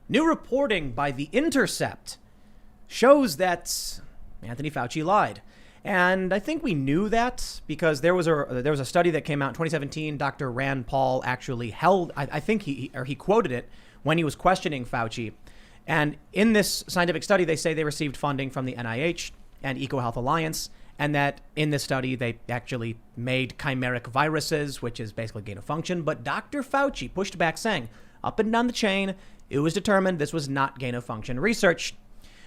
New reporting by The Intercept shows that Anthony Fauci lied. And I think we knew that because there was a study that came out in 2017. Dr. Rand Paul actually held, I think he quoted it when he was questioning Fauci. And in this scientific study, they say they received funding from the NIH and EcoHealth Alliance, and that in this study, they actually made chimeric viruses, which is basically gain of function. But Dr. Fauci pushed back, saying up and down the chain, it was determined this was not gain of function research.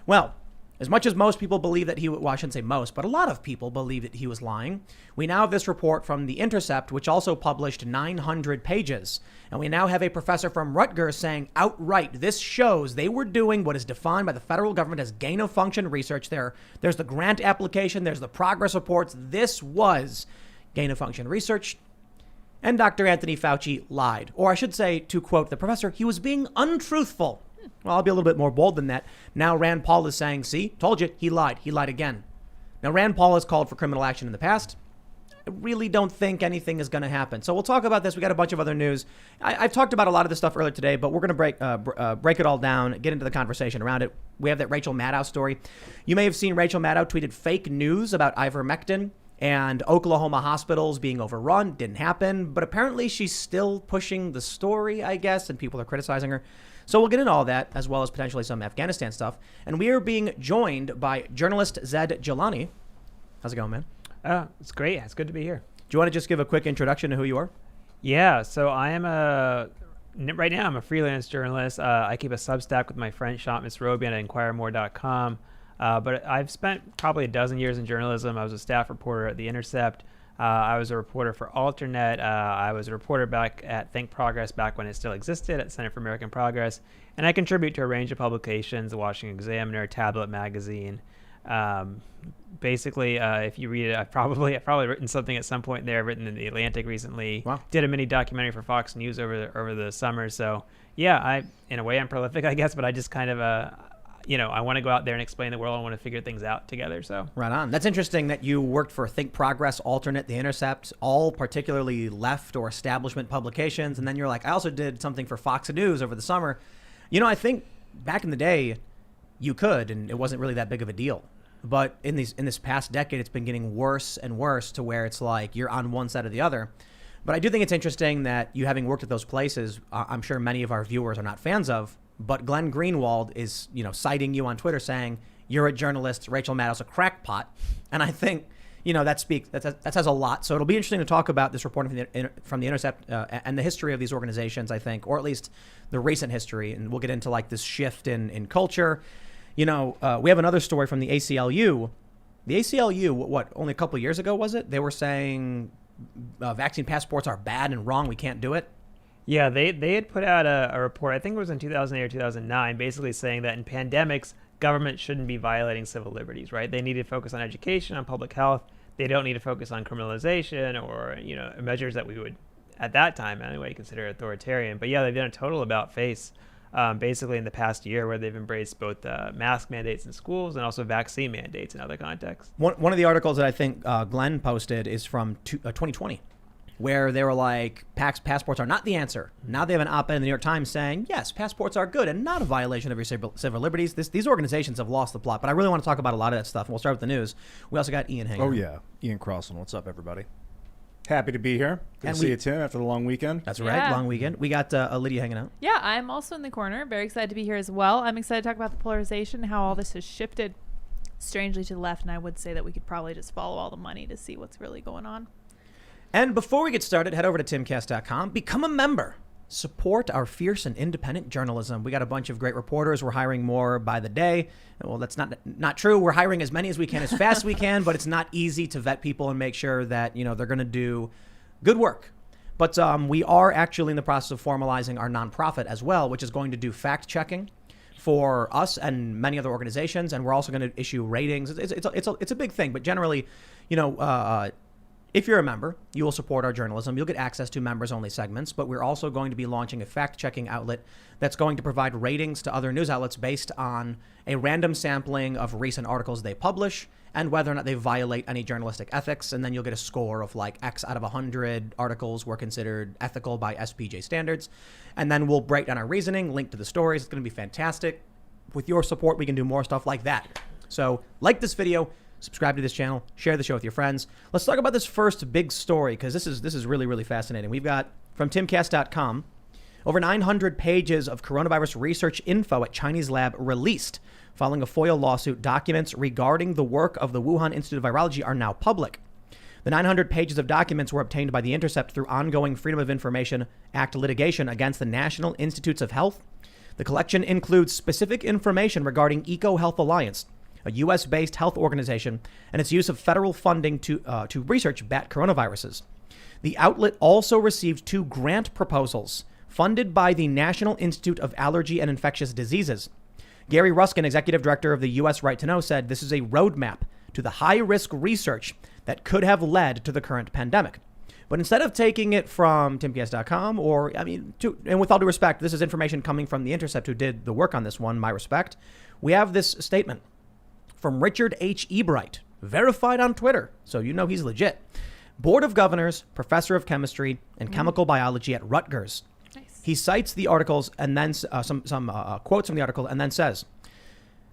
Well, as much as most people believe that I shouldn't say most, but a lot of people believe that he was lying, we now have this report from The Intercept, which also published 900 pages. And we now have a professor from Rutgers saying outright, this shows they were doing what is defined by the federal government as gain of function research. There's the grant application, there's the progress reports. This was gain of function research. And Dr. Anthony Fauci lied. Or I should say, to quote the professor, he was being untruthful. Well, I'll be a little bit more bold than that. Now Rand Paul is saying, see, told you, he lied. He lied again. Now, Rand Paul has called for criminal action in the past. I really don't think anything is going to happen. So we'll talk about this. We got a bunch of other news. I've talked about a lot of this stuff earlier today, but we're going to break it all down, get into the conversation around it. We have that Rachel Maddow story. You may have seen Rachel Maddow tweeted fake news about ivermectin and Oklahoma hospitals being overrun. Didn't happen, but apparently she's still pushing the story, I guess, and people are criticizing her. So we'll get into all that, as well as potentially some Afghanistan stuff. And we are being joined by journalist Zaid Jilani. How's it going, man? It's great. It's good to be here. Do you want to just give a quick introduction to who you are? Yeah, so right now I'm a freelance journalist. I keep a Substack with my friend Shant Misrobian at inquiremore.com. But I've spent probably a dozen years in journalism. I was a staff reporter at The Intercept. I was a reporter for Alternet. I was a reporter back at Think Progress back when it still existed at Center for American Progress. And I contribute to a range of publications, the Washington Examiner, Tablet Magazine. Basically, if you read it, I've probably written something at some point there. I've written in The Atlantic recently. Wow. Did a mini documentary for Fox News over the summer. So yeah, in a way I'm prolific, I guess, but I just kind of I want to go out there and explain the world. I want to figure things out together. So right on. That's interesting that you worked for Think Progress, Alternate, The Intercept, all particularly left or establishment publications. And then you're like, I also did something for Fox News over the summer. I think back in the day you could, and it wasn't really that big of a deal. But in this past decade, it's been getting worse and worse to where it's like you're on one side or the other. But I do think it's interesting that you, having worked at those places, I'm sure many of our viewers are not fans of. But Glenn Greenwald is, citing you on Twitter saying you're a journalist, Rachel Maddow's a crackpot. And I think, that says a lot. So it'll be interesting to talk about this reporting from the Intercept and the history of these organizations, I think, or at least the recent history. And we'll get into like this shift in culture. We have another story from the ACLU. The ACLU, only a couple of years ago was it? They were saying vaccine passports are bad and wrong. We can't do it. Yeah, they had put out a report, I think it was in 2008 or 2009, basically saying that in pandemics, government shouldn't be violating civil liberties, right? They need to focus on education, on public health. They don't need to focus on criminalization or, measures that we would, at that time anyway, consider authoritarian. But yeah, they've done a total about-face, basically in the past year, where they've embraced both mask mandates in schools and also vaccine mandates in other contexts. One of the articles that I think Glenn posted is from 2020. Where they were like, passports are not the answer. Now they have an op-ed in the New York Times saying, yes, passports are good and not a violation of your civil liberties. These organizations have lost the plot. But I really want to talk about a lot of that stuff. And we'll start with the news. We also got Ian hanging. Oh, yeah. Ian Crossan. What's up, everybody? Happy to be here. Good to see you, Tim, after the long weekend. That's right. Long weekend. We got Lydia hanging out. Yeah, I'm also in the corner. Very excited to be here as well. I'm excited to talk about the polarization, how all this has shifted strangely to the left. And I would say that we could probably just follow all the money to see what's really going on. And before we get started, head over to timcast.com, become a member, support our fierce and independent journalism. We got a bunch of great reporters. We're hiring more by the day. Well, that's not true. We're hiring as many as we can, as fast as we can, but it's not easy to vet people and make sure that, they're going to do good work. But we are actually in the process of formalizing our nonprofit as well, which is going to do fact checking for us and many other organizations. And we're also going to issue ratings. It's a big thing, but generally, If you're a member, you will support our journalism. You'll get access to members-only segments, but we're also going to be launching a fact-checking outlet that's going to provide ratings to other news outlets based on a random sampling of recent articles they publish and whether or not they violate any journalistic ethics. And then you'll get a score of like X out of 100 articles were considered ethical by SPJ standards. And then we'll break down our reasoning, link to the stories. It's going to be fantastic. With your support, we can do more stuff like that. So like this video, subscribe to this channel, share the show with your friends. Let's talk about this first big story because this is really, really fascinating. We've got from Timcast.com over 900 pages of coronavirus research info at Chinese lab released following a FOIA lawsuit. Documents regarding the work of the Wuhan Institute of Virology are now public. The 900 pages of documents were obtained by The Intercept through ongoing Freedom of Information Act litigation against the National Institutes of Health. The collection includes specific information regarding EcoHealth Alliance, a U.S.-based health organization, and its use of federal funding to research bat coronaviruses. The outlet also received 2 grant proposals funded by the National Institute of Allergy and Infectious Diseases. Gary Ruskin, executive director of the U.S. Right to Know, said this is a roadmap to the high-risk research that could have led to the current pandemic. But instead of taking it from Timcast.com and with all due respect, this is information coming from The Intercept, who did the work on this one, my respect, we have this statement from Richard H. Ebright, verified on Twitter, so you know he's legit. Board of Governors, professor of chemistry and chemical biology at Rutgers. Nice. He cites the articles and then some quotes from the article and then says,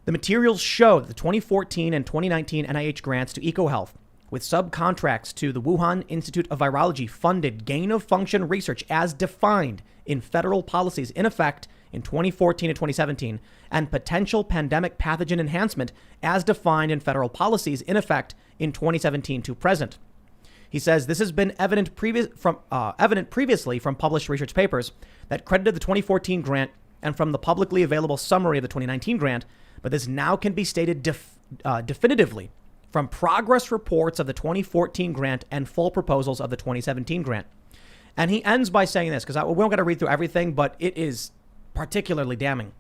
the materials show that the 2014 and 2019 NIH grants to EcoHealth with subcontracts to the Wuhan Institute of Virology funded gain-of-function research as defined in federal policies in effect in 2014 and 2017, and potential pandemic pathogen enhancement as defined in federal policies in effect in 2017 to present. He says this has been evident previously from published research papers that credited the 2014 grant and from the publicly available summary of the 2019 grant, but this now can be stated definitively from progress reports of the 2014 grant and full proposals of the 2017 grant. And he ends by saying this, because we don't got to read through everything, but it is particularly damning.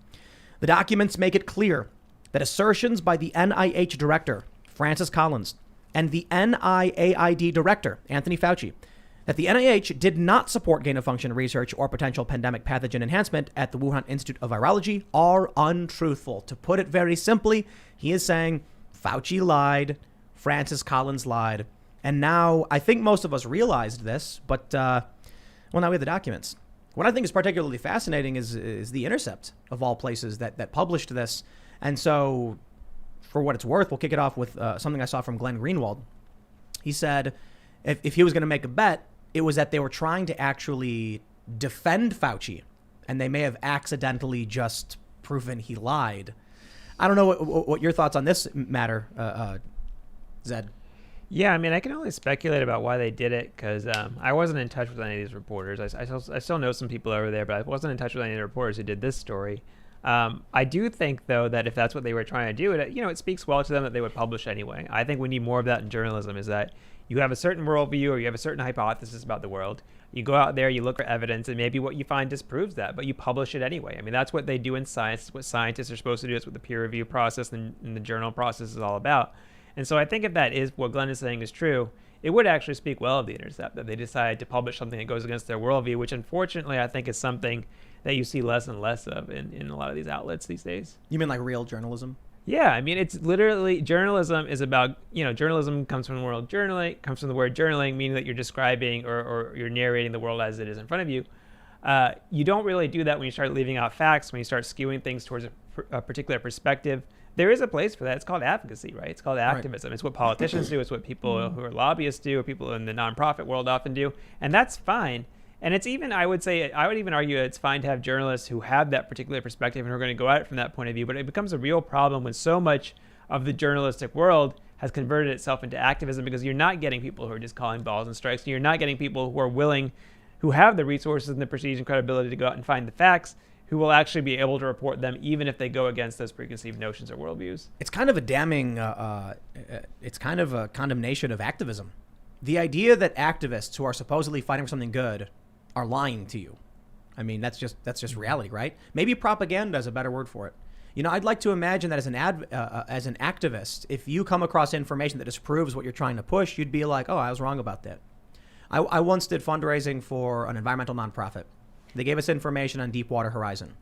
The documents make it clear that assertions by the NIH director, Francis Collins, and the NIAID director, Anthony Fauci, that the NIH did not support gain-of-function research or potential pandemic pathogen enhancement at the Wuhan Institute of Virology are untruthful. To put it very simply, he is saying Fauci lied, Francis Collins lied, and now I think most of us realized this, but now we have the documents. What I think is particularly fascinating is The Intercept, of all places, that published this. And so, for what it's worth, we'll kick it off with something I saw from Glenn Greenwald. He said if he was going to make a bet, it was that they were trying to actually defend Fauci, and they may have accidentally just proven he lied. I don't know what your thoughts on this matter, Zed. Yeah, I mean, I can only speculate about why they did it because I wasn't in touch with any of these reporters. I still know some people over there, but I wasn't in touch with any of the reporters who did this story. I do think, though, that if that's what they were trying to do, it speaks well to them that they would publish anyway. I think we need more of that in journalism, is that you have a certain worldview or you have a certain hypothesis about the world. You go out there, you look for evidence, and maybe what you find disproves that, but you publish it anyway. I mean, that's what they do in science. It's what scientists are supposed to do. It's what the peer review process and the journal process is all about. And so I think if that is what Glenn is saying is true, it would actually speak well of The Intercept that they decided to publish something that goes against their worldview, which unfortunately I think is something that you see less and less of in a lot of these outlets these days. You mean like real journalism? Yeah, I mean, it's literally, journalism is about, journalism comes from the word journaling, meaning that you're describing or you're narrating the world as it is in front of you. You don't really do that when you start leaving out facts, when you start skewing things towards a particular perspective. There is a place for that. It's called advocacy, right? It's called activism. Right. It's what politicians do. It's what people who are lobbyists do, or people in the nonprofit world often do. And that's fine. And it's even, I would even argue it's fine to have journalists who have that particular perspective and are going to go at it from that point of view. But it becomes a real problem when so much of the journalistic world has converted itself into activism, because you're not getting people who are just calling balls and strikes. And you're not getting people who are willing, who have the resources and the prestige and credibility to go out and find the facts, who will actually be able to report them even if they go against those preconceived notions or worldviews. It's kind of a damning, it's kind of a condemnation of activism. The idea that activists who are supposedly fighting for something good are lying to you. I mean, that's just reality, right? Maybe propaganda is a better word for it. I'd like to imagine that as an activist, if you come across information that disproves what you're trying to push, you'd be like, oh, I was wrong about that. I once did fundraising for an environmental nonprofit. They gave us information on Deepwater Horizon.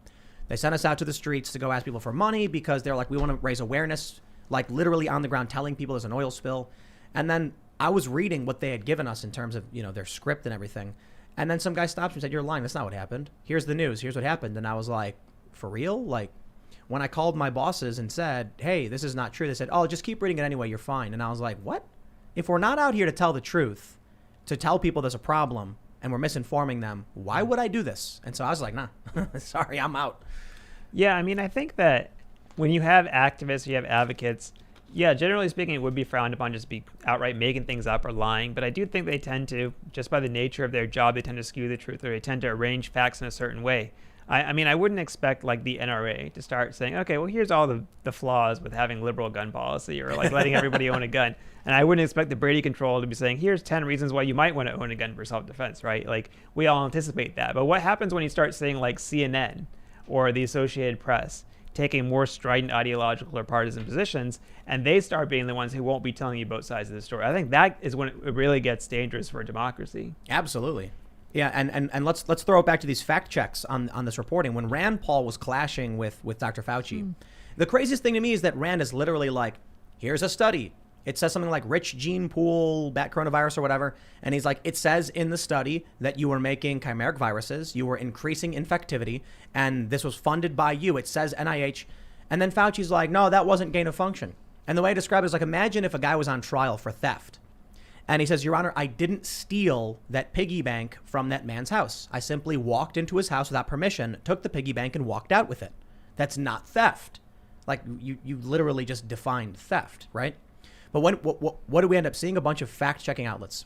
They sent us out to the streets to go ask people for money because they're like, we want to raise awareness, like literally on the ground telling people there's an oil spill. And then I was reading what they had given us in terms of, their script and everything. And then some guy stopped me and said, you're lying. That's not what happened. Here's the news. Here's what happened. And I was like, for real? Like, when I called my bosses and said, hey, this is not true, they said, oh, just keep reading it anyway. You're fine. And I was like, what? If we're not out here to tell the truth, to tell people there's a problem and we're misinforming them, why would I do this? And so I was like, nah, sorry, I'm out. Yeah, I mean, I think that when you have activists, you have advocates, yeah, generally speaking, it would be frowned upon just be outright making things up or lying. But I do think they tend to, just by the nature of their job, they tend to skew the truth, or they tend to arrange facts in a certain way. I mean, I wouldn't expect like the NRA to start saying, okay, well, here's all the flaws with having liberal gun policy, or like letting everybody own a gun. And I wouldn't expect the Brady control to be saying, here's 10 reasons why you might want to own a gun for self-defense, right? Like, we all anticipate that. But what happens when you start saying like CNN or the Associated Press taking more strident ideological or partisan positions, and they start being the ones who won't be telling you both sides of the story? I think that is when it really gets dangerous for a democracy. Absolutely. Yeah, and let's throw it back to these fact checks on this reporting. When Rand Paul was clashing with Dr. Fauci, the craziest thing to me is that Rand is literally like, here's a study. It says something like rich gene pool, bat coronavirus or whatever. And he's like, it says in the study that you were making chimeric viruses, you were increasing infectivity, and this was funded by you. It says NIH. And then Fauci's like, no, that wasn't gain of function. And the way I describe it is like, imagine if a guy was on trial for theft. And he says, Your Honor, I didn't steal that piggy bank from that man's house. I simply walked into his house without permission, took the piggy bank, and walked out with it. That's not theft. Like, you literally just defined theft, right? But what do we end up seeing? A bunch of fact-checking outlets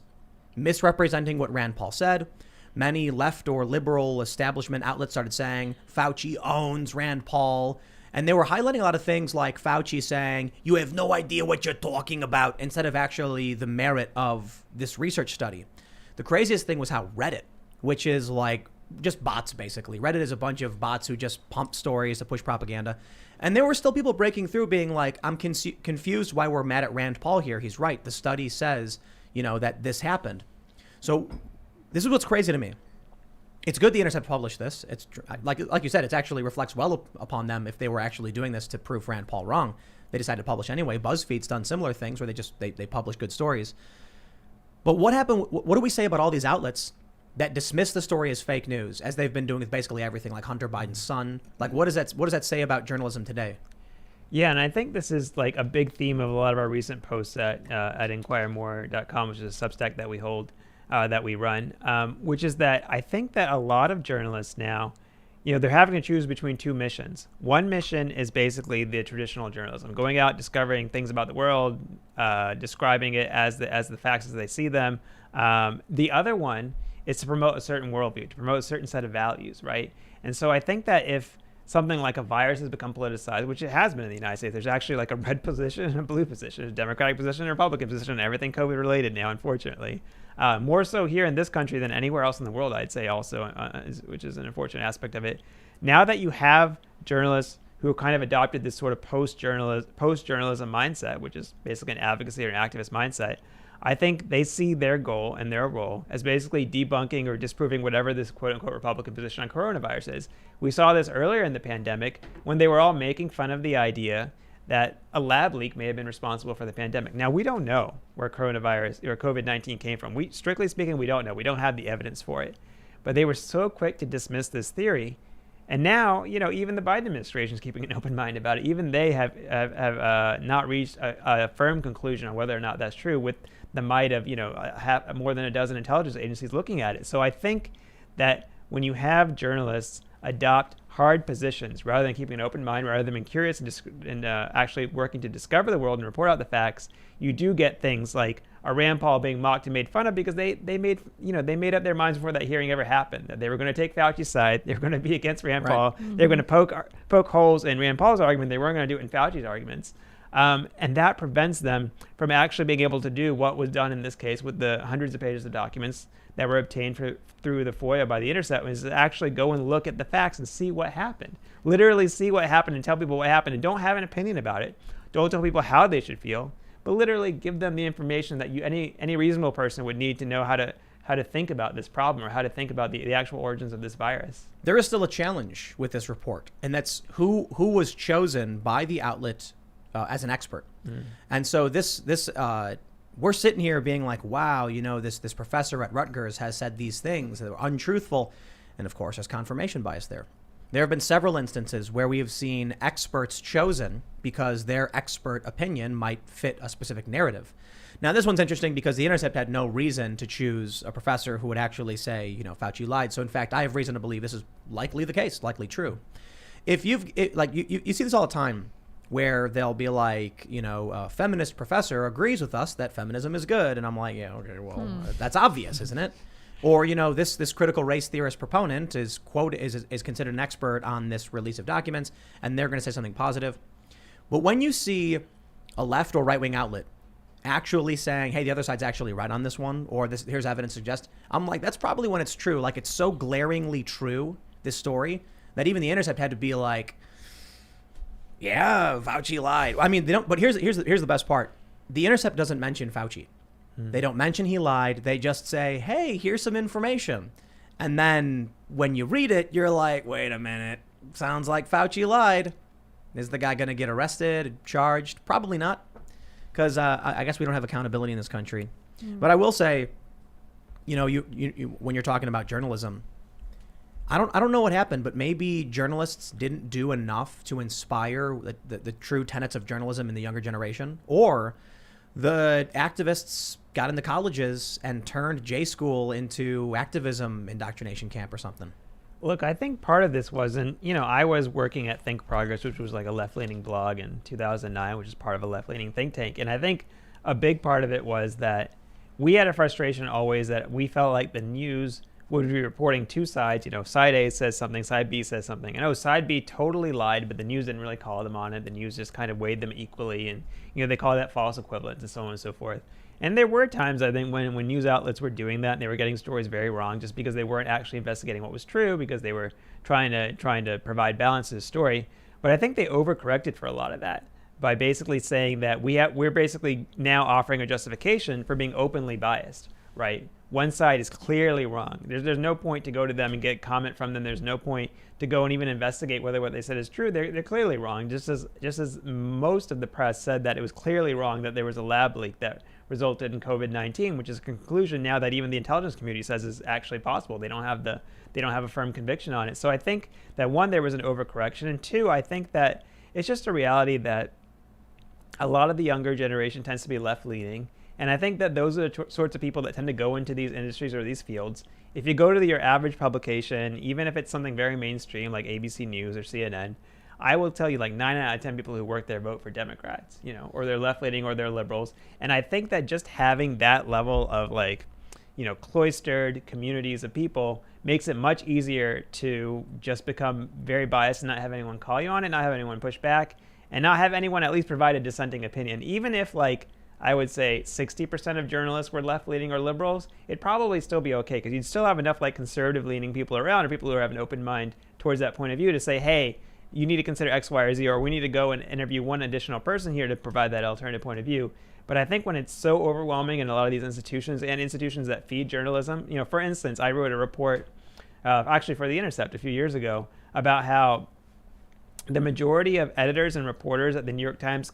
misrepresenting what Rand Paul said. Many left or liberal establishment outlets started saying Fauci owns Rand Paul. And they were highlighting a lot of things like Fauci saying, you have no idea what you're talking about, instead of actually the merit of this research study. The craziest thing was how Reddit, which is like just bots, basically. Reddit is a bunch of bots who just pump stories to push propaganda. And there were still people breaking through being like, I'm confused why we're mad at Rand Paul here. He's right. The study says, that this happened. So this is what's crazy to me. It's good the Intercept published this. It's like you said, it actually reflects well upon them if they were actually doing this to prove Rand Paul wrong. They decided to publish anyway. BuzzFeed's done similar things where they publish good stories. But what happened? What do we say about all these outlets that dismiss the story as fake news, as they've been doing with basically everything, like Hunter Biden's son? Like, what does that say about journalism today? Yeah, and I think this is like a big theme of a lot of our recent posts at inquiremore.com, which is a Substack that we hold. That we run, which is that I think that a lot of journalists now, they're having to choose between two missions. One mission is basically the traditional journalism, going out, discovering things about the world, describing it as the facts as they see them. The other one is to promote a certain worldview, to promote a certain set of values, right? And so I think that if something like a virus has become politicized, which it has been in the United States, there's actually like a red position and a blue position, a Democratic position and a Republican position, and everything COVID related now, unfortunately. More so here in this country than anywhere else in the world, I'd say also, which is an unfortunate aspect of it. Now that you have journalists who kind of adopted this sort of post-journalism mindset, which is basically an advocacy or an activist mindset, I think they see their goal and their role as basically debunking or disproving whatever this quote-unquote Republican position on coronavirus is. We saw this earlier in the pandemic when they were all making fun of the idea that a lab leak may have been responsible for the pandemic. Now, we don't know where coronavirus or COVID-19 came from. Strictly speaking, we don't know. We don't have the evidence for it. But they were so quick to dismiss this theory. And now, even the Biden administration is keeping an open mind about it. Even they have not reached a firm conclusion on whether or not that's true, with the might of, more than a dozen intelligence agencies looking at it. So I think that when you have journalists adopt hard positions rather than keeping an open mind, rather than being curious and actually working to discover the world and report out the facts, you do get things like a Rand Paul being mocked and made fun of because they made up their minds before that hearing ever happened, that they were going to take Fauci's side, they were going to be against Rand Paul, they were going to poke holes in Rand Paul's argument, they weren't going to do it in Fauci's arguments. And that prevents them from actually being able to do what was done in this case with the hundreds of pages of documents that were obtained through the FOIA by The Intercept, is to actually go and look at the facts and see what happened. Literally see what happened and tell people what happened, and don't have an opinion about it. Don't tell people how they should feel, but literally give them the information that any reasonable person would need to know how to think about this problem, or how to think about the actual origins of this virus. There is still a challenge with this report, and that's who was chosen by the outlet as an expert. And so this we're sitting here being like, wow, this professor at Rutgers has said these things that are untruthful, and of course there's confirmation bias there. There have been several instances where we have seen experts chosen because their expert opinion might fit a specific narrative. Now, this one's interesting because The Intercept had no reason to choose a professor who would actually say, Fauci lied. So, in fact, I have reason to believe this is likely the case, likely true. If you see this all the time, where they'll be like, a feminist professor agrees with us that feminism is good, and I'm like, yeah, okay, well, that's obvious, isn't it? Or, this critical race theorist proponent is considered an expert on this release of documents, and they're going to say something positive. But when you see a left or right-wing outlet actually saying, hey, the other side's actually right on this one, or here's evidence to suggest, I'm like, that's probably when it's true. Like, it's so glaringly true, this story, that even The Intercept had to be like, yeah, Fauci lied. I mean, they don't. But here's the best part. The Intercept doesn't mention Fauci. They don't mention he lied. They just say, hey, here's some information. And then when you read it, you're like, wait a minute. Sounds like Fauci lied. Is the guy going to get arrested, charged? Probably not. Because I guess we don't have accountability in this country. But I will say, you when you're talking about journalism, I don't know what happened, but maybe journalists didn't do enough to inspire the true tenets of journalism in the younger generation, or the activists got into colleges and turned J School into activism indoctrination camp or something. Look, I think part of this wasn't, I was working at Think Progress, which was like a left-leaning blog in 2009, which is part of a left-leaning think tank. And I think a big part of it was that we had a frustration always that we felt like the news would be reporting two sides. Side A says something, side B says something. I know side B totally lied, but the news didn't really call them on it. The news just kind of weighed them equally, and they call that false equivalence and so on and so forth. And there were times, I think, when news outlets were doing that, and they were getting stories very wrong just because they weren't actually investigating what was true, because they were trying to provide balance to the story. But I think they overcorrected for a lot of that by basically saying that we're basically now offering a justification for being openly biased, right? One side is clearly wrong. There's no point to go to them and get comment from them. There's no point to go and even investigate whether what they said is true. They're clearly wrong. Just as most of the press said that it was clearly wrong that there was a lab leak that resulted in COVID-19, which is a conclusion now that even the intelligence community says is actually possible. They don't have a firm conviction on it. So I think that one, there was an overcorrection, and two, I think that it's just a reality that a lot of the younger generation tends to be left-leaning. And I think that those are the sorts of people that tend to go into these industries or these fields. If you go to your average publication, even if it's something very mainstream like ABC News or CNN, I will tell you like 9 out of 10 people who work there vote for Democrats, or they're left-leaning or they're liberals. And I think that just having that level of cloistered communities of people makes it much easier to just become very biased and not have anyone call you on it, not have anyone push back, and not have anyone at least provide a dissenting opinion. Even if I would say 60% of journalists were left-leaning or liberals, it'd probably still be okay, because you'd still have enough conservative-leaning people around, or people who have an open mind towards that point of view, to say, hey, you need to consider X, Y, or Z, or we need to go and interview one additional person here to provide that alternative point of view. But I think when it's so overwhelming in a lot of these institutions, and institutions that feed journalism, for instance, I wrote a report actually for The Intercept a few years ago about how the majority of editors and reporters at the New York Times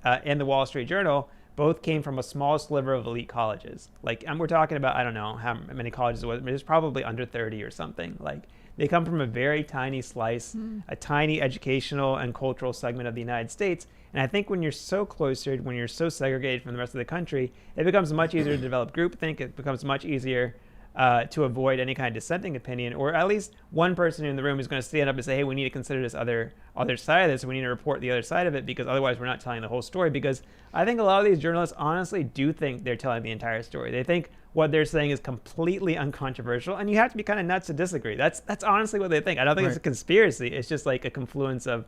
and the Wall Street Journal both came from a small sliver of elite colleges. And we're talking about, I don't know how many colleges it was, but it's probably under 30 or something. They come from a very tiny slice, a tiny educational and cultural segment of the United States. And I think when you're so cloistered, when you're so segregated from the rest of the country, it becomes much easier to develop groupthink. It becomes much easier to avoid any kind of dissenting opinion, or at least one person in the room is going to stand up and say, hey, we need to consider this other side of this, and we need to report the other side of it, because otherwise we're not telling the whole story. Because I think a lot of these journalists honestly do think they're telling the entire story. They think what they're saying is completely uncontroversial, and you have to be kind of nuts to disagree. That's honestly what they think. I don't think it's a conspiracy. It's just like a confluence of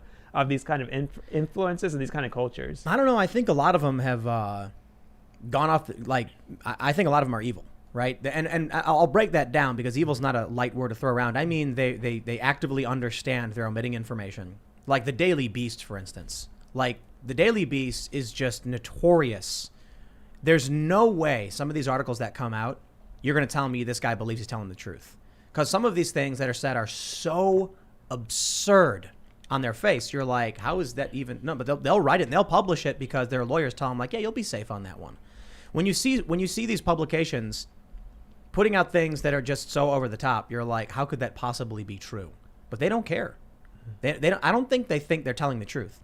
these kind of influences and these kind of cultures. I don't know. I think a lot of them have gone off. I think a lot of them are evil, right? And I'll break that down, because evil's not a light word to throw around. I mean, they actively understand they're omitting information. Like the Daily Beast, for instance. Like the Daily Beast is just notorious. There's no way some of these articles that come out, you're going to tell me this guy believes he's telling the truth. Because some of these things that are said are so absurd on their face. You're like, how is that even? No, but they'll write it and they'll publish it because their lawyers tell them, like, yeah, you'll be safe on that one. When you see these publications putting out things that are just so over the top, you're like, how could that possibly be true? But they don't care. They don't, I don't think they think they're telling the truth.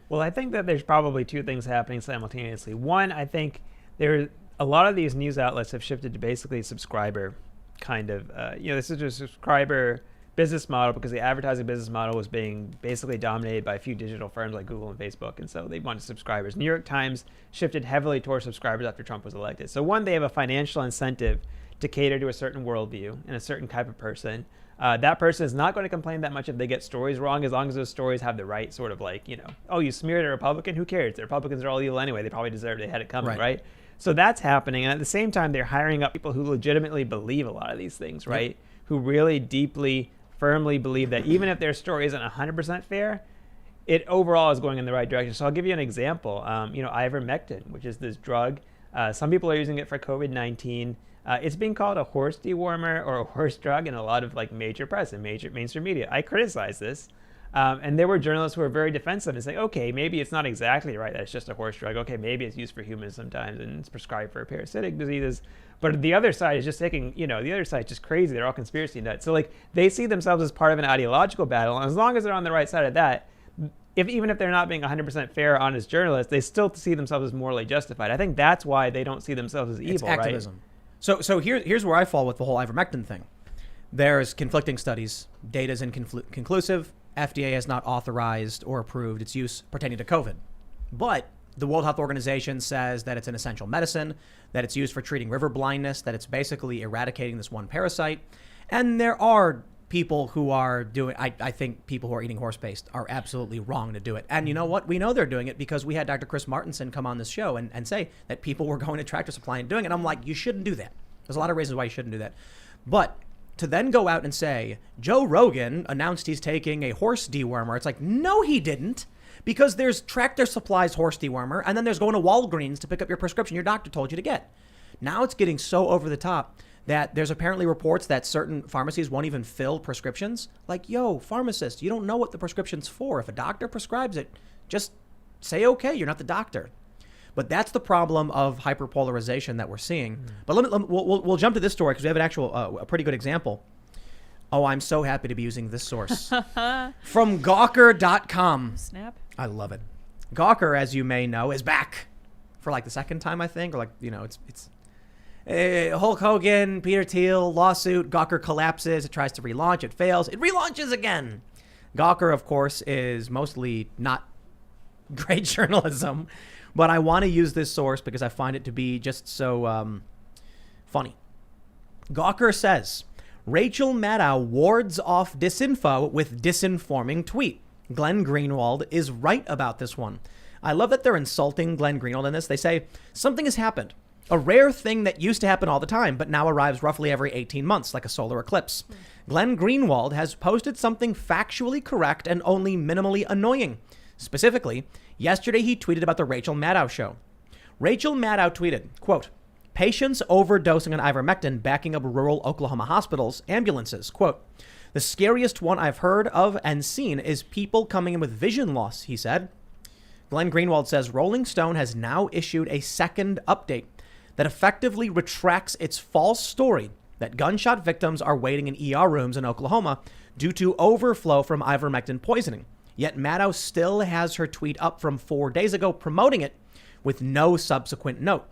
Well, I think that there's probably two things happening simultaneously. One, I think a lot of these news outlets have shifted to basically subscriber kind of, this is a subscriber business model, because the advertising business model was being basically dominated by a few digital firms like Google and Facebook. And so they wanted subscribers. New York Times shifted heavily towards subscribers after Trump was elected. So one, they have a financial incentive to cater to a certain worldview and a certain type of person. That person is not going to complain that much if they get stories wrong, as long as those stories have the right sort of like, oh, you smeared a Republican? Who cares? The Republicans are all evil anyway. They probably deserved it. They had it coming, right? So that's happening. And at the same time, they're hiring up people who legitimately believe a lot of these things, right? Yep. Who really deeply, firmly believe that even if their story isn't 100% fair, it overall is going in the right direction. So I'll give you an example. Ivermectin, which is this drug. Some people are using it for COVID-19. It's being called a horse dewormer or a horse drug in a lot of like major press and major mainstream media. I criticize this. And there were journalists who were very defensive and saying, okay, maybe it's not exactly right that it's just a horse drug. Okay, maybe it's used for humans sometimes and it's prescribed for parasitic diseases. But the other side is just taking, the other side is just crazy. They're all conspiracy nuts. So like they see themselves as part of an ideological battle. And as long as they're on the right side of that, even if they're not being 100% fair, honest journalists, they still see themselves as morally justified. I think that's why they don't see themselves as evil, it's activism. Right? So here's where I fall with the whole ivermectin thing. There's conflicting studies. Data is inconclusive. FDA has not authorized or approved its use pertaining to COVID. But the World Health Organization says that it's an essential medicine, that it's used for treating river blindness, that it's basically eradicating this one parasite. And there are people who are doing, I think people who are eating horse paste are absolutely wrong to do it. And you know what? We know they're doing it because we had Dr. Chris Martenson come on this show and say that people were going to Tractor Supply and doing it. And I'm like, you shouldn't do that. There's a lot of reasons why you shouldn't do that. But to then go out and say, Joe Rogan announced he's taking a horse dewormer. It's like, no, he didn't. Because there's Tractor Supply's horse dewormer, and then there's going to Walgreens to pick up your prescription your doctor told you to get. Now it's getting so over the top that there's apparently reports that certain pharmacies won't even fill prescriptions. Like, yo, pharmacist, you don't know what the prescription's for. If a doctor prescribes it, just say, okay, you're not the doctor. But that's the problem of hyperpolarization that we're seeing. But we'll jump to this story because we have an actual, a pretty good example. Oh, I'm so happy to be using this source. From Gawker.com. Snap. I love it. Gawker, as you may know, is back for like the second time, I think. Or like, it's Hulk Hogan, Peter Thiel, lawsuit. Gawker collapses. It tries to relaunch. It fails. It relaunches again. Gawker, of course, is mostly not great journalism. But I want to use this source because I find it to be just so funny. Gawker says, Rachel Maddow wards off disinfo with disinforming tweet. Glenn Greenwald is right about this one. I love that they're insulting Glenn Greenwald in this. They say, something has happened. A rare thing that used to happen all the time, but now arrives roughly every 18 months, like a solar eclipse. Glenn Greenwald has posted something factually correct and only minimally annoying. Specifically, yesterday he tweeted about the Rachel Maddow show. Rachel Maddow tweeted, quote, patients overdosing on ivermectin backing up rural Oklahoma hospitals, ambulances. Quote, the scariest one I've heard of and seen is people coming in with vision loss, he said. Glenn Greenwald says Rolling Stone has now issued a second update that effectively retracts its false story that gunshot victims are waiting in ER rooms in Oklahoma due to overflow from ivermectin poisoning. Yet Maddow still has her tweet up from 4 days ago promoting it with no subsequent note.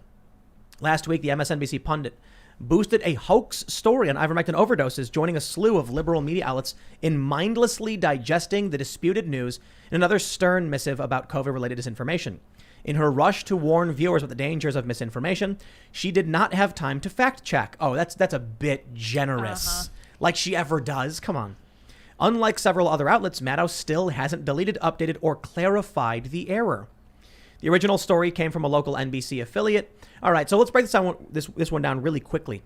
Last week, the MSNBC pundit boosted a hoax story on ivermectin overdoses, joining a slew of liberal media outlets in mindlessly digesting the disputed news in another stern missive about COVID-related disinformation. In her rush to warn viewers of the dangers of misinformation, she did not have time to fact check. Oh, that's a bit generous. Like she ever does. Come on. Unlike several other outlets, Maddow still hasn't deleted, updated, or clarified the error. The original story came from a local NBC affiliate. All right, so let's break this one down really quickly.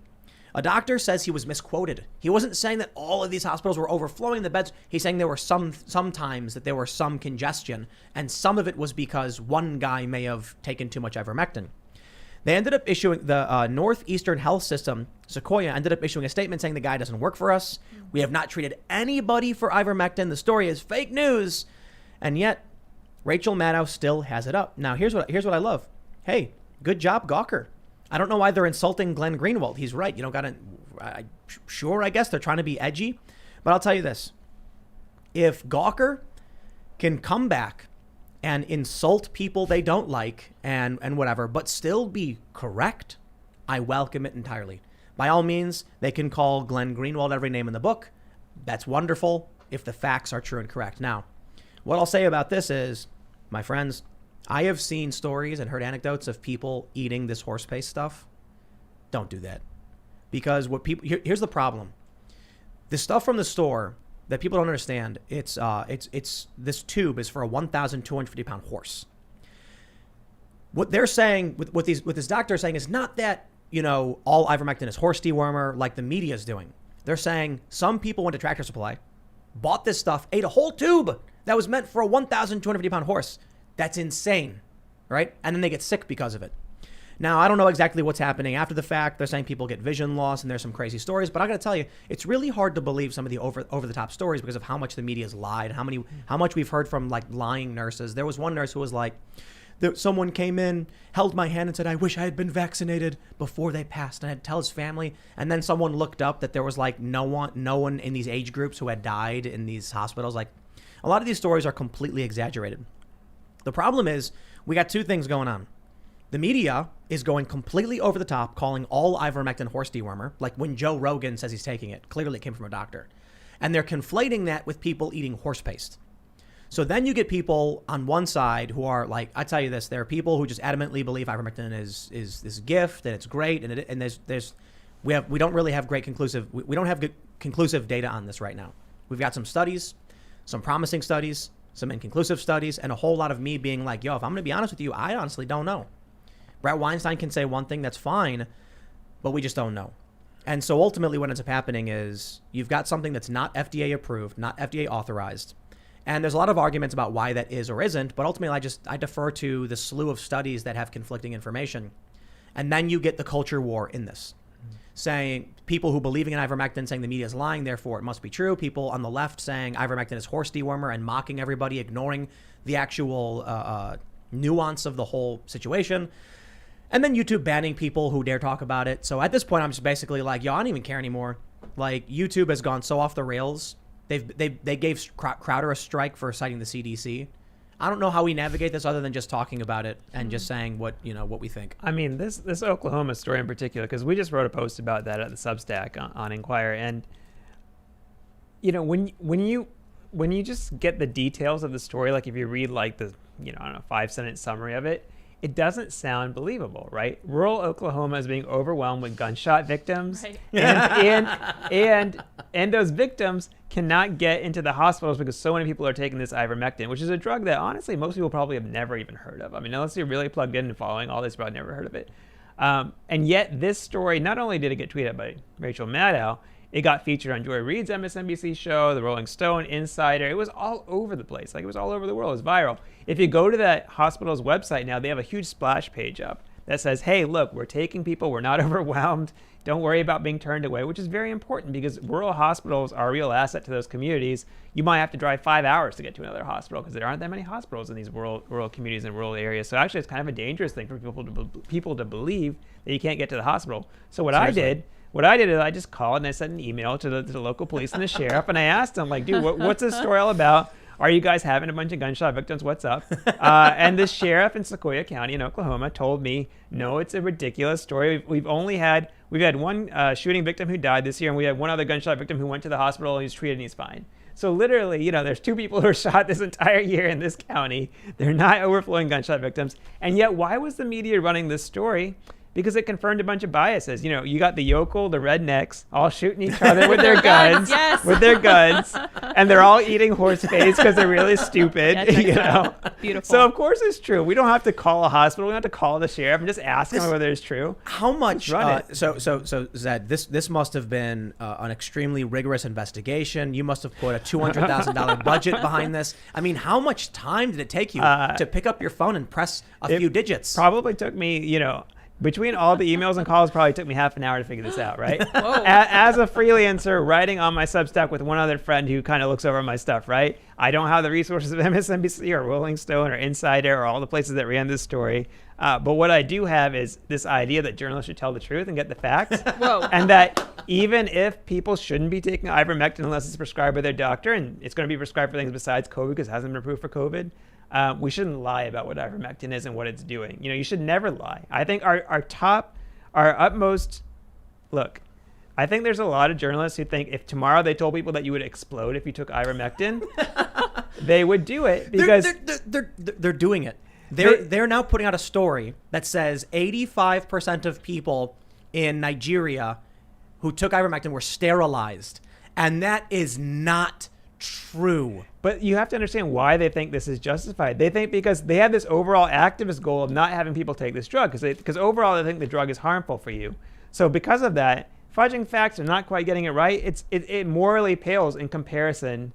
A doctor says he was misquoted. He wasn't saying that all of these hospitals were overflowing the beds. He's saying there were sometimes that there were some congestion, and some of it was because one guy may have taken too much ivermectin. They ended up issuing, the Northeastern Health System, Sequoia, ended up issuing a statement saying the guy doesn't work for us. We have not treated anybody for ivermectin. The story is fake news. And yet, Rachel Maddow still has it up. Now, here's what I love. Hey, good job, Gawker. I don't know why they're insulting Glenn Greenwald. He's right. You don't got to... Sure, I guess they're trying to be edgy. But I'll tell you this. If Gawker can come back and insult people they don't like and whatever, but still be correct, I welcome it entirely. By all means, they can call Glenn Greenwald every name in the book. That's wonderful if the facts are true and correct. Now, what I'll say about this is, my friends, I have seen stories and heard anecdotes of people eating this horse paste stuff. Don't do that. Because here's the problem. The stuff from the store that people don't understand, it's this tube is for a 1,250 pound horse. What they're saying, what this doctor is saying is not that, all ivermectin is horse dewormer like the media is doing. They're saying some people went to Tractor Supply, bought this stuff, ate a whole tube that was meant for a 1,250 pound horse. That's insane, right? And then they get sick because of it. Now, I don't know exactly what's happening after the fact. They're saying people get vision loss and there's some crazy stories, but I got to tell you, it's really hard to believe some of the over the top stories because of how much the media's lied, how much we've heard from like lying nurses. There was one nurse who was like, someone came in, held my hand and said, I wish I had been vaccinated before they passed. And I had to tell his family. And then someone looked up that there was like no one in these age groups who had died in these hospitals. Like a lot of these stories are completely exaggerated. The problem is we got two things going on. The media is going completely over the top, calling all ivermectin horse dewormer. Like when Joe Rogan says he's taking it, clearly it came from a doctor. And they're conflating that with people eating horse paste. So then you get people on one side who are like, I tell you this, there are people who just adamantly believe ivermectin is this gift and it's great. And we don't really have we don't have good conclusive data on this right now. We've got some studies, some promising studies, some inconclusive studies, and a whole lot of me being like, yo, if I'm going to be honest with you, I honestly don't know. Brett Weinstein can say one thing, that's fine, but we just don't know. And so ultimately what ends up happening is you've got something that's not FDA approved, not FDA authorized. And there's a lot of arguments about why that is or isn't, but ultimately I defer to the slew of studies that have conflicting information. And then you get the culture war in this. Saying people who believing in ivermectin saying the media is lying, therefore it must be true. People on the left saying ivermectin is horse dewormer and mocking everybody, ignoring the actual nuance of the whole situation. And then YouTube banning people who dare talk about it. So at this point, I'm just basically like, yo, I don't even care anymore. Like YouTube has gone so off the rails. They gave Crowder a strike for citing the CDC. I don't know how we navigate this other than just talking about it and just saying what we think. I mean, this Oklahoma story in particular, because we just wrote a post about that at the Substack on Inquirer, and when you just get the details of the story, like if you read like the 5-sentence summary of it, it doesn't sound believable, right? Rural Oklahoma is being overwhelmed with gunshot victims, right. and those victims cannot get into the hospitals because so many people are taking this ivermectin, which is a drug that honestly most people probably have never even heard of. I mean, unless you're really plugged in and following all this, probably never heard of it. And yet this story, not only did it get tweeted by Rachel Maddow, it got featured on Joy Reid's MSNBC show, The Rolling Stone, Insider. It was all over the place. Like it was all over the world. It was viral. If you go to that hospital's website now, they have a huge splash page up that says, hey, look, we're taking people. We're not overwhelmed. Don't worry about being turned away, which is very important because rural hospitals are a real asset to those communities. You might have to drive 5 hours to get to another hospital because there aren't that many hospitals in these rural communities and rural areas. So actually, it's kind of a dangerous thing for people to believe that you can't get to the hospital. So what I did is I just called and I sent an email to the local police and the sheriff, and I asked them, like, dude, what's this story all about? Are you guys having a bunch of gunshot victims? What's up? And the sheriff in Sequoia County in Oklahoma told me, no, it's a ridiculous story. We've only had We've had one shooting victim who died this year, and we had one other gunshot victim who went to the hospital and he's treated and he's fine. So literally, there's 2 people who were shot this entire year in this county. They're not overflowing gunshot victims. And yet, why was the media running this story? Because it confirmed a bunch of biases. You got the yokel, the rednecks, all shooting each other with their guns, yes. with their guns, and they're all eating horse face because they're really stupid. Beautiful. So of course it's true. We don't have to call a hospital. We don't have to call the sheriff and just ask them whether it's true. How much? Run it. So Zed, this must have been an extremely rigorous investigation. You must have put a $200,000 budget behind this. I mean, how much time did it take you to pick up your phone and press a few digits? Probably took me, between all the emails and calls, probably took me half an hour to figure this out, right? Whoa. As a freelancer writing on my Substack with one other friend who kind of looks over my stuff, right? I don't have the resources of MSNBC or Rolling Stone or Insider or all the places that ran this story. But what I do have is this idea that journalists should tell the truth and get the facts. Whoa. And that even if people shouldn't be taking ivermectin unless it's prescribed by their doctor, and it's going to be prescribed for things besides COVID because it hasn't been approved for COVID, we shouldn't lie about what ivermectin is and what it's doing. You should never lie. I think our utmost, look, I think there's a lot of journalists who think if tomorrow they told people that you would explode if you took ivermectin, they would do it because they're doing it. They're now putting out a story that says 85% of people in Nigeria who took ivermectin were sterilized, and that is not true. But you have to understand why they think this is justified. They think because they have this overall activist goal of not having people take this drug because overall they think the drug is harmful for you. So because of that, fudging facts and not quite getting it right, it morally pales in comparison,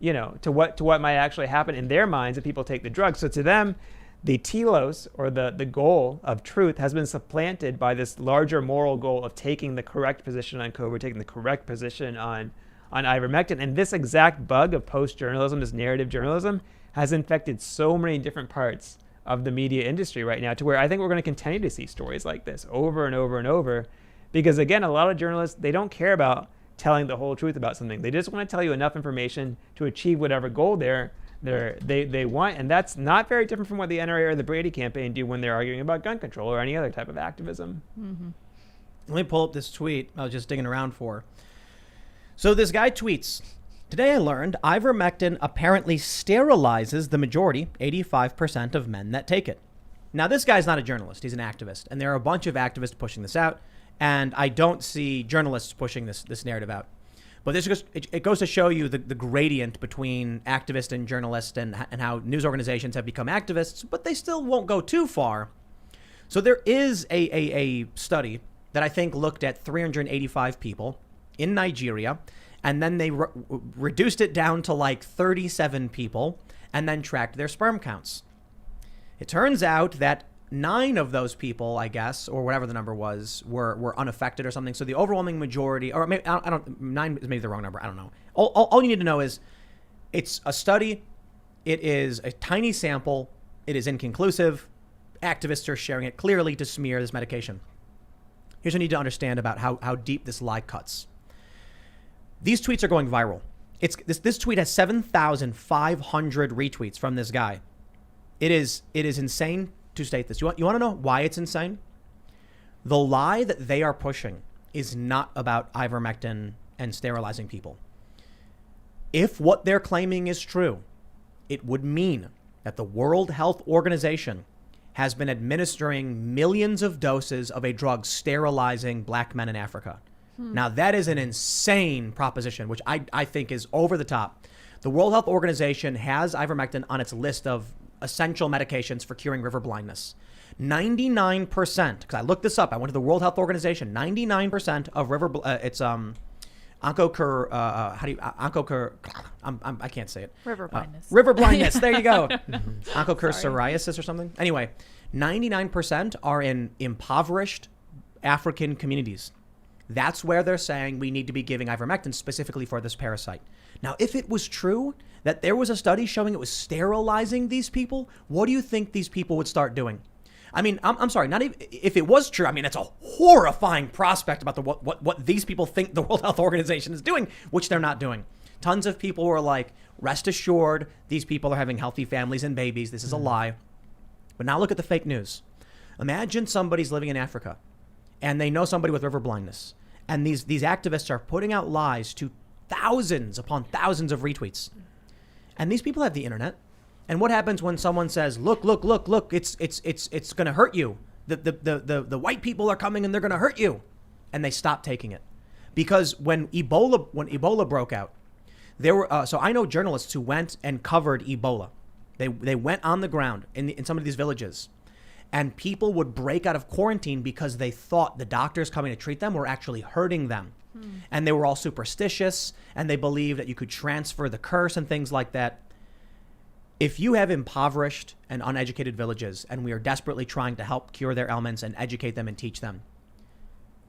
to what might actually happen in their minds if people take the drug. So to them, the telos, or the goal of truth, has been supplanted by this larger moral goal of taking the correct position on COVID, taking the correct position on ivermectin. And this exact bug of post-journalism, this narrative journalism, has infected so many different parts of the media industry right now, to where I think we're going to continue to see stories like this over and over and over. Because again, a lot of journalists, they don't care about telling the whole truth about something. They just want to tell you enough information to achieve whatever goal they want. And that's not very different from what the NRA or the Brady campaign do when they're arguing about gun control or any other type of activism. Mm-hmm. Let me pull up this tweet I was just digging around for. So this guy tweets, "Today I learned ivermectin apparently sterilizes the majority, 85% of men that take it." Now, this guy's not a journalist. He's an activist. And there are a bunch of activists pushing this out. And I don't see journalists pushing this narrative out. But it goes to show you the gradient between activist and journalist, and how news organizations have become activists, but they still won't go too far. So there is a study that I think looked at 385 people in Nigeria, and then they reduced it down to like 37 people and then tracked their sperm counts. It turns out that 9 of those people, I guess, or whatever the number was, were unaffected or something. So the overwhelming majority, or maybe, I don't, 9 is maybe the wrong number. I don't know. All you need to know is it's a study. It is a tiny sample. It is inconclusive. Activists are sharing it clearly to smear this medication. Here's what you need to understand about how deep this lie cuts. These tweets are going viral. This tweet has 7,500 retweets from this guy. It is insane to state this. You want to know why it's insane? The lie that they are pushing is not about ivermectin and sterilizing people. If what they're claiming is true, it would mean that the World Health Organization has been administering millions of doses of a drug sterilizing black men in Africa. Now, that is an insane proposition, which I think is over the top. The World Health Organization has ivermectin on its list of essential medications for curing river blindness. 99%, because I looked this up, I went to the World Health Organization, 99% of I can't say it. River blindness. River blindness, there you go. Onchocerciasis or something. Anyway, 99% are in impoverished African communities. That's where they're saying we need to be giving ivermectin specifically for this parasite. Now, if it was true that there was a study showing it was sterilizing these people, what do you think these people would start doing? I mean, I'm sorry, not even if it was true. I mean, it's a horrifying prospect about what these people think the World Health Organization is doing, which they're not doing. Tons of people were like, rest assured, these people are having healthy families and babies. This is a lie. But now look at the fake news. Imagine somebody's living in Africa, and they know somebody with river blindness. And these activists are putting out lies to thousands upon thousands of retweets. And these people have the internet. And what happens when someone says, look, it's going to hurt you. The white people are coming and they're going to hurt you. And they stop taking it. Because when Ebola broke out, there were so I know journalists who went and covered Ebola. They went on the ground in some of these villages, and people would break out of quarantine because they thought the doctors coming to treat them were actually hurting them. And they were all superstitious, and they believed that you could transfer the curse and things like that. If you have impoverished and uneducated villages, and we are desperately trying to help cure their ailments and educate them and teach them,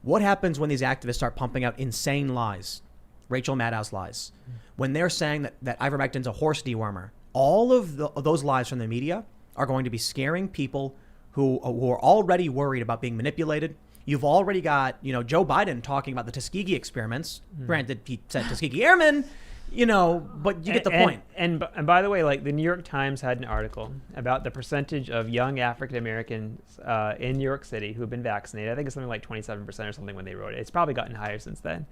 what happens when these activists start pumping out insane lies? Rachel Maddow's lies. When they're saying that ivermectin's a horse dewormer, all of those lies from the media are going to be scaring people who are already worried about being manipulated. You've already got, Joe Biden talking about the Tuskegee experiments. Granted, he said Tuskegee Airmen, but you get the point. And by the way, like the New York Times had an article about the percentage of young African Americans in New York City who've been vaccinated. I think it's something like 27% or something when they wrote it. It's probably gotten higher since then.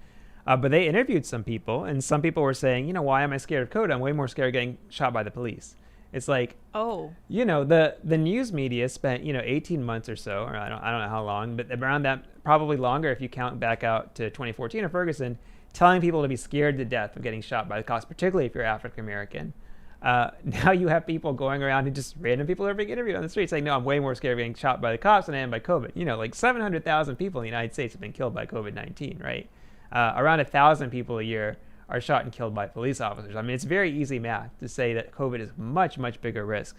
But they interviewed some people, and some people were saying, why am I scared of COVID? I'm way more scared of getting shot by the police. It's like, the news media spent, 18 months or so, or I don't know how long, but around that, probably longer if you count back out to 2014 or Ferguson, telling people to be scared to death of getting shot by the cops, particularly if you're African American. Now you have people going around and just random people are being interviewed on the street saying, no, I'm way more scared of getting shot by the cops than I am by COVID. Like 700,000 people in the United States have been killed by COVID-19, right? Around 1,000 people a year are shot and killed by police officers. I mean, it's very easy math to say that COVID is much, much bigger risk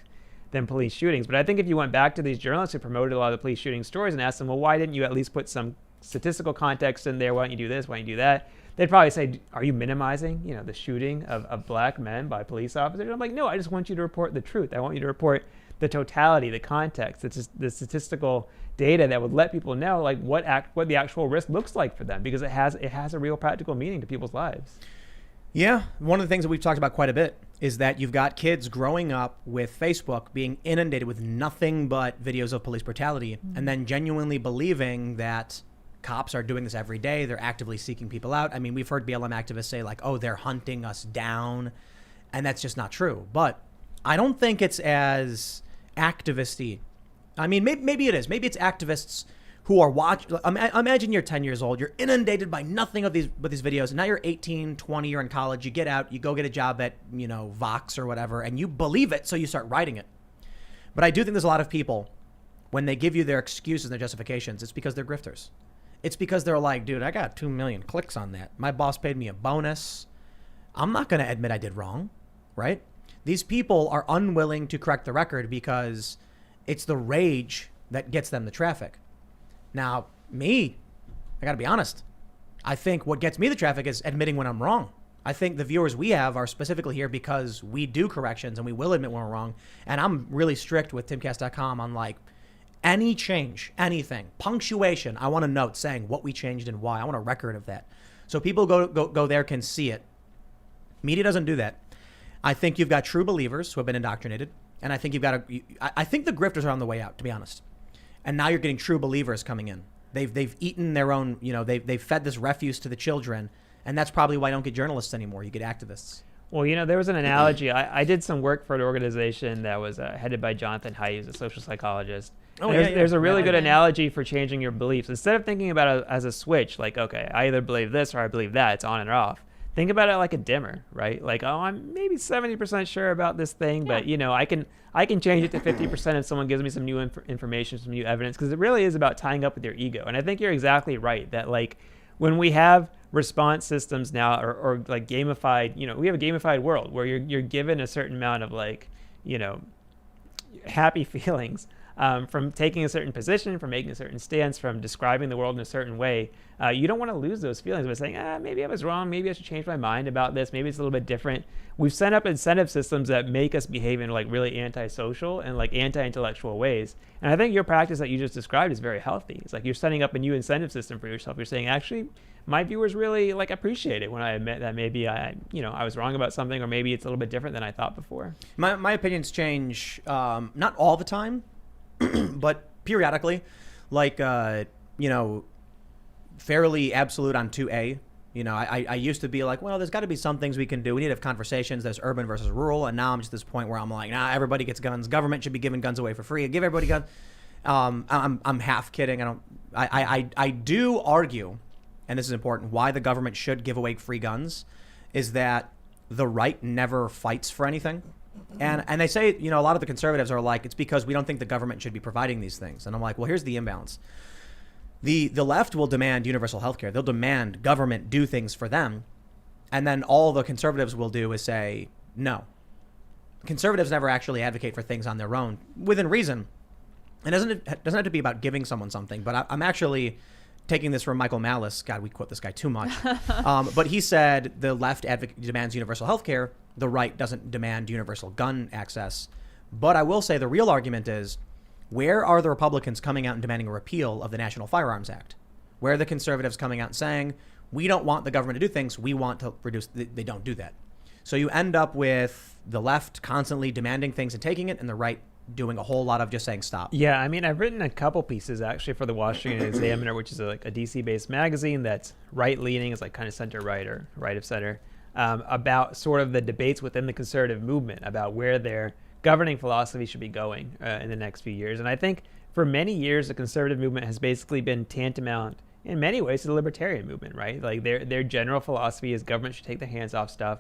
than police shootings. But I think if you went back to these journalists who promoted a lot of the police shooting stories and asked them, well, why didn't you at least put some statistical context in there? Why don't you do this? Why don't you do that? They'd probably say, are you minimizing, the shooting of black men by police officers? And I'm like, no, I just want you to report the truth. I want you to report the totality, the context, the statistical data that would let people know like what the actual risk looks like for them, because it has a real practical meaning to people's lives. Yeah, one of the things that we've talked about quite a bit is that you've got kids growing up with Facebook being inundated with nothing but videos of police brutality, and then genuinely believing that cops are doing this every day. They're actively seeking people out. I mean, we've heard BLM activists say like, oh, they're hunting us down, and that's just not true. But I don't think it's as activist-y. I mean, maybe it is. Maybe it's activists who are watching. Imagine you're 10 years old. You're inundated by nothing of these videos. And now you're 18, 20, you're in college. You get out, you go get a job at, Vox or whatever, and you believe it, so you start writing it. But I do think there's a lot of people, when they give you their excuses and their justifications, it's because they're grifters. It's because they're like, dude, I got 2 million clicks on that. My boss paid me a bonus. I'm not going to admit I did wrong, right? These people are unwilling to correct the record because it's the rage that gets them the traffic. Now, me, I got to be honest. I think what gets me the traffic is admitting when I'm wrong. I think the viewers we have are specifically here because we do corrections and we will admit when we're wrong. And I'm really strict with Timcast.com on like any change, anything, punctuation. I want a note saying what we changed and why. I want a record of that. So people go there can see it. Media doesn't do that. I think you've got true believers who have been indoctrinated. And I think I think the grifters are on the way out, to be honest. And now you're getting true believers coming in. They've eaten their own, they've fed this refuse to the children. And that's probably why you don't get journalists anymore. You get activists. Well, there was an analogy. I did some work for an organization that was headed by Jonathan Haidt, who's a social psychologist. Oh, there's a really good analogy for changing your beliefs. Instead of thinking about it as a switch, like, okay, I either believe this or I believe that, it's on and off. Think about it like a dimmer, right? Like, oh, I'm maybe 70% sure about this thing, but I can change it to 50% if someone gives me some new information, some new evidence, because it really is about tying up with your ego. And I think you're exactly right that like when we have response systems now or like gamified, we have a gamified world where you're given a certain amount of like, happy feelings. From taking a certain position, from making a certain stance, from describing the world in a certain way, you don't want to lose those feelings by saying, maybe I was wrong, maybe I should change my mind about this, maybe it's a little bit different. We've set up incentive systems that make us behave in like really antisocial and like anti-intellectual ways. And I think your practice that you just described is very healthy. It's like you're setting up a new incentive system for yourself. You're saying, actually, my viewers really like appreciate it when I admit that maybe I was wrong about something, or maybe it's a little bit different than I thought before. My opinions change, not all the time, but periodically. Like, fairly absolute on 2A. You know, I used to be like, well, there's got to be some things we can do. We need to have conversations. There's urban versus rural. And now I'm just at this point where I'm like, nah, everybody gets guns. Government should be giving guns away for free. Give everybody guns. I'm half kidding. I do argue, and this is important, why the government should give away free guns is that the right never fights for anything. And they say, you know, a lot of the conservatives are like, it's because we don't think the government should be providing these things. And I'm like, well, here's the imbalance. The left will demand universal health care. They'll demand government do things for them. And then all the conservatives will do is say, no. Conservatives never actually advocate for things on their own within reason. It doesn't have to be about giving someone something, but I'm actually taking this from Michael Malice. God, we quote this guy too much. But he said the left demands universal health care. The right doesn't demand universal gun access. But I will say the real argument is, where are the Republicans coming out and demanding a repeal of the National Firearms Act? Where are the conservatives coming out and saying, we don't want the government to do things, we want to reduce, they don't do that. So you end up with the left constantly demanding things and taking it, and the right doing a whole lot of just saying stop. Yeah, I mean, I've written a couple pieces actually for the Washington Examiner, which is like a DC-based magazine that's right-leaning, is like kind of center-right or right of center, about sort of the debates within the conservative movement about where their governing philosophy should be going in the next few years. And I think for many years, the conservative movement has basically been tantamount in many ways to the libertarian movement, right? Like their general philosophy is government should take their hands off stuff.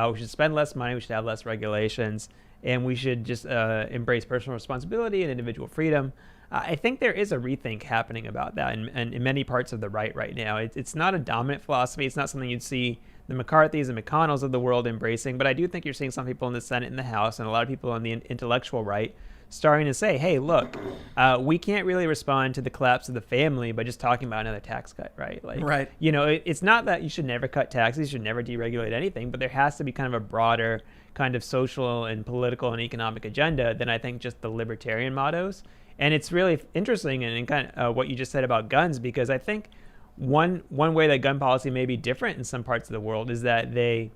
We should spend less money. We should have less regulations. And we should just embrace personal responsibility and individual freedom. I think there is a rethink happening about that in many parts of the right now. It's not a dominant philosophy. It's not something you'd see the McCarthys and McConnells of the world embracing. But I do think you're seeing some people in the Senate and the House and a lot of people on the intellectual right starting to say, hey, look, we can't really respond to the collapse of the family by just talking about another tax cut, right? Like, right. You know, it's not that you should never cut taxes, you should never deregulate anything, but there has to be kind of a broader kind of social and political and economic agenda than I think just the libertarian mottos. And it's really interesting and kind of what you just said about guns, because I think one way that gun policy may be different in some parts of the world is that they,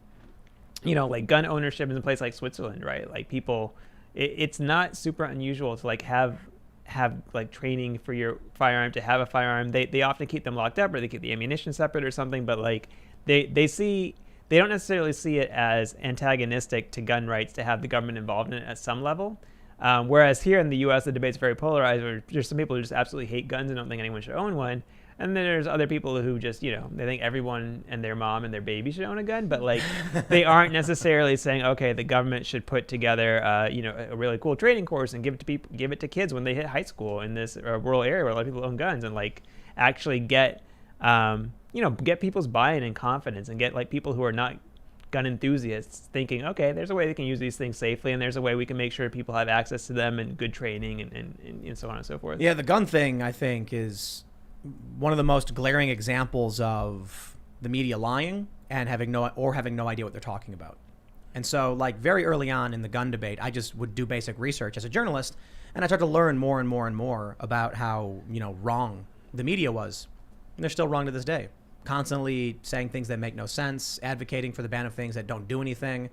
you know, like gun ownership in a place like Switzerland, right? Like people, it's not super unusual to like have like training for your firearm, to have a firearm. They often keep them locked up, or they keep the ammunition separate or something, but like they don't necessarily see it as antagonistic to gun rights to have the government involved in it at some level. Whereas here in the U.S., the debate's very polarized, where there's some people who just absolutely hate guns and don't think anyone should own one. And then there's other people who just, you know, they think everyone and their mom and their baby should own a gun. But like, they aren't necessarily saying, okay, the government should put together, you know, a really cool training course and give it to kids when they hit high school in this rural area where a lot of people own guns, and like actually get, you know, get people's buy-in and confidence, and get like people who are not gun enthusiasts thinking, okay, there's a way they can use these things safely, and there's a way we can make sure people have access to them and good training and so on and so forth. Yeah, the gun thing, I think, is one of the most glaring examples of the media lying and having no idea what they're talking about. And so, like, very early on in the gun debate, I just would do basic research as a journalist, and I started to learn more and more and more about how, you know, wrong the media was. And they're still wrong to this day. Constantly saying things that make no sense, advocating for the ban of things that don't do anything.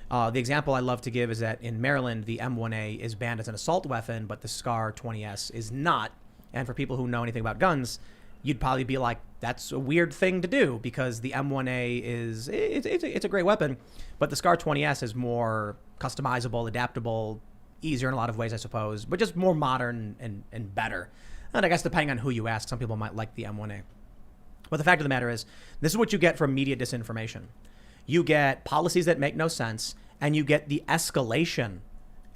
The example I love to give is that in Maryland, the M1A is banned as an assault weapon, but the SCAR 20S is not. And for people who know anything about guns, you'd probably be like, that's a weird thing to do, because the M1A it's a great weapon, but the SCAR 20S is more customizable, adaptable, easier in a lot of ways, I suppose, but just more modern and better. And I guess depending on who you ask, some people might like the M1A. But the fact of the matter is, this is what you get from media disinformation. You get policies that make no sense, and you get the escalation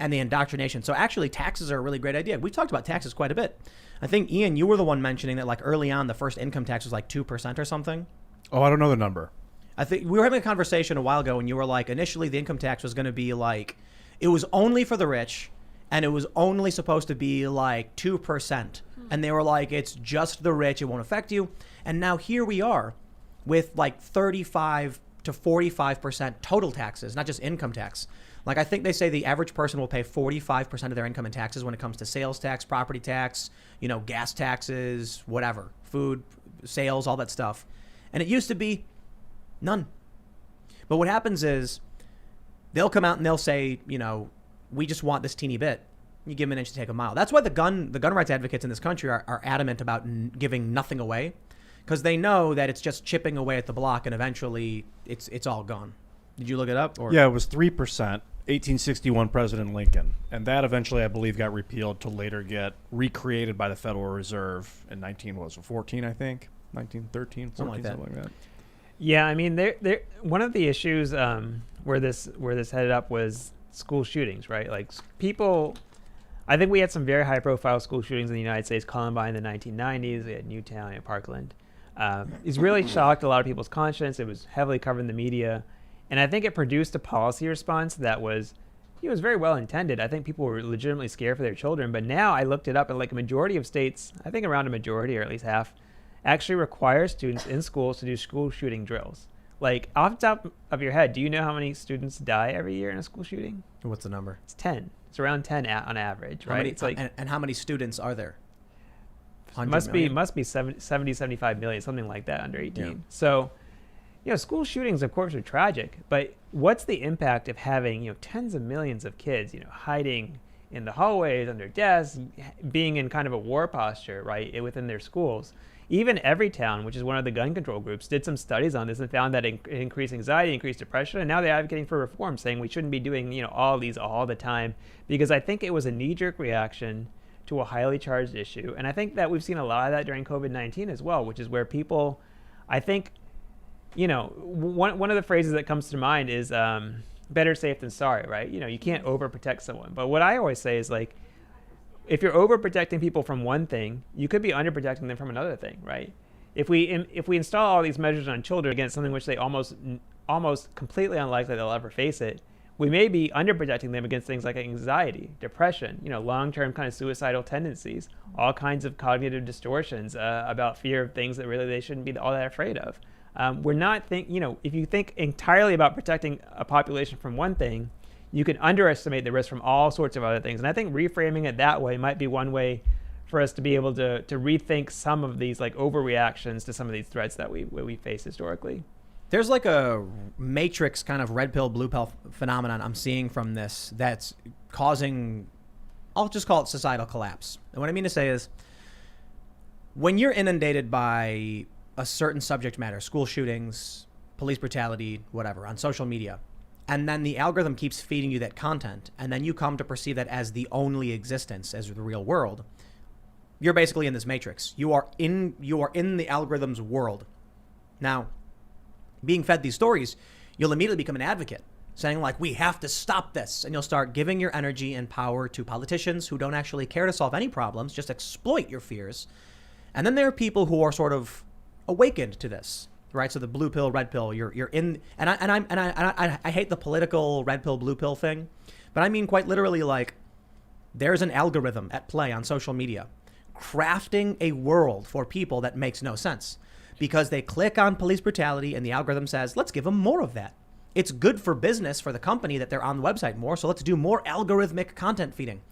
and the indoctrination. So actually, taxes are a really great idea. We've talked about taxes quite a bit. I think, Ian, you were the one mentioning that like early on, the first income tax was like 2% or something. Oh, I don't know the number. I think we were having a conversation a while ago, and you were like, initially the income tax was going to be like, it was only for the rich, and it was only supposed to be like 2%. And they were like, it's just the rich, it won't affect you. And now here we are with like 35 to 45% total taxes, not just income tax. Like, I think they say the average person will pay 45% of their income in taxes when it comes to sales tax, property tax, you know, gas taxes, whatever, food, sales, all that stuff. And it used to be none. But what happens is they'll come out and they'll say, you know, we just want this teeny bit. You give them an inch to take a mile. That's why the gun rights advocates in this country are adamant about giving nothing away. because they know that it's just chipping away at the block, and eventually it's all gone. Did you look it up? Or? Yeah, it was 3%, 1861 President Lincoln. And that eventually, I believe, got repealed to later get recreated by the Federal Reserve in 1914, I think. 1913, 14, something like that. Yeah, I mean, one of the issues where this headed up was school shootings, right? Like people, I think we had some very high-profile school shootings in the United States. Columbine in the 1990s, we had Newtown and Parkland. It's really shocked a lot of people's conscience. It was heavily covered in the media. And I think it produced a policy response that was very well intended. I think people were legitimately scared for their children. But now I looked it up, and like a majority of states, I think around a majority or at least half, actually require students in schools to do school shooting drills. Like off the top of your head, do you know how many students die every year in a school shooting? What's the number? It's 10. It's around 10 on average, right? It's like, and how many students are there? Must be 70, 75 million, something like that, under 18. Yeah. So, school shootings, of course, are tragic, but what's the impact of having, tens of millions of kids, hiding in the hallways, under desks, being in kind of a war posture, right, within their schools? Even Everytown, which is one of the gun control groups, did some studies on this and found that it increased anxiety, increased depression, and now they're advocating for reform, saying we shouldn't be doing, all these all the time, because I think it was a knee-jerk reaction to a highly charged issue. And I think that we've seen a lot of that during COVID-19 as well, which is where people, I think, one of the phrases that comes to mind is better safe than sorry, right? You can't overprotect someone. But what I always say is, like, if you're overprotecting people from one thing, you could be underprotecting them from another thing, right? If we install all these measures on children against something which they almost completely unlikely they'll ever face it, we may be underprotecting them against things like anxiety, depression, long-term kind of suicidal tendencies, all kinds of cognitive distortions about fear of things that really they shouldn't be all that afraid of. We're not if you think entirely about protecting a population from one thing, you can underestimate the risk from all sorts of other things. And I think reframing it that way might be one way for us to be able to rethink some of these like overreactions to some of these threats that we face historically. There's like a matrix kind of red pill, blue pill phenomenon I'm seeing from this that's causing, I'll just call it societal collapse. And what I mean to say is, when you're inundated by a certain subject matter, school shootings, police brutality, whatever, on social media, and then the algorithm keeps feeding you that content, and then you come to perceive that as the only existence, as the real world, you're basically in this matrix. You are in the algorithm's world. Now, being fed these stories, you'll immediately become an advocate, saying like, we have to stop this. And you'll start giving your energy and power to politicians who don't actually care to solve any problems, just exploit your fears. And then there are people who are sort of awakened to this, right? So the blue pill, red pill, you're in, and I hate the political red pill, blue pill thing, but I mean quite literally, like, there's an algorithm at play on social media crafting a world for people that makes no sense. Because they click on police brutality and the algorithm says, let's give them more of that. It's good for business for the company that they're on the website more, so let's do more algorithmic content feeding.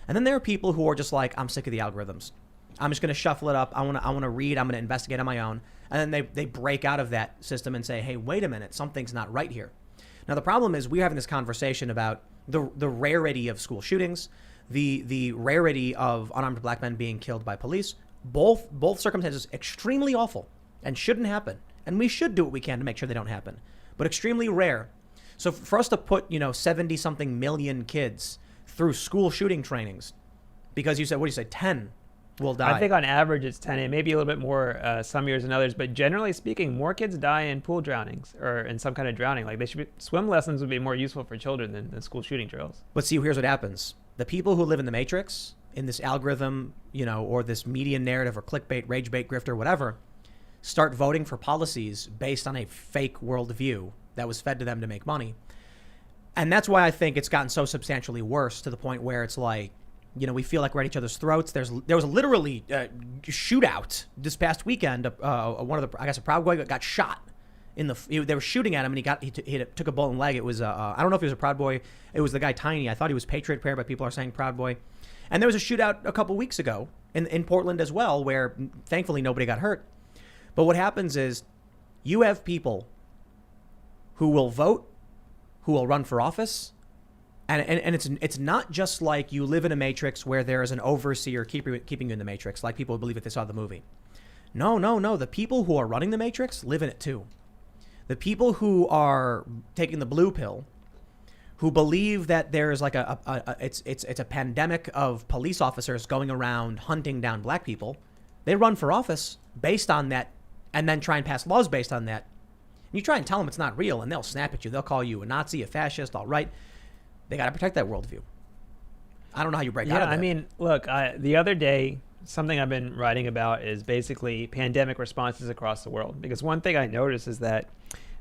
And then there are people who are just like, I'm sick of the algorithms. I'm just going to shuffle it up. I want to read. I'm going to investigate on my own. And then they break out of that system and say, hey, wait a minute, something's not right here. Now, the problem is we're having this conversation about the rarity of school shootings, the rarity of unarmed black men being killed by police. Both circumstances extremely awful and shouldn't happen. And we should do what we can to make sure they don't happen, but extremely rare. So for us to put, 70 something million kids through school shooting trainings, because you said, what do you say, 10 will die. I think on average it's 10. It may be a little bit more some years than others, but generally speaking, more kids die in pool drownings or in some kind of drowning. Like swim lessons would be more useful for children than school shooting drills. But see, here's what happens. The people who live in the matrix, in this algorithm, or this media narrative or clickbait, rage bait, grifter, whatever, start voting for policies based on a fake worldview that was fed to them to make money. And that's why I think it's gotten so substantially worse, to the point where it's like, we feel like we're at each other's throats. There was literally a shootout this past weekend. One of a Proud Boy got shot they were shooting at him, and he took a bullet in the leg. It was I don't know if he was a Proud Boy. It was the guy Tiny. I thought he was Patriot Prayer, but people are saying Proud Boy. And there was a shootout a couple weeks ago in Portland as well, where thankfully nobody got hurt. But what happens is you have people who will vote, who will run for office, and it's not just like you live in a matrix where there is an overseer keeping you in the matrix, like people believe if they saw the movie. No. The people who are running the Matrix live in it too. The people who are taking the blue pill, who believe that there's like it's a pandemic of police officers going around hunting down black people, they run for office based on that, and then try and pass laws based on that. And you try and tell them it's not real, and they'll snap at you. They'll call you a Nazi, a fascist, all right. They got to protect that worldview. I don't know how you break out of that. I mean, look, the other day, something I've been writing about is basically pandemic responses across the world. Because one thing I noticed is that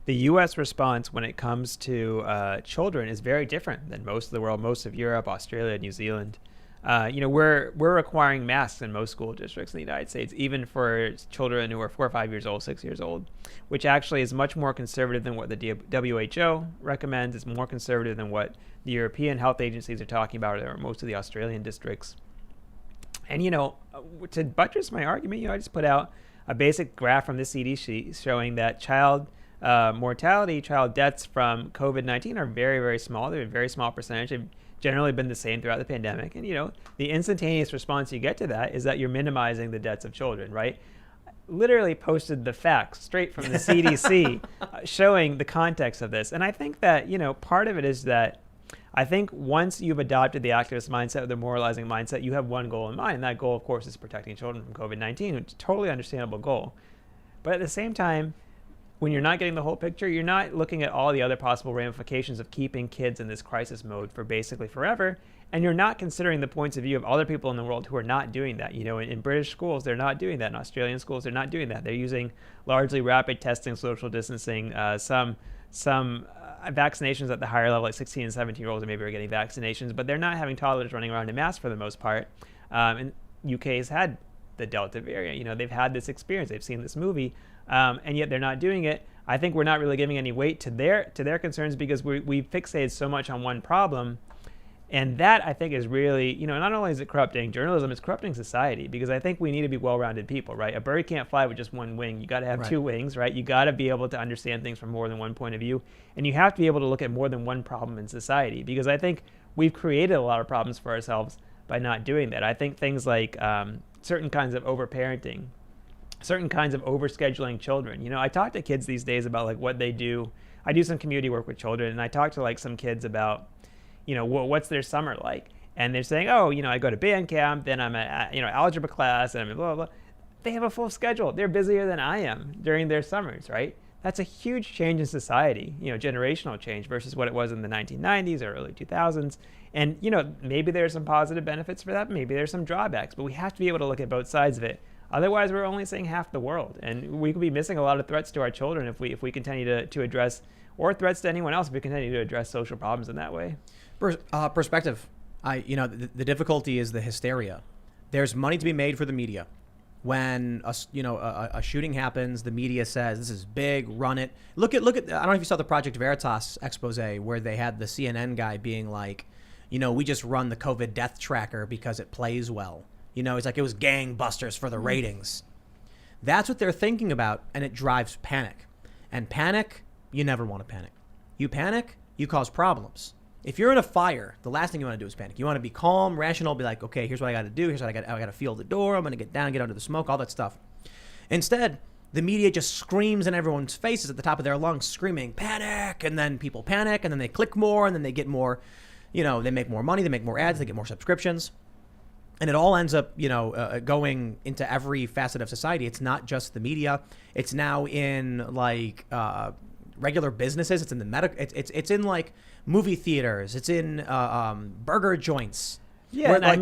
the U.S. response when it comes to children is very different than most of the world, most of Europe, Australia, New Zealand. We're requiring masks in most school districts in the United States, even for children who are 4 or 5 years old, 6 years old, which actually is much more conservative than what the WHO recommends. It's more conservative than what the European health agencies are talking about, or most of the Australian districts. And, to buttress my argument, I just put out a basic graph from the CDC showing that child mortality, child deaths from COVID-19 are very, very small. They're a very small percentage. They've generally been the same throughout the pandemic. And, the instantaneous response you get to that is that you're minimizing the deaths of children, right? Literally posted the facts straight from the CDC showing the context of this. And I think that, part of it is that I think once you've adopted the activist mindset or the moralizing mindset, you have one goal in mind. And that goal, of course, is protecting children from COVID-19, which is a totally understandable goal. But at the same time, when you're not getting the whole picture, you're not looking at all the other possible ramifications of keeping kids in this crisis mode for basically forever. And you're not considering the points of view of other people in the world who are not doing that. In British schools, they're not doing that. In Australian schools, they're not doing that. They're using largely rapid testing, social distancing, some vaccinations at the higher level, like 16 and 17-year-olds maybe are getting vaccinations, but they're not having toddlers running around in masks for the most part. And UK has had the Delta variant. They've had this experience. They've seen this movie, and yet they're not doing it. I think we're not really giving any weight to their concerns because we fixated so much on one problem. And that, I think, is really, not only is it corrupting journalism, it's corrupting society, because I think we need to be well-rounded people, right? A bird can't fly with just one wing. You got to have two wings, right? You got to be able to understand things from more than one point of view. And you have to be able to look at more than one problem in society, because I think we've created a lot of problems for ourselves by not doing that. I think things like certain kinds of overparenting, certain kinds of overscheduling children. I talk to kids these days about like what they do. I do some community work with children, and I talk to like some kids about what's their summer like? And they're saying, I go to band camp, then I'm at, algebra class, and I'm blah, blah, blah. They have a full schedule. They're busier than I am during their summers, right? That's a huge change in society, generational change versus what it was in the 1990s or early 2000s. And, maybe there's some positive benefits for that. Maybe there's some drawbacks, but we have to be able to look at both sides of it. Otherwise, we're only seeing half the world. And we could be missing a lot of threats to our children if we continue to address, or threats to anyone else if we continue to address social problems in that way. Perspective. The difficulty is the hysteria. There's money to be made for the media. When a shooting happens, the media says this is big, run it. Look at. I don't know if you saw the Project Veritas expose where they had the CNN guy being like, we just run the COVID death tracker because it plays well. It's like it was gangbusters for the ratings. That's what they're thinking about, and it drives panic. And panic, you never want to panic. You panic, you cause problems. If you're in a fire, the last thing you want to do is panic. You want to be calm, rational, be like, okay, here's what I got to do. Here's what I got to feel the door. I'm going to get down, get under the smoke, all that stuff. Instead, the media just screams in everyone's faces at the top of their lungs, screaming, panic. And then people panic, and then they click more, and then they get more, they make more money, they make more ads, they get more subscriptions. And it all ends up, going into every facet of society. It's not just the media. It's now in like regular businesses. It's in the it's in like movie theaters. It's in burger joints. Yeah,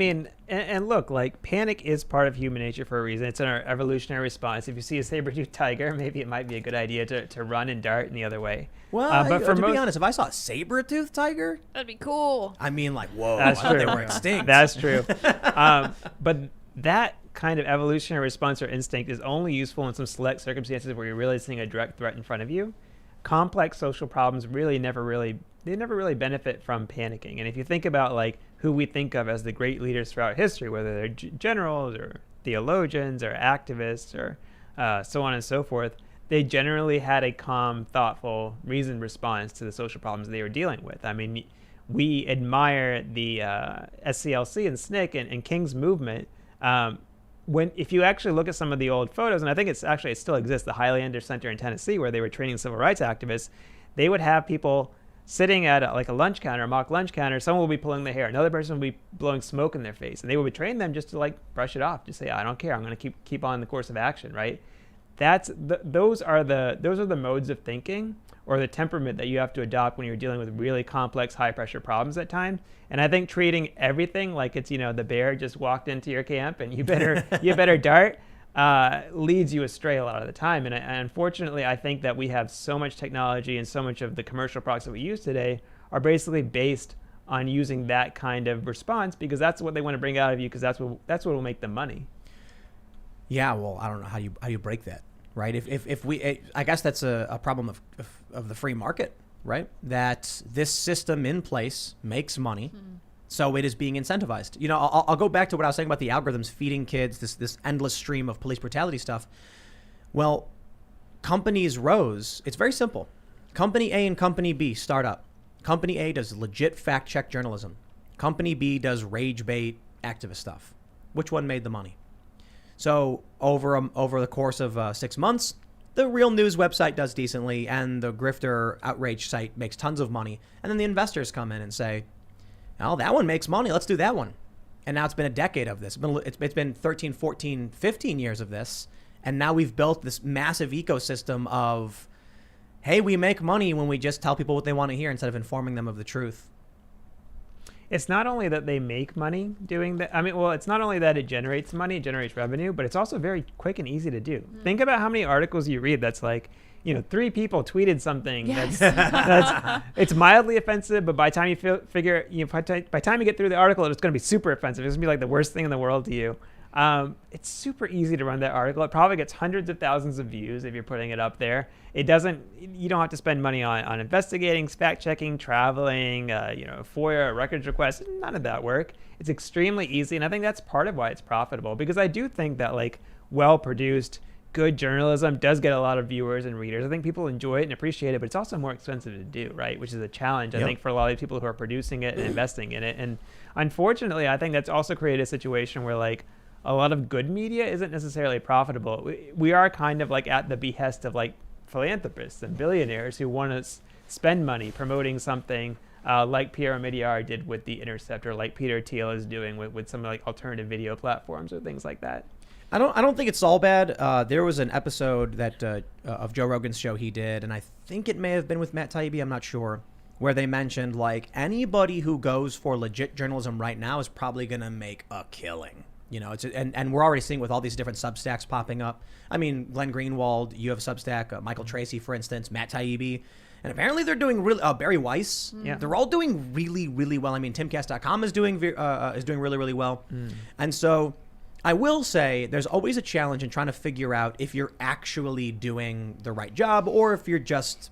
and look, like panic is part of human nature for a reason. It's in our evolutionary response. If you see a saber-toothed tiger, maybe it might be a good idea to run and dart in the other way. Well, but to be honest, if I saw a saber-toothed tiger, that'd be cool. I mean, like, whoa, that's true. They were extinct. That's true. But that kind of evolutionary response or instinct is only useful in some select circumstances where you're really seeing a direct threat in front of you. Complex social problems never really benefit from panicking. And if you think about like who we think of as the great leaders throughout history, whether they're generals or theologians or activists or so on and so forth, they generally had a calm, thoughtful, reasoned response to the social problems they were dealing with. I mean, we admire the SCLC and SNCC and King's movement if you actually look at some of the old photos, and I think it still exists, the Highlander Center in Tennessee, where they were training civil rights activists, they would have people sitting at a lunch counter, a mock lunch counter. Someone will be pulling their hair, another person will be blowing smoke in their face, and they would train them just to like brush it off, just say, I don't care, I'm going to keep on the course of action, right? Those are the modes of thinking or the temperament that you have to adopt when you're dealing with really complex, high pressure problems at times. And I think treating everything like it's, the bear just walked into your camp and you better dart, leads you astray a lot of the time. And unfortunately, I think that we have so much technology and so much of the commercial products that we use today are basically based on using that kind of response because that's what they want to bring out of you because that's what will make them money. Yeah, well, I don't know how you break that, right? If we, I guess that's a problem of the free market, right? That this system in place makes money, so it is being incentivized. I'll go back to what I was saying about the algorithms feeding kids this endless stream of police brutality stuff. Well, companies rose. It's very simple. Company A and Company B start up. Company A does legit fact check journalism. Company B does rage bait activist stuff. Which one made the money? So over the course of 6 months, the real news website does decently, and the grifter outrage site makes tons of money. And then the investors come in and say, "Oh, that one makes money. Let's do that one." And now it's been a decade of this. It's been 13, 14, 15 years of this. And now we've built this massive ecosystem of, hey, we make money when we just tell people what they want to hear instead of informing them of the truth. It's not only that they make money doing that. I mean, well, it's not only that it generates money, it generates revenue, but it's also very quick and easy to do. Think about how many articles you read that's like, 3 people tweeted something that's it's mildly offensive, but by the time you by the time you get through the article, it's going to be super offensive. It's going to be like the worst thing in the world to you. It's super easy to run that article. It probably gets hundreds of thousands of views if you're putting it up there. You don't have to spend money on investigating, fact checking, traveling, FOIA, records requests, none of that work. It's extremely easy. And I think that's part of why it's profitable, because I do think that well-produced, good journalism does get a lot of viewers and readers. I think people enjoy it and appreciate it, but it's also more expensive to do, right? Which is a challenge, I think, for a lot of people who are producing it and investing in it. And unfortunately, I think that's also created a situation where a lot of good media isn't necessarily profitable. We are kind of at the behest of philanthropists and billionaires who want to spend money promoting something like Pierre Omidyar did with The Intercept, or like Peter Thiel is doing with some alternative video platforms or things like that. I don't think it's all bad. There was an episode that of Joe Rogan's show he did, and I think it may have been with Matt Taibbi, I'm not sure, where they mentioned anybody who goes for legit journalism right now is probably going to make a killing. And we're already seeing with all these different Substacks popping up. I mean, Glenn Greenwald, you have Substack, Michael Tracy, for instance, Matt Taibbi. And apparently they're doing really, Barry Weiss. Yeah. They're all doing really, really well. I mean, Timcast.com is doing really, really well. And so I will say there's always a challenge in trying to figure out if you're actually doing the right job or if you're just,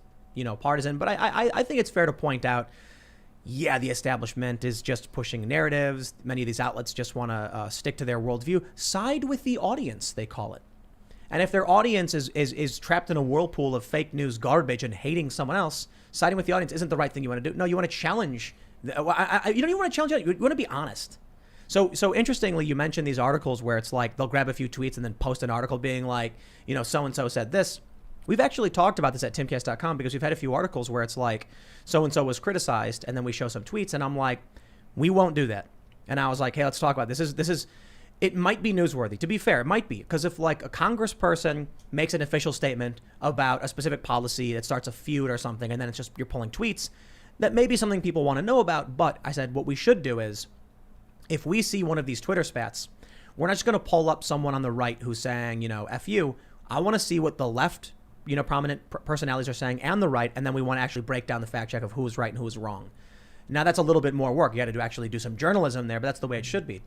partisan. But I think it's fair to point out, the establishment is just pushing narratives. Many of these outlets just want to stick to their worldview. Side with the audience, they call it. And if their audience is trapped in a whirlpool of fake news garbage and hating someone else, siding with the audience isn't the right thing you want to do. No, you want to challenge. You don't even want to challenge it. You want to be honest. So interestingly, you mentioned these articles where it's they'll grab a few tweets and then post an article being so-and-so said this. We've actually talked about this at timcast.com because we've had a few articles where it's so-and-so was criticized, and then we show some tweets, and I'm like, we won't do that. And I was like, hey, let's talk about this. It might be newsworthy. To be fair, it might be, because if a congressperson makes an official statement about a specific policy that starts a feud or something, and then it's just you're pulling tweets, that may be something people want to know about. But I said what we should do is, if we see one of these Twitter spats, we're not just going to pull up someone on the right who's saying, F you. I want to see what the left prominent personalities are saying and the right, and then we want to actually break down the fact check of who's right and who's wrong. Now that's a little bit more work. You got to actually do some journalism there, but that's the way it should be.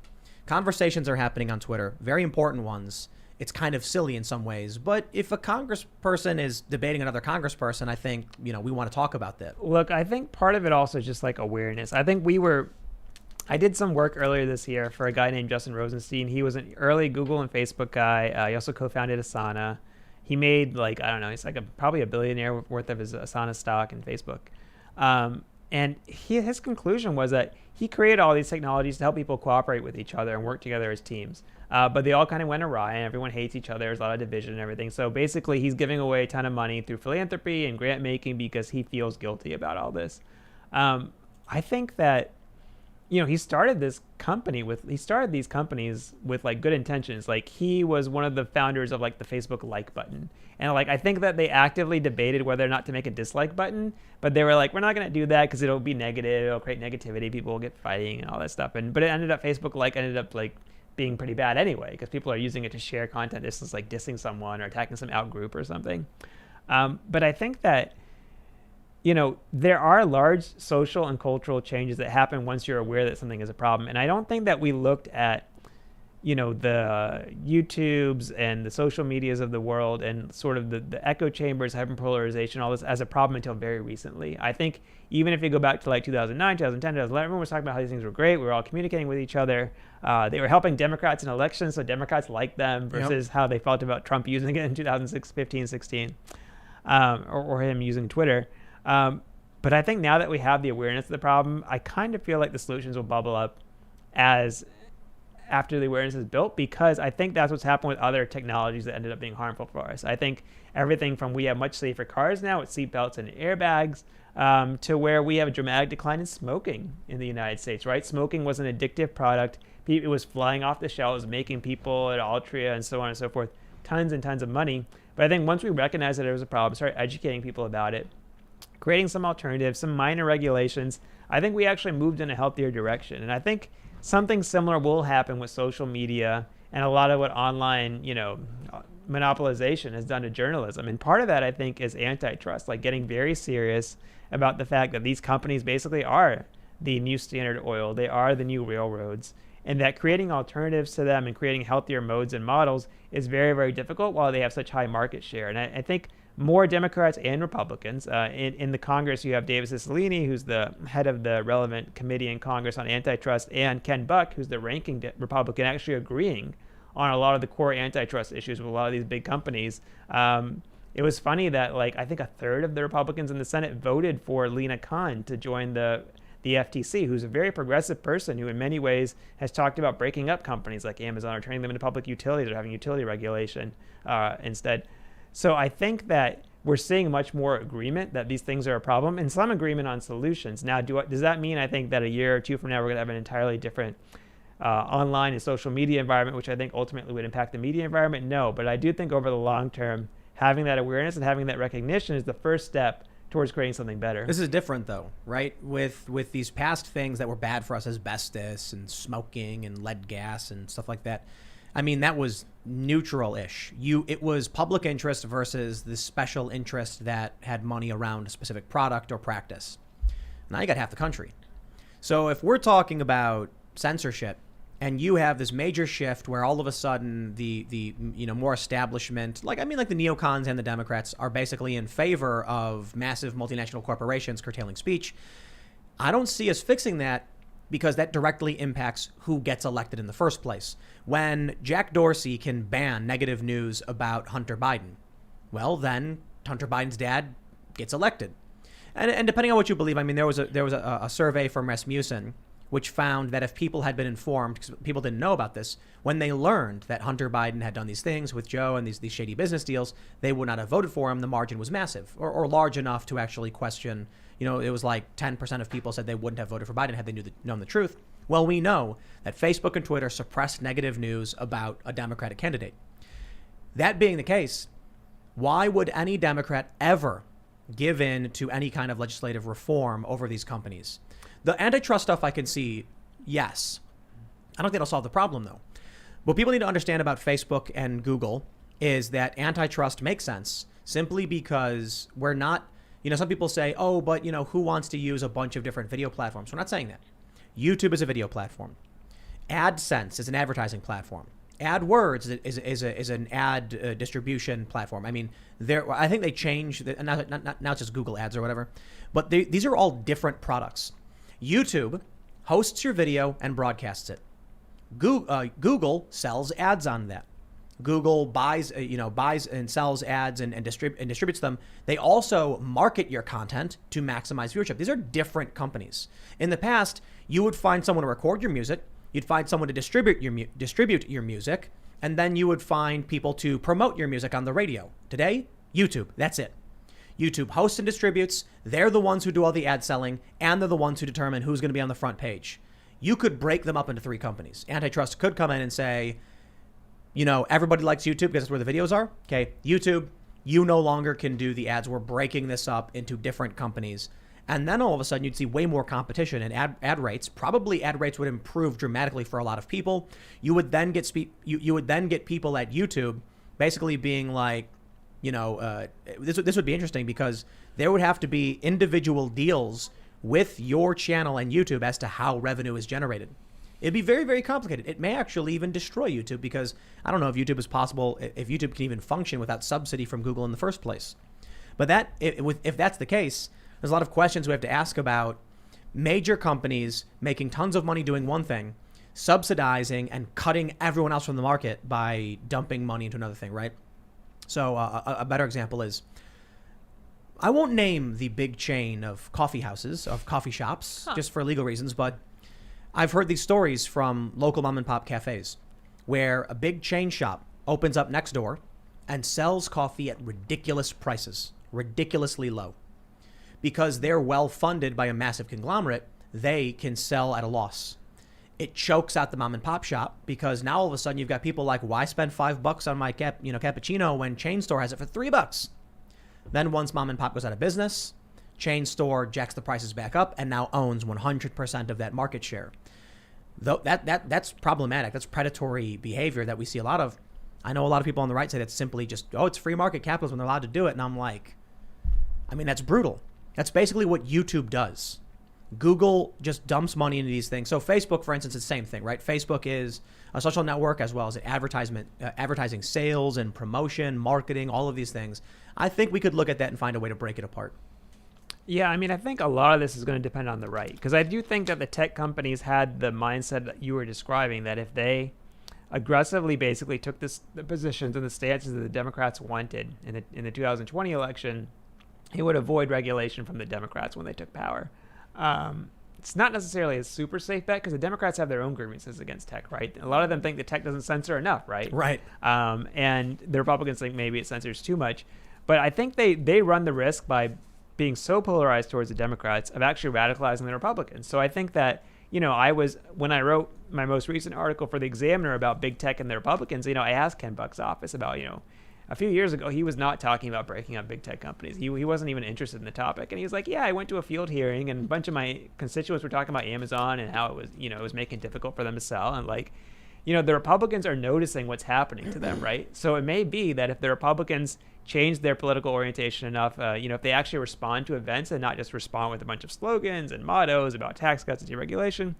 Conversations are happening on Twitter, very important ones. It's kind of silly in some ways, but if a congressperson is debating another congressperson, I think, we want to talk about that. Look, I think part of it also is just awareness. I think I did some work earlier this year for a guy named Justin Rosenstein. He was an early Google and Facebook guy. He also co-founded Asana. He made he's probably $1 billion worth of his Asana stock in Facebook. And his conclusion was that he created all these technologies to help people cooperate with each other and work together as teams. But they all kind of went awry, and everyone hates each other. There's a lot of division and everything. So basically, he's giving away a ton of money through philanthropy and grant making because he feels guilty about all this. I think that, he started these companies with like good intentions. Like, he was one of the founders of like the Facebook like button. And like, I think that they actively debated whether or not to make a dislike button, but they were like, we're not going to do that because it'll be negative. It'll create negativity. People will get fighting and all that stuff. But it ended up, Facebook like ended up like being pretty bad anyway, because people are using it to share content. This is like dissing someone or attacking some out group or something. But I think that, there are large social and cultural changes that happen once you're aware that something is a problem. And I don't think that we looked at, the YouTubes and the social medias of the world and sort of the echo chambers, hyperpolarization, all this as a problem until very recently. I think even if you go back to like 2009, 2010, 2011, everyone was talking about how these things were great. We were all communicating with each other. They were helping Democrats in elections, so Democrats liked them versus how they felt about Trump using it in 2015, 16, or him using Twitter. But I think now that we have the awareness of the problem, I kind of feel like the solutions will bubble up after the awareness is built, because I think that's what's happened with other technologies that ended up being harmful for us. I think everything from we have much safer cars now with seatbelts and airbags to where we have a dramatic decline in smoking in the United States, right? Smoking was an addictive product. It was flying off the shelves, making people at Altria and so on and so forth tons and tons of money. But I think once we recognized that there was a problem, started educating people about it, creating some alternatives, some minor regulations, I think we actually moved in a healthier direction. And I think something similar will happen with social media and a lot of what online, monopolization has done to journalism. And part of that, I think, is antitrust, like getting very serious about the fact that these companies basically are the new Standard Oil. They are the new railroads. And that creating alternatives to them and creating healthier modes and models is very, very difficult while they have such high market share. And I think more Democrats and Republicans. In the Congress, you have David Cicilline, who's the head of the relevant committee in Congress on antitrust, and Ken Buck, who's the ranking Republican, actually agreeing on a lot of the core antitrust issues with a lot of these big companies. It was funny that, I think a third of the Republicans in the Senate voted for Lina Khan to join the FTC, who's a very progressive person who in many ways has talked about breaking up companies like Amazon or turning them into public utilities or having utility regulation instead. So I think that we're seeing much more agreement that these things are a problem and some agreement on solutions. Now, does that mean I think that a year or two from now we're going to have an entirely different online and social media environment, which I think ultimately would impact the media environment? No, but I do think over the long term, having that awareness and having that recognition is the first step towards creating something better. This is different, though, right? With these past things that were bad for us, asbestos and smoking and lead gas and stuff like that. I mean, that was neutral-ish. It was public interest versus the special interest that had money around a specific product or practice. Now you got half the country. So if we're talking about censorship, and you have this major shift where all of a sudden the more establishment, like the neocons and the Democrats are basically in favor of massive multinational corporations curtailing speech, I don't see us fixing that because that directly impacts who gets elected in the first place. When Jack Dorsey can ban negative news about Hunter Biden, well, then Hunter Biden's dad gets elected. And depending on what you believe, there was a survey from Rasmussen which found that if people had been informed, because people didn't know about this, when they learned that Hunter Biden had done these things with Joe and these shady business deals, they would not have voted for him. The margin was massive or large enough to actually question. It was like 10% of people said they wouldn't have voted for Biden had they known the truth. Well, we know that Facebook and Twitter suppressed negative news about a Democratic candidate. That being the case, why would any Democrat ever give in to any kind of legislative reform over these companies? The antitrust stuff I can see, yes. I don't think it'll solve the problem, though. What people need to understand about Facebook and Google is that antitrust makes sense simply because we're not, some people say, oh, but, who wants to use a bunch of different video platforms? We're not saying that. YouTube is a video platform. AdSense is an advertising platform. AdWords is an ad distribution platform. I think they changed, now it's just Google Ads or whatever. But these are all different products. YouTube hosts your video and broadcasts it. Google sells ads on that. Google buys and sells ads and distributes them. They also market your content to maximize viewership. These are different companies. In the past, you would find someone to record your music, you'd find someone to distribute your music, and then you would find people to promote your music on the radio. Today, YouTube. That's it. YouTube hosts and distributes. They're the ones who do all the ad selling, and they're the ones who determine who's going to be on the front page. You could break them up into 3 companies. Antitrust could come in and say, everybody likes YouTube because that's where the videos are. Okay, YouTube, you no longer can do the ads. We're breaking this up into different companies. And then all of a sudden you'd see way more competition and ad rates. Probably ad rates would improve dramatically for a lot of people. You would then get you would then get people at YouTube basically being like, this would be interesting because there would have to be individual deals with your channel and YouTube as to how revenue is generated. It'd be very, very complicated. It may actually even destroy YouTube because I don't know if YouTube is possible, if YouTube can even function without subsidy from Google in the first place. But if that's the case, there's a lot of questions we have to ask about major companies making tons of money doing one thing, subsidizing and cutting everyone else from the market by dumping money into another thing, right? So a better example is, I won't name the big chain of coffee houses, of coffee shops, just for legal reasons, but I've heard these stories from local mom and pop cafes where a big chain shop opens up next door and sells coffee at ridiculous prices, ridiculously low. Because they're well funded by a massive conglomerate, they can sell at a loss. It chokes out the mom and pop shop because now all of a sudden you've got people like, why spend $5 on my cappuccino when chain store has it for $3? Then once mom and pop goes out of business, chain store jacks the prices back up and now owns 100% of that market share. Though that's problematic. That's predatory behavior that we see a lot of. I know a lot of people on the right say that's simply just, it's free market capitalism, they're allowed to do it. And I'm like, that's brutal. That's basically what YouTube does. Google just dumps money into these things. So Facebook, for instance, is the same thing, right? Facebook is a social network as well as an advertising sales and promotion, marketing, all of these things. I think we could look at that and find a way to break it apart. Yeah, I think a lot of this is going to depend on the right, because I do think that the tech companies had the mindset that you were describing, that if they aggressively basically took the positions and the stances that the Democrats wanted in the 2020 election, it would avoid regulation from the Democrats when they took power. It's not necessarily a super safe bet because the Democrats have their own grievances against tech, right? A lot of them think the tech doesn't censor enough, right? Right. And the Republicans think maybe it censors too much. But I think they run the risk by being so polarized towards the Democrats of actually radicalizing the Republicans. So I think that, when I wrote my most recent article for the Examiner about big tech and the Republicans, I asked Ken Buck's office about, a few years ago, he was not talking about breaking up big tech companies. He wasn't even interested in the topic. And he was like, yeah, I went to a field hearing and a bunch of my constituents were talking about Amazon and how it was, it was making it difficult for them to sell. And the Republicans are noticing what's happening to them, right? So it may be that if the Republicans change their political orientation enough, if they actually respond to events and not just respond with a bunch of slogans and mottos about tax cuts and deregulation,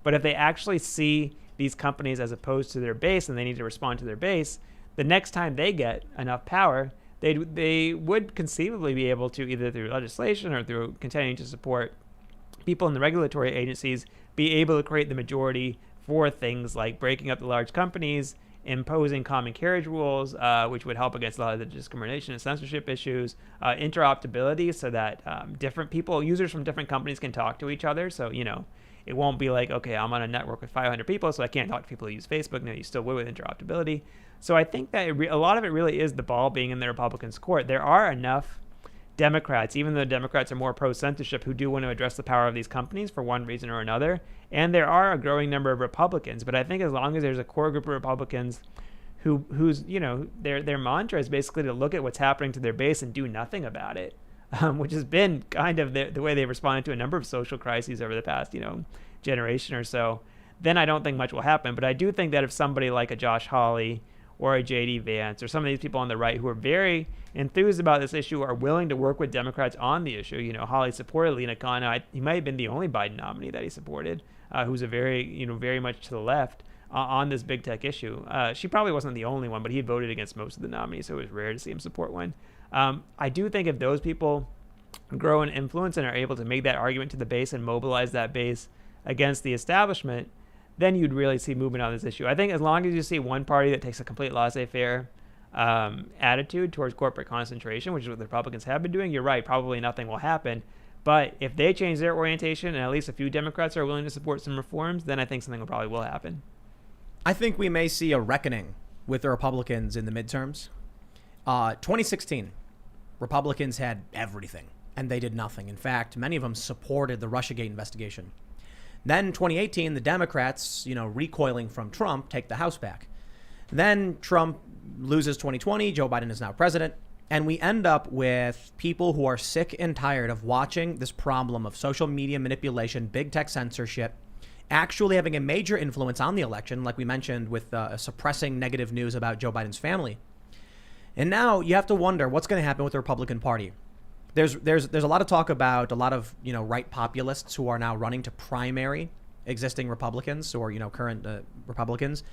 but if they actually see these companies as opposed to their base and they need to respond to their base, the next time they get enough power, they would conceivably be able to, either through legislation or through continuing to support people in the regulatory agencies, be able to create the majority for things like breaking up the large companies, imposing common carriage rules, which would help against a lot of the discrimination and censorship issues, interoperability so that different people, users from different companies can talk to each other. So, it won't be like, okay, I'm on a network with 500 people, so I can't talk to people who use Facebook. No, you still would with interoperability. So I think that a lot of it really is the ball being in the Republicans' court. There are enough Democrats, even though Democrats are more pro-censorship, who do want to address the power of these companies for one reason or another. And there are a growing number of Republicans. But I think as long as there's a core group of Republicans whose their mantra is basically to look at what's happening to their base and do nothing about it, which has been kind of the way they've responded to a number of social crises over the past, generation or so, then I don't think much will happen. But I do think that if somebody like a Josh Hawley or a J.D. Vance or some of these people on the right who are very enthused about this issue are willing to work with Democrats on the issue. Hawley supported Lena Khanna. He might have been the only Biden nominee that he supported, who's a very much to the left on this big tech issue. She probably wasn't the only one, but he voted against most of the nominees, so it was rare to see him support one. I do think if those people grow in influence and are able to make that argument to the base and mobilize that base against the establishment, then you'd really see movement on this issue. I think as long as you see one party that takes a complete laissez-faire attitude towards corporate concentration, which is what the Republicans have been doing, you're right, probably nothing will happen. But if they change their orientation and at least a few Democrats are willing to support some reforms, then I think something probably will happen. I think we may see a reckoning with the Republicans in the midterms. 2016, Republicans had everything, and they did nothing. In fact, many of them supported the Russiagate investigation. Then 2018, the Democrats, recoiling from Trump, take the House back. Then Trump loses 2020. Joe Biden is now president. And we end up with people who are sick and tired of watching this problem of social media manipulation, big tech censorship, actually having a major influence on the election, like we mentioned, with suppressing negative news about Joe Biden's family. And now you have to wonder what's going to happen with the Republican Party. There's a lot of talk about a lot of right populists who are now running to primary existing Republicans or current Republicans.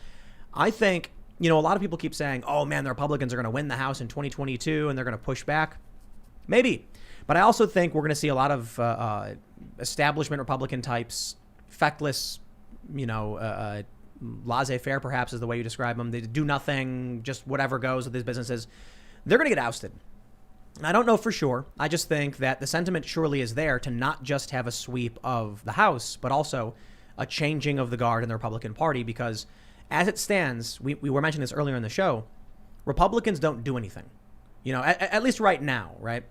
I think a lot of people keep saying, oh man, the Republicans are going to win the House in 2022 and they're going to push back. Maybe. But I also think we're going to see a lot of establishment Republican types, feckless, laissez-faire perhaps is the way you describe them. They do nothing, just whatever goes with these businesses. They're going to get ousted. I don't know for sure. I just think that the sentiment surely is there to not just have a sweep of the House, but also a changing of the guard in the Republican Party, because as it stands, we were mentioning this earlier in the show, Republicans don't do anything, at least right now, right?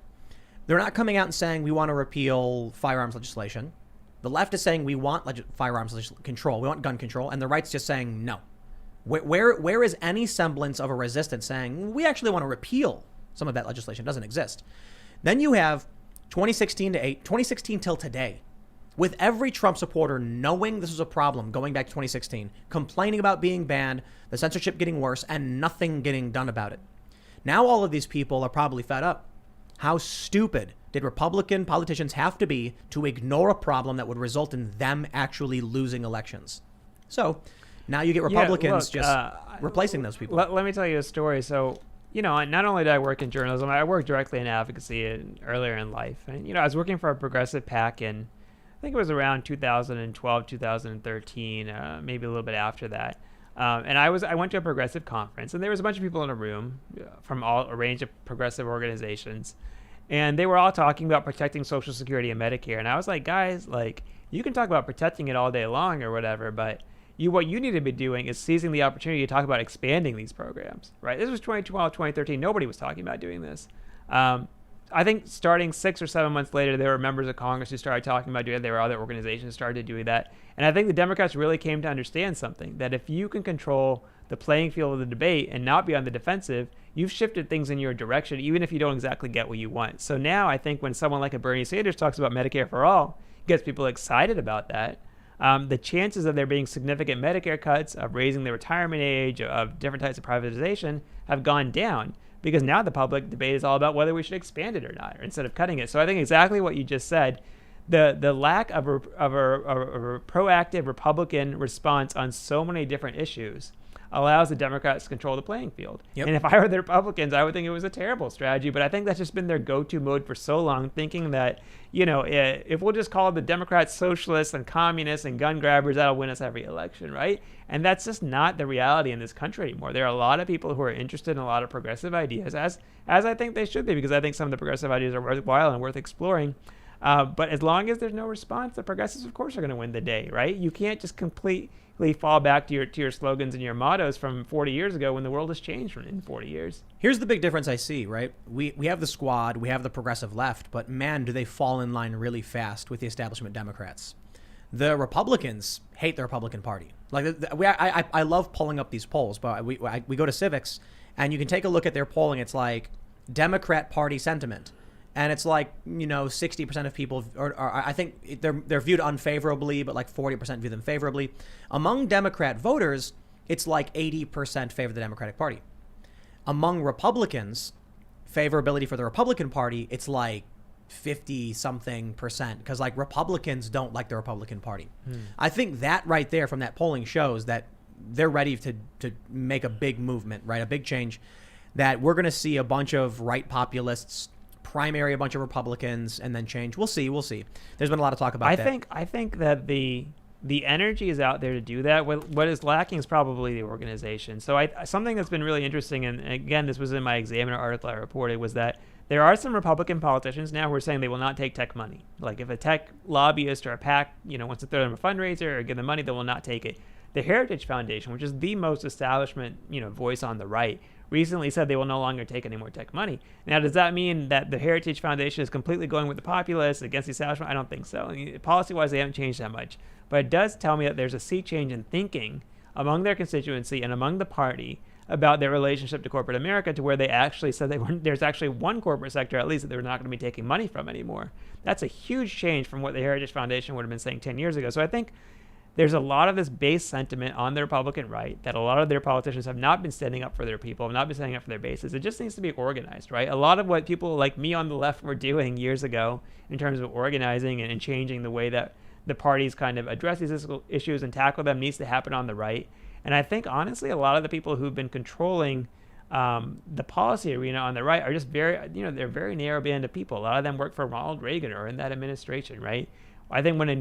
They're not coming out and saying we want to repeal firearms legislation. The left is saying we want firearms control. We want gun control. And the right's just saying no. Where is any semblance of a resistance saying we actually want to repeal some of that legislation? It doesn't exist. Then you have 2016 till today, with every Trump supporter knowing this was a problem going back to 2016, complaining about being banned, the censorship getting worse, and nothing getting done about it. Now all of these people are probably fed up. How stupid did Republican politicians have to be to ignore a problem that would result in them actually losing elections? So now you get Republicans replacing those people. Let me tell you a story. So, not only did I work in journalism, I worked directly in advocacy earlier in life. And, I was working for a progressive PAC in, I think it was around 2012, 2013, maybe a little bit after that. And I went to a progressive conference, and there was a bunch of people in a room from a range of progressive organizations, and they were all talking about protecting Social Security and Medicare. And I was like, guys, you can talk about protecting it all day long or whatever, but what you need to be doing is seizing the opportunity to talk about expanding these programs, right? This was 2012, 2013. Nobody was talking about doing this. I think starting 6 or 7 months later, there were members of Congress who started talking about doing it. There were other organizations who started doing that. And I think the Democrats really came to understand something, that if you can control the playing field of the debate and not be on the defensive, you've shifted things in your direction, even if you don't exactly get what you want. So now I think when someone like a Bernie Sanders talks about Medicare for all, gets people excited about that. The chances of there being significant Medicare cuts, of raising the retirement age, of different types of privatization have gone down, because now the public debate is all about whether we should expand it or not, instead of cutting it. So I think exactly what you just said, the lack of a proactive Republican response on so many different issues allows the Democrats to control the playing field. Yep. And if I were the Republicans, I would think it was a terrible strategy. But I think that's just been their go-to mode for so long, thinking that, if we'll just call the Democrats socialists and communists and gun grabbers, that'll win us every election, right? And that's just not the reality in this country anymore. There are a lot of people who are interested in a lot of progressive ideas, as I think they should be, because I think some of the progressive ideas are worthwhile and worth exploring. But as long as there's no response, the progressives, of course, are going to win the day, right? You can't just completely fall back to your slogans and your mottos from 40 years ago when the world has changed in 40 years. Here's the big difference I see, right? We have the squad, we have the progressive left, but man, do they fall in line really fast with the establishment Democrats. The Republicans hate the Republican Party. I love pulling up these polls, but we go to Civics, and you can take a look at their polling. It's like Democrat Party sentiment. And it's 60% of people are I think they're viewed unfavorably, but 40% view them favorably. Among Democrat voters, it's 80% favor the Democratic Party. Among Republicans, favorability for the Republican Party, it's 50-something%, because Republicans don't like the Republican Party. I think that right there from that polling shows that they're ready to make a big movement, right? A big change, that we're going to see a bunch of right populists primary a bunch of Republicans and then change. We'll see. There's been a lot of talk about that. I think that the the energy is out there to do that. What is lacking is probably the organization. So something that's been really interesting, and again, this was in my Examiner article I reported, was that there are some Republican politicians now who are saying they will not take tech money. Like if a tech lobbyist or a PAC, wants to throw them a fundraiser or give them money, they will not take it. The Heritage Foundation, which is the most establishment, voice on the right, recently said they will no longer take any more tech money. Now, does that mean that the Heritage Foundation is completely going with the populace against the establishment? I don't think so. Policy-wise, they haven't changed that much. But it does tell me that there's a sea change in thinking among their constituency and among the party about their relationship to corporate America, to where they actually said there's actually one corporate sector, at least, that they're not going to be taking money from anymore. That's a huge change from what the Heritage Foundation would have been saying 10 years ago. So I think there's a lot of this base sentiment on the Republican right that a lot of their politicians have not been standing up for their people, have not been standing up for their bases. It just needs to be organized, right? A lot of what people like me on the left were doing years ago in terms of organizing and changing the way that the parties kind of address these issues and tackle them needs to happen on the right. And I think, honestly, a lot of the people who've been controlling the policy arena on the right are just very, they're very narrow band of people. A lot of them work for Ronald Reagan or in that administration, right? I think when a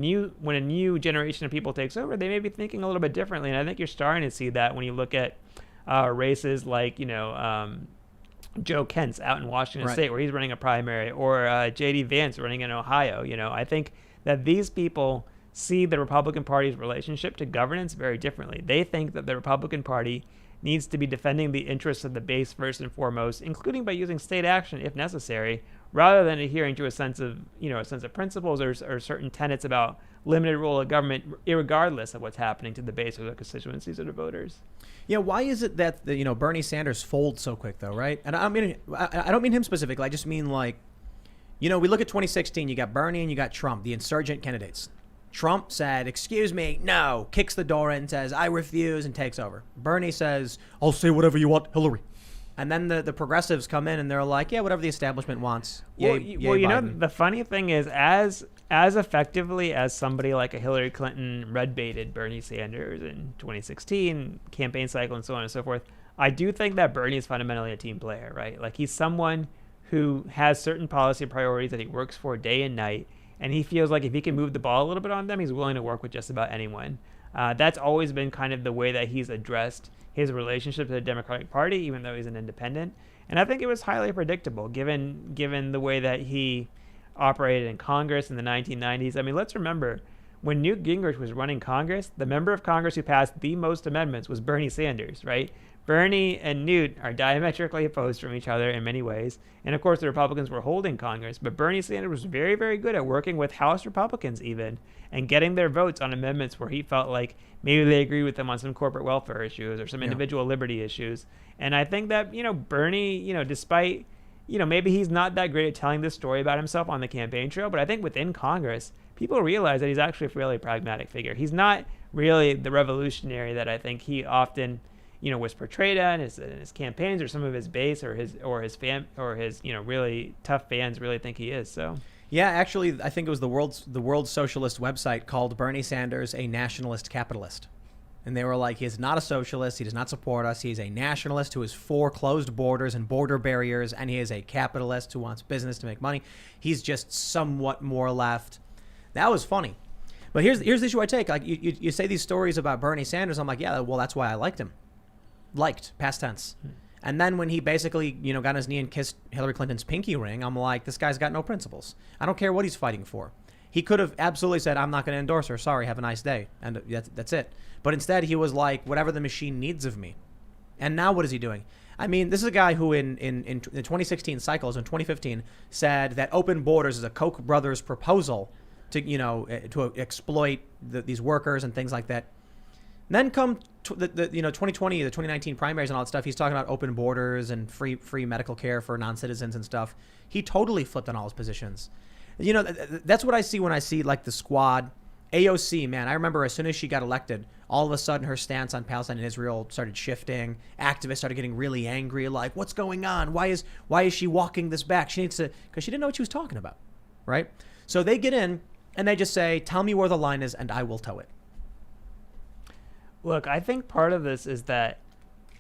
new generation of people takes over, they may be thinking a little bit differently, and I think you're starting to see that when you look at races like Joe Kent's out in Washington State, where he's running a primary, or J.D. Vance running in Ohio. I think that these people see the Republican Party's relationship to governance very differently. They think that the Republican Party needs to be defending the interests of the base first and foremost, including by using state action if necessary, rather than adhering to a sense of principles or certain tenets about limited role of government, irregardless of what's happening to the base or the constituencies of the voters. Yeah, why is it that Bernie Sanders folds so quick though, right? And I don't mean him specifically. I just mean we look at 2016. You got Bernie and you got Trump, the insurgent candidates. Trump said, "Excuse me, no," kicks the door in, says, "I refuse," and takes over. Bernie says, "I'll say whatever you want, Hillary." And then the progressives come in and they're like, "Yeah, whatever the establishment wants." Yay, the funny thing is, as effectively as somebody like a Hillary Clinton red-baited Bernie Sanders in 2016 campaign cycle and so on and so forth, I do think that Bernie is fundamentally a team player, right? Like, he's someone who has certain policy priorities that he works for day and night, and he feels like if he can move the ball a little bit on them, he's willing to work with just about anyone. That's always been kind of the way that he's addressed his relationship to the Democratic Party, even though he's an independent. And I think it was highly predictable, given the way that he operated in Congress in the 1990s. I mean, let's remember, when Newt Gingrich was running Congress, the member of Congress who passed the most amendments was Bernie Sanders, right? Bernie and Newt are diametrically opposed from each other in many ways. And of course, the Republicans were holding Congress, but Bernie Sanders was very, very good at working with House Republicans even and getting their votes on amendments where he felt like maybe they agree with him on some corporate welfare issues or some individual liberty issues. And I think that, Bernie, despite, maybe he's not that great at telling this story about himself on the campaign trail, but I think within Congress, people realize that he's actually a fairly pragmatic figure. He's not really the revolutionary that I think he often was portrayed in his campaigns, or some of his base or his really tough fans really think he is. So yeah, actually, I think it was the world's socialist website called Bernie Sanders a nationalist capitalist, and they were like, he is not a socialist, he does not support us, he is a nationalist who is for closed borders and border barriers, and he is a capitalist who wants business to make money. He's just somewhat more left. That was funny. But here's the issue I take. Like, you say these stories about Bernie Sanders, I'm like, yeah, well, that's why I liked him. Past tense. And then when he basically, got on his knee and kissed Hillary Clinton's pinky ring, I'm like, this guy's got no principles. I don't care what he's fighting for. He could have absolutely said, "I'm not going to endorse her. Sorry, have a nice day." And that's it. But instead, he was like, whatever the machine needs of me. And now what is he doing? I mean, this is a guy who in the 2016 cycles, in 2015, said that open borders is a Koch brothers proposal to exploit these workers and things like that. And then come 2020, the 2019 primaries and all that stuff. He's talking about open borders and free medical care for non-citizens and stuff. He totally flipped on all his positions. That's what I see when I see like the squad. AOC, man, I remember as soon as she got elected, all of a sudden her stance on Palestine and Israel started shifting. Activists started getting really angry, like, what's going on? Why is she walking this back? She needs to, because she didn't know what she was talking about, right? So they get in and they just say, "Tell me where the line is and I will toe it." Look, I think part of this is that,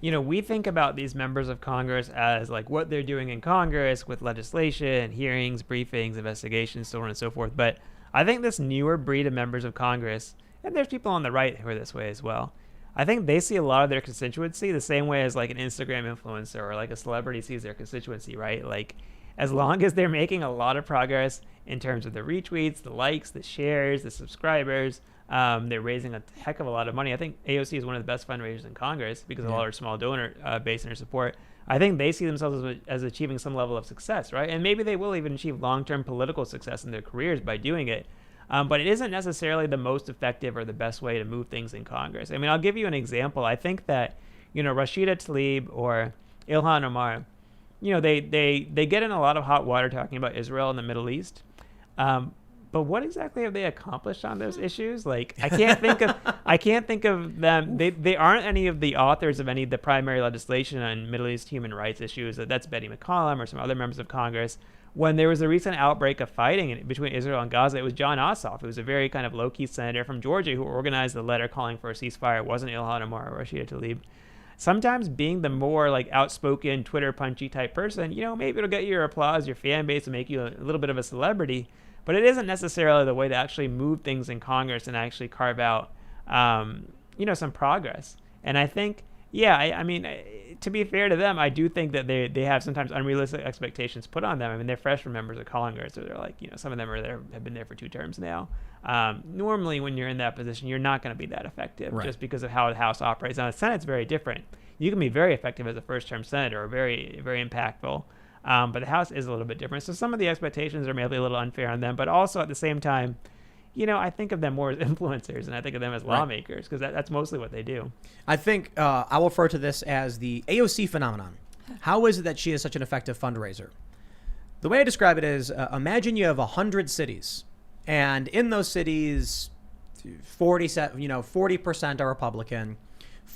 we think about these members of Congress as like what they're doing in Congress with legislation, hearings, briefings, investigations, so on and so forth. But I think this newer breed of members of Congress, and there's people on the right who are this way as well. I think they see a lot of their constituency the same way as like an Instagram influencer or like a celebrity sees their constituency, right? Like, as long as they're making a lot of progress in terms of the retweets, the likes, the shares, the subscribers, they're raising a heck of a lot of money. I think AOC is one of the best fundraisers in Congress because of all our small donor base and her support. I think they see themselves as achieving some level of success, right? And maybe they will even achieve long-term political success in their careers by doing it. But it isn't necessarily the most effective or the best way to move things in Congress. I mean, I'll give you an example. I think that, Rashida Tlaib or Ilhan Omar, they get in a lot of hot water talking about Israel and the Middle East. But what exactly have they accomplished on those issues? Like, I can't think of them. They aren't any of the authors of any of the primary legislation on Middle East human rights issues. That's Betty McCollum or some other members of Congress. When there was a recent outbreak of fighting between Israel and Gaza, it was John Ossoff, who was a very kind of low-key senator from Georgia who organized the letter calling for a ceasefire. It wasn't Ilhan Omar or Rashida Tlaib. Sometimes being the more like outspoken, Twitter punchy type person, maybe it'll get you your applause, your fan base, and make you a little bit of a celebrity. But it isn't necessarily the way to actually move things in Congress and actually carve out, some progress. And I think, I mean, to be fair to them, I do think that they have sometimes unrealistic expectations put on them. I mean, they're freshman members of Congress, so they're like, some of them have been there for 2 terms now. Normally, when you're in that position, you're not going to be that effective just because of how the House operates. Now, the Senate's very different. You can be very effective as a first-term senator, or very, very impactful. But the House is a little bit different. So some of the expectations are maybe a little unfair on them, but also at the same time, I think of them more as influencers and I think of them as lawmakers because that's mostly what they do. I think I'll refer to this as the AOC phenomenon. How is it that she is such an effective fundraiser? The way I describe it is imagine you have 100 cities and in those cities, 40% are Republican,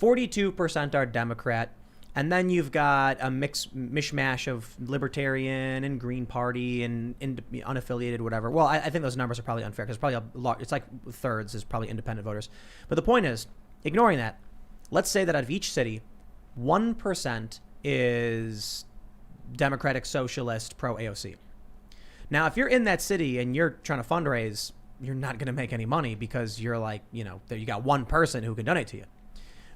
42% are Democrat, and then you've got a mishmash of Libertarian and Green Party and unaffiliated, whatever. Well, I think those numbers are probably unfair because it's like thirds is probably independent voters. But the point is, ignoring that, let's say that out of each city, 1% is Democratic Socialist pro AOC. Now, if you're in that city and you're trying to fundraise, you're not going to make any money because you're like, you got one person who can donate to you.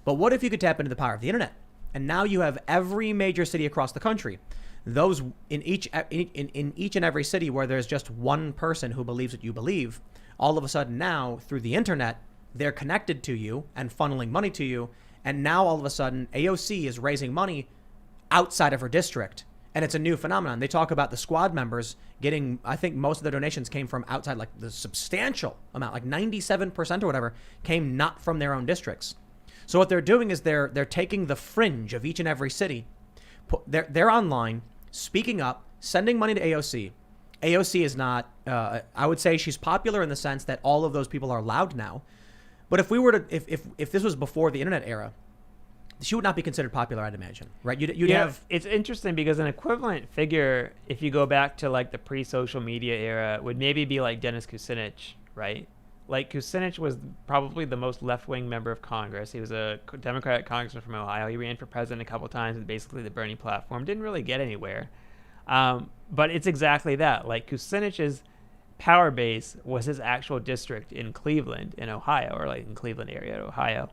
But what if you could tap into the power of the internet? And now you have every major city across the country. Those in each and every city where there's just one person who believes what you believe, all of a sudden now through the internet, they're connected to you and funneling money to you. And now all of a sudden AOC is raising money outside of her district. And it's a new phenomenon. They talk about the squad members getting, I think most of their donations came from outside, like the substantial amount, like 97% or whatever, came not from their own districts. So what they're doing is they're taking the fringe of each and every city. They're online, speaking up, sending money to AOC. AOC is not, I would say she's popular in the sense that all of those people are loud now. But if we were to, if this was before the internet era, she would not be considered popular, I'd imagine, right? You'd have. It's interesting because an equivalent figure, if you go back to like the pre-social media era, would maybe be like Dennis Kucinich, right? Like Kucinich was probably the most left-wing member of Congress. He was a Democratic congressman from Ohio. He ran for president a couple times with basically the Bernie platform. Didn't really get anywhere. But it's exactly that. Like Kucinich's power base was his actual district in Cleveland, in Ohio, or like in Cleveland area, Ohio.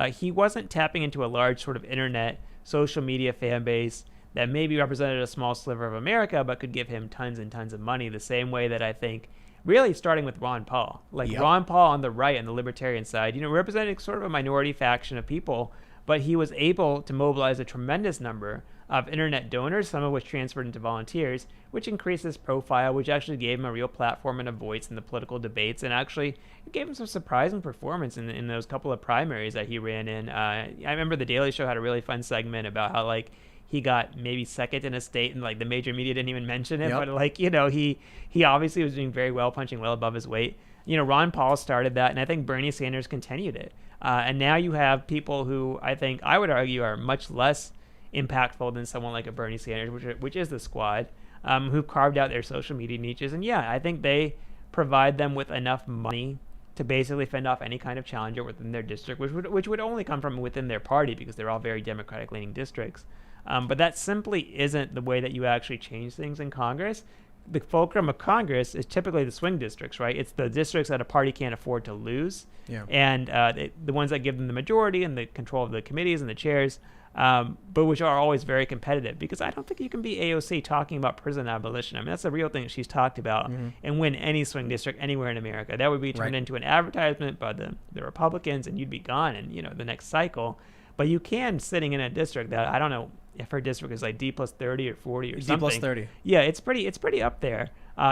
He wasn't tapping into a large sort of internet, social media fan base that maybe represented a small sliver of America, but could give him tons and tons of money, the same way that I think, really starting with Ron Paul. Like Ron Paul on the right, on the libertarian side, represented sort of a minority faction of people, but he was able to mobilize a tremendous number of internet donors, some of which transferred into volunteers, which increased his profile, which actually gave him a real platform and a voice in the political debates, and actually it gave him some surprising performance in those couple of primaries that he ran in. I remember The Daily Show had a really fun segment about how like he got maybe second in a state and like the major media didn't even mention it, but like, he obviously was doing very well, punching well above his weight. Ron Paul started that, and I think Bernie Sanders continued it. And now you have people who I would argue are much less impactful than someone like a Bernie Sanders, which is the squad, who've carved out their social media niches. And I think they provide them with enough money to basically fend off any kind of challenger within their district, which would only come from within their party because they're all very Democratic-leaning districts. But that simply isn't the way that you actually change things in Congress. the fulcrum of Congress is typically the swing districts, right? It's the districts that a party can't afford to lose, and the ones that give them the majority and the control of the committees and the chairs, but which are always very competitive. Because I don't think you can be AOC talking about prison abolition. I mean, that's a real thing that she's talked about, and win any swing district anywhere in America. That would be turned into an advertisement by the Republicans, and you'd be gone in the next cycle. But you can, sitting in a district that, I don't know if her district is like D plus 30 or 40 or something. D plus 30. Yeah, it's pretty up there.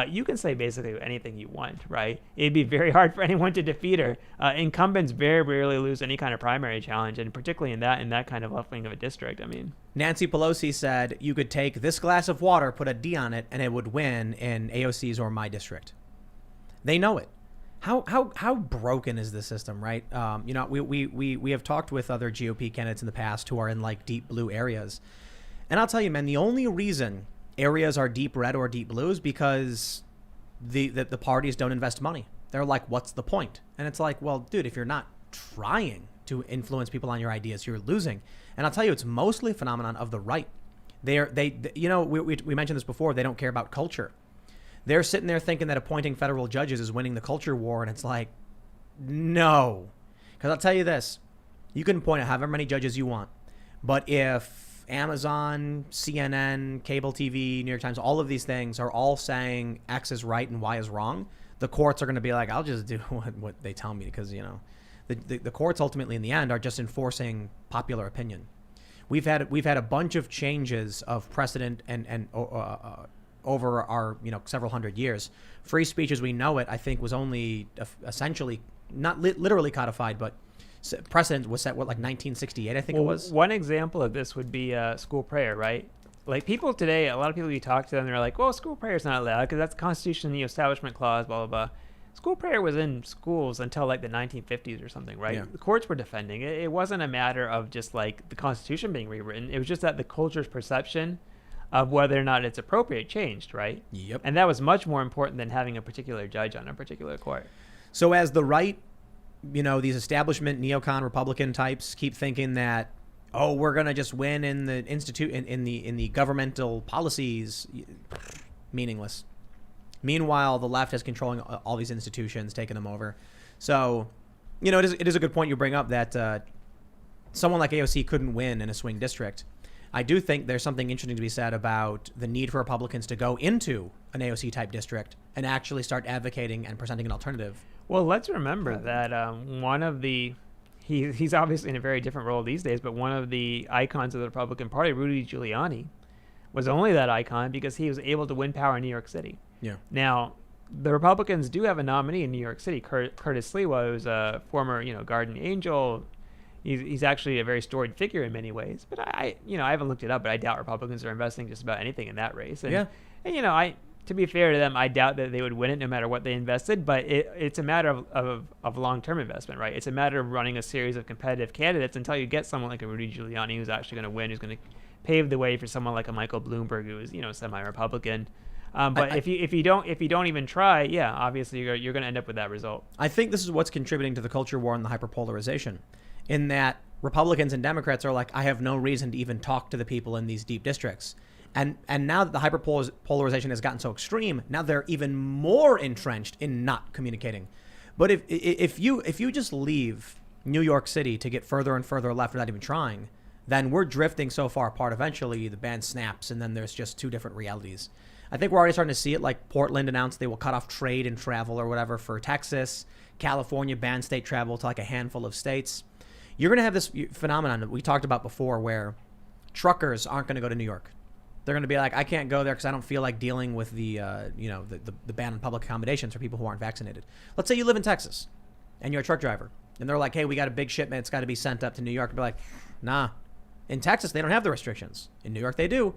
You can say basically anything you want, right? It'd be very hard for anyone to defeat her. Incumbents very rarely lose any kind of primary challenge, and particularly in that kind of left wing of a district. I mean, Nancy Pelosi said you could take this glass of water, put a D on it, and it would win in AOC's or my district. They know it. How broken is this system, right? We have talked with other GOP candidates in the past who are in like deep blue areas, and I'll tell you, man, the only reason areas are deep red or deep blue is because the parties don't invest money. They're like, what's the point? And it's like, well, dude, if you're not trying to influence people on your ideas, you're losing. And I'll tell you, it's mostly a phenomenon of the right. We mentioned this before. They don't care about culture. They're sitting there thinking that appointing federal judges is winning the culture war. And it's like, no. Because I'll tell you this, you can appoint however many judges you want. But if Amazon, CNN, cable TV, New York Times, all of these things are all saying X is right and Y is wrong, the courts are going to be like, I'll just do what they tell me. Because, the courts ultimately in the end are just enforcing popular opinion. We've had a bunch of changes of precedent and over our several hundred years. Free speech as we know it, I think, was only essentially not literally codified, but precedent was set like 1968, I think it was. One example of this would be school prayer, right? Like people today, a lot of people you talk to them, they're like, well, school prayer is not allowed because that's the Constitution, the Establishment Clause, blah blah blah. School prayer was in schools until like the 1950s or something, right? Yeah. The courts were defending it. It wasn't a matter of just like the Constitution being rewritten. It was just that the culture's perception of whether or not it's appropriate changed, right? Yep. And that was much more important than having a particular judge on a particular court. So as the right, these establishment neocon Republican types keep thinking that, oh, we're gonna just win in the in the governmental policies, meaningless. Meanwhile, the left is controlling all these institutions, taking them over. So, it is a good point you bring up that someone like AOC couldn't win in a swing district. I do think there's something interesting to be said about the need for Republicans to go into an AOC type district and actually start advocating and presenting an alternative. Well, let's remember that one of he's obviously in a very different role these days, but one of the icons of the Republican Party, Rudy Giuliani, was only that icon because he was able to win power in New York City. Yeah. Now, the Republicans do have a nominee in New York City, Curtis Sliwa, who's a former, Guardian Angel. He's actually a very storied figure in many ways. But I haven't looked it up, but I doubt Republicans are investing just about anything in that race. And to be fair to them, I doubt that they would win it no matter what they invested. But it's a matter of long-term investment, right? It's a matter of running a series of competitive candidates until you get someone like a Rudy Giuliani who's actually going to win, who's going to pave the way for someone like a Michael Bloomberg, who is semi-Republican. But if you don't even try, obviously you're going to end up with that result. I think this is what's contributing to the culture war and the hyperpolarization, in that Republicans and Democrats are like, I have no reason to even talk to the people in these deep districts. And now that the hyperpolarization has gotten so extreme, now they're even more entrenched in not communicating. But if you just leave New York City to get further and further left without even trying, then we're drifting so far apart. Eventually, the band snaps, and then there's just two different realities. I think we're already starting to see it. Like Portland announced they will cut off trade and travel or whatever for Texas. California banned state travel to like a handful of states. You're going to have this phenomenon that we talked about before where truckers aren't going to go to New York. They're going to be like, I can't go there because I don't feel like dealing with the ban on public accommodations for people who aren't vaccinated. Let's say you live in Texas and you're a truck driver. And they're like, hey, we got a big shipment. It's got to be sent up to New York. And be like, nah. In Texas, they don't have the restrictions. In New York, they do.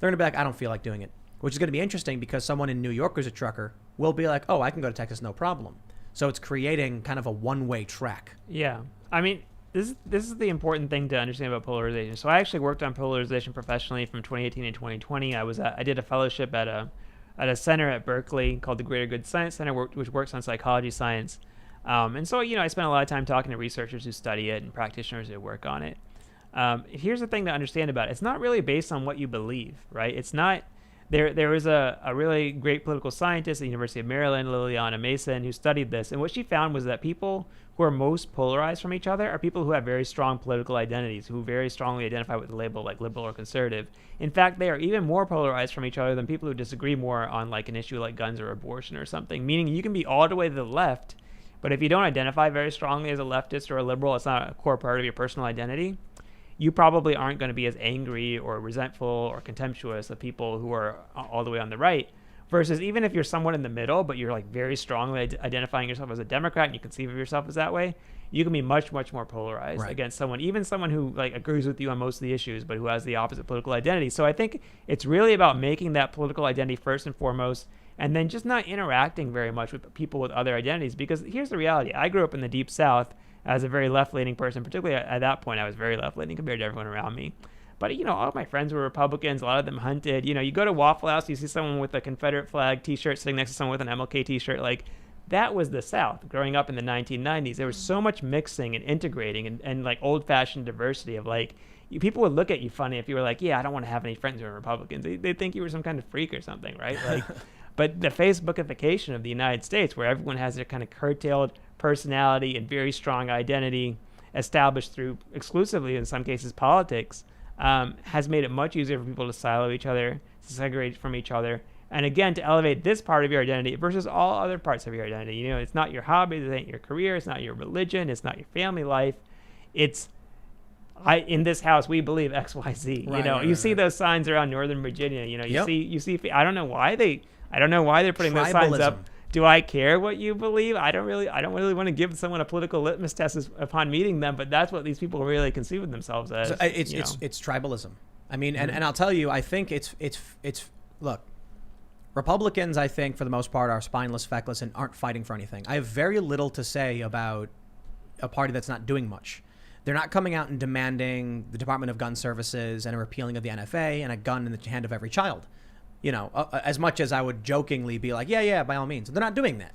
They're going to be like, I don't feel like doing it. Which is going to be interesting because someone in New York who's a trucker will be like, oh, I can go to Texas, no problem. So it's creating kind of a one-way track. Yeah. I mean, this is the important thing to understand about polarization. So I actually worked on polarization professionally from 2018 and 2020. I did a fellowship at a center at Berkeley called the Greater Good Science Center, which works on psychology science. And so, I spent a lot of time talking to researchers who study it and practitioners who work on it. Here's the thing to understand about it. It's not really based on what you believe, right? It's not There was a really great political scientist at the University of Maryland, Liliana Mason, who studied this. And what she found was that people who are most polarized from each other are people who have very strong political identities, who very strongly identify with the label like liberal or conservative. In fact, they are even more polarized from each other than people who disagree more on like an issue like guns or abortion or something, meaning you can be all the way to the left, but if you don't identify very strongly as a leftist or a liberal, it's not a core part of your personal identity, you probably aren't going to be as angry or resentful or contemptuous of people who are all the way on the right. Versus even if you're somewhat in the middle, but you're like very strongly identifying yourself as a Democrat and you conceive of yourself as that way, you can be much, much more polarized against someone, even someone who like agrees with you on most of the issues, but who has the opposite political identity. So I think it's really about making that political identity first and foremost, and then just not interacting very much with people with other identities. Because here's the reality. I grew up in the Deep South as a very left-leaning person. Particularly at that point, I was very left-leaning compared to everyone around me. But, you know, all of my friends were Republicans. A lot of them hunted. You know, you go to Waffle House, you see someone with a Confederate flag T-shirt sitting next to someone with an MLK T-shirt. Like, that was the South growing up in the 1990s. There was so much mixing and integrating and like, old-fashioned diversity of, like, people would look at you funny if you were like, yeah, I don't want to have any friends who are Republicans. They'd think you were some kind of freak or something, right? Like, but the Facebookification of the United States, where everyone has their kind of curtailed personality and very strong identity established through exclusively, in some cases, politics, has made it much easier for people to silo each other, to segregate from each other, and again, to elevate this part of your identity versus all other parts of your identity. You know, it's not your hobbies, it ain't your career, it's not your religion, it's not your family life. It's, in this house, we believe X, Y, Z. You know, you see those signs around Northern Virginia. You know, you see. I don't know why they're putting those signs up. Do I care what you believe? I don't really want to give someone a political litmus test upon meeting them, but that's what these people really conceive of themselves as. So it's tribalism. I mean, and I'll tell you, I think it's look, Republicans, I think for the most part are spineless, feckless, and aren't fighting for anything. I have very little to say about a party that's not doing much. They're not coming out and demanding the Department of Gun Services and a repealing of the NFA and a gun in the hand of every child. You know, as much as I would jokingly be like, yeah, by all means. They're not doing that.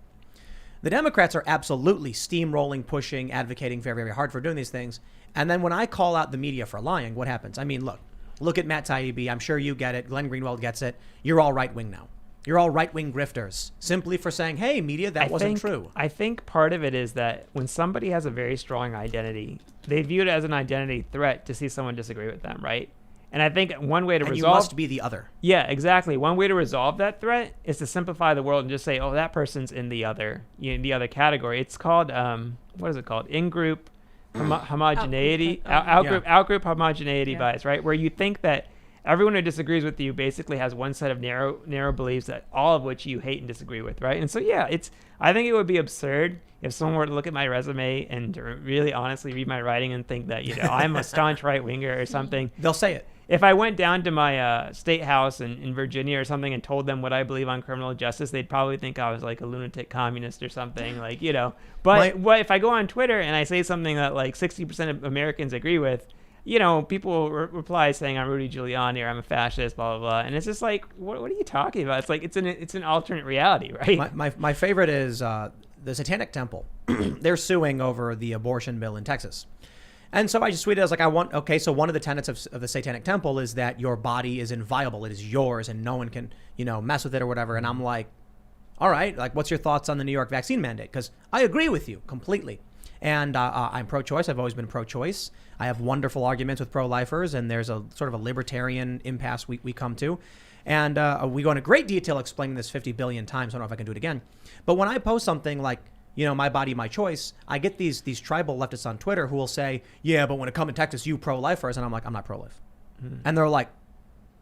The Democrats are absolutely steamrolling, pushing, advocating very, very hard for doing these things. And then when I call out the media for lying, what happens? I mean, look at Matt Taibbi. I'm sure you get it. Glenn Greenwald gets it. You're all right-wing now. You're all right-wing grifters simply for saying, hey, media, that wasn't true. I think part of it is that when somebody has a very strong identity, they view it as an identity threat to see someone disagree with them, right? And I think one way to resolve... you must be the other. Yeah, exactly. One way to resolve that threat is to simplify the world and just say, oh, that person's in the other category. It's called, what is it called? In-group homogeneity, out-group homogeneity bias, right? Where you think that everyone who disagrees with you basically has one set of narrow beliefs that all of which you hate and disagree with, right? And so, yeah, I think it would be absurd if someone were to look at my resume and to really honestly read my writing and think that, you know, I'm a staunch right-winger or something. They'll say it. If I went down to my state house in Virginia or something and told them what I believe on criminal justice, they'd probably think I was like a lunatic communist or something, like, you know. But if I go on Twitter and I say something that like 60% of Americans agree with, you know, people will reply saying I'm Rudy Giuliani or I'm a fascist, blah, blah, blah. And it's just like, what are you talking about? It's like, it's an alternate reality, right? My favorite is the Satanic Temple. They're suing over the abortion bill in Texas. And so I just tweeted, I was like, so one of the tenets of the Satanic Temple is that your body is inviolable. It is yours and no one can, you know, mess with it or whatever. And I'm like, all right, like, what's your thoughts on the New York vaccine mandate? Because I agree with you completely. And I'm pro-choice. I've always been pro-choice. I have wonderful arguments with pro-lifers, and there's a sort of a libertarian impasse we come to. And we go into great detail explaining this 50 billion times. I don't know if I can do it again. But when I post something like, you know, my body, my choice, I get these tribal leftists on Twitter who will say, yeah, but when it comes to Texas, you pro-lifers. And I'm like, I'm not pro-life. Mm-hmm. And they're like,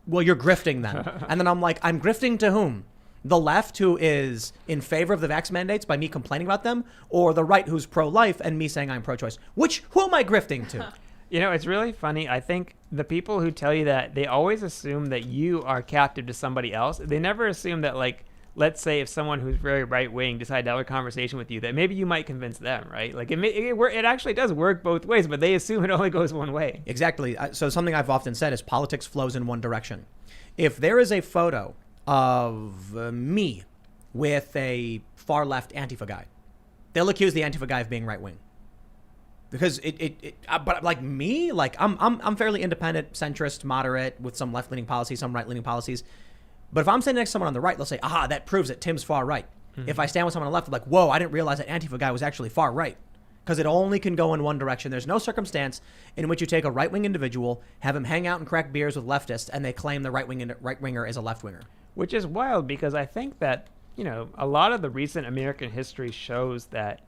well, you're grifting then. And then I'm like, I'm grifting to whom? The left, who is in favor of the vax mandates by me complaining about them, or the right, who's pro-life and me saying I'm pro-choice? Who am I grifting to? You know, it's really funny. I think the people who tell you that, they always assume that you are captive to somebody else. They never assume that, like, let's say if someone who's very right-wing decided to have a conversation with you, that maybe you might convince them, right? Like, it actually does work both ways, but they assume it only goes one way. Exactly. So something I've often said is politics flows in one direction. If there is a photo of me with a far-left Antifa guy, they'll accuse the Antifa guy of being right-wing. Because but like me, like I'm fairly independent, centrist, moderate, with some left-leaning policies, some right-leaning policies. But if I'm standing next to someone on the right, they'll say, aha, that proves that Tim's far right. If I stand with someone on the left, I'm like, whoa, I didn't realize that Antifa guy was actually far right. Because it only can go in one direction. There's no circumstance in which you take a right-wing individual, have him hang out and crack beers with leftists, and they claim the right-winger is a left-winger. Which is wild, because I think that, a lot of the recent American history shows that,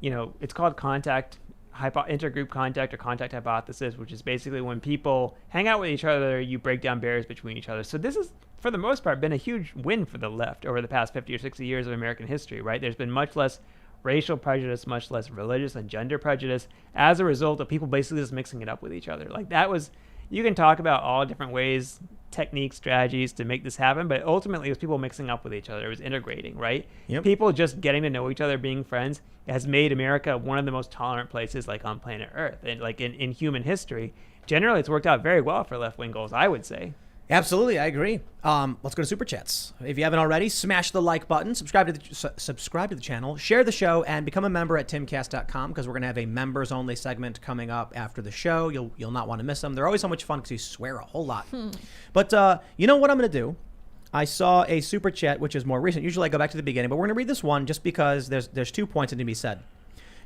it's called intergroup contact or contact hypothesis, which is basically when people hang out with each other, you break down barriers between each other. So this is, for the most part, been a huge win for the left over the past 50 or 60 years of American history, right? There's been much less racial prejudice, much less religious and gender prejudice as a result of people basically just mixing it up with each other. Like that was, you can talk about all different ways, techniques, strategies to make this happen, but ultimately it was people mixing up with each other. It was integrating, right? Yep. People just getting to know each other, being friends, has made America one of the most tolerant places like on planet Earth. And like in human history, generally it's worked out very well for left-wing goals, I would say. Absolutely, I agree. Let's go to Super Chats. If you haven't already, smash the like button, subscribe to the channel, share the show, and become a member at timcast.com, because we're going to have a members-only segment coming up after the show. You'll not want to miss them. They're always so much fun because you swear a whole lot. But you know what I'm going to do? I saw a Super Chat, which is more recent. Usually I go back to the beginning, but we're going to read this one just because there's 2 points that need to be said.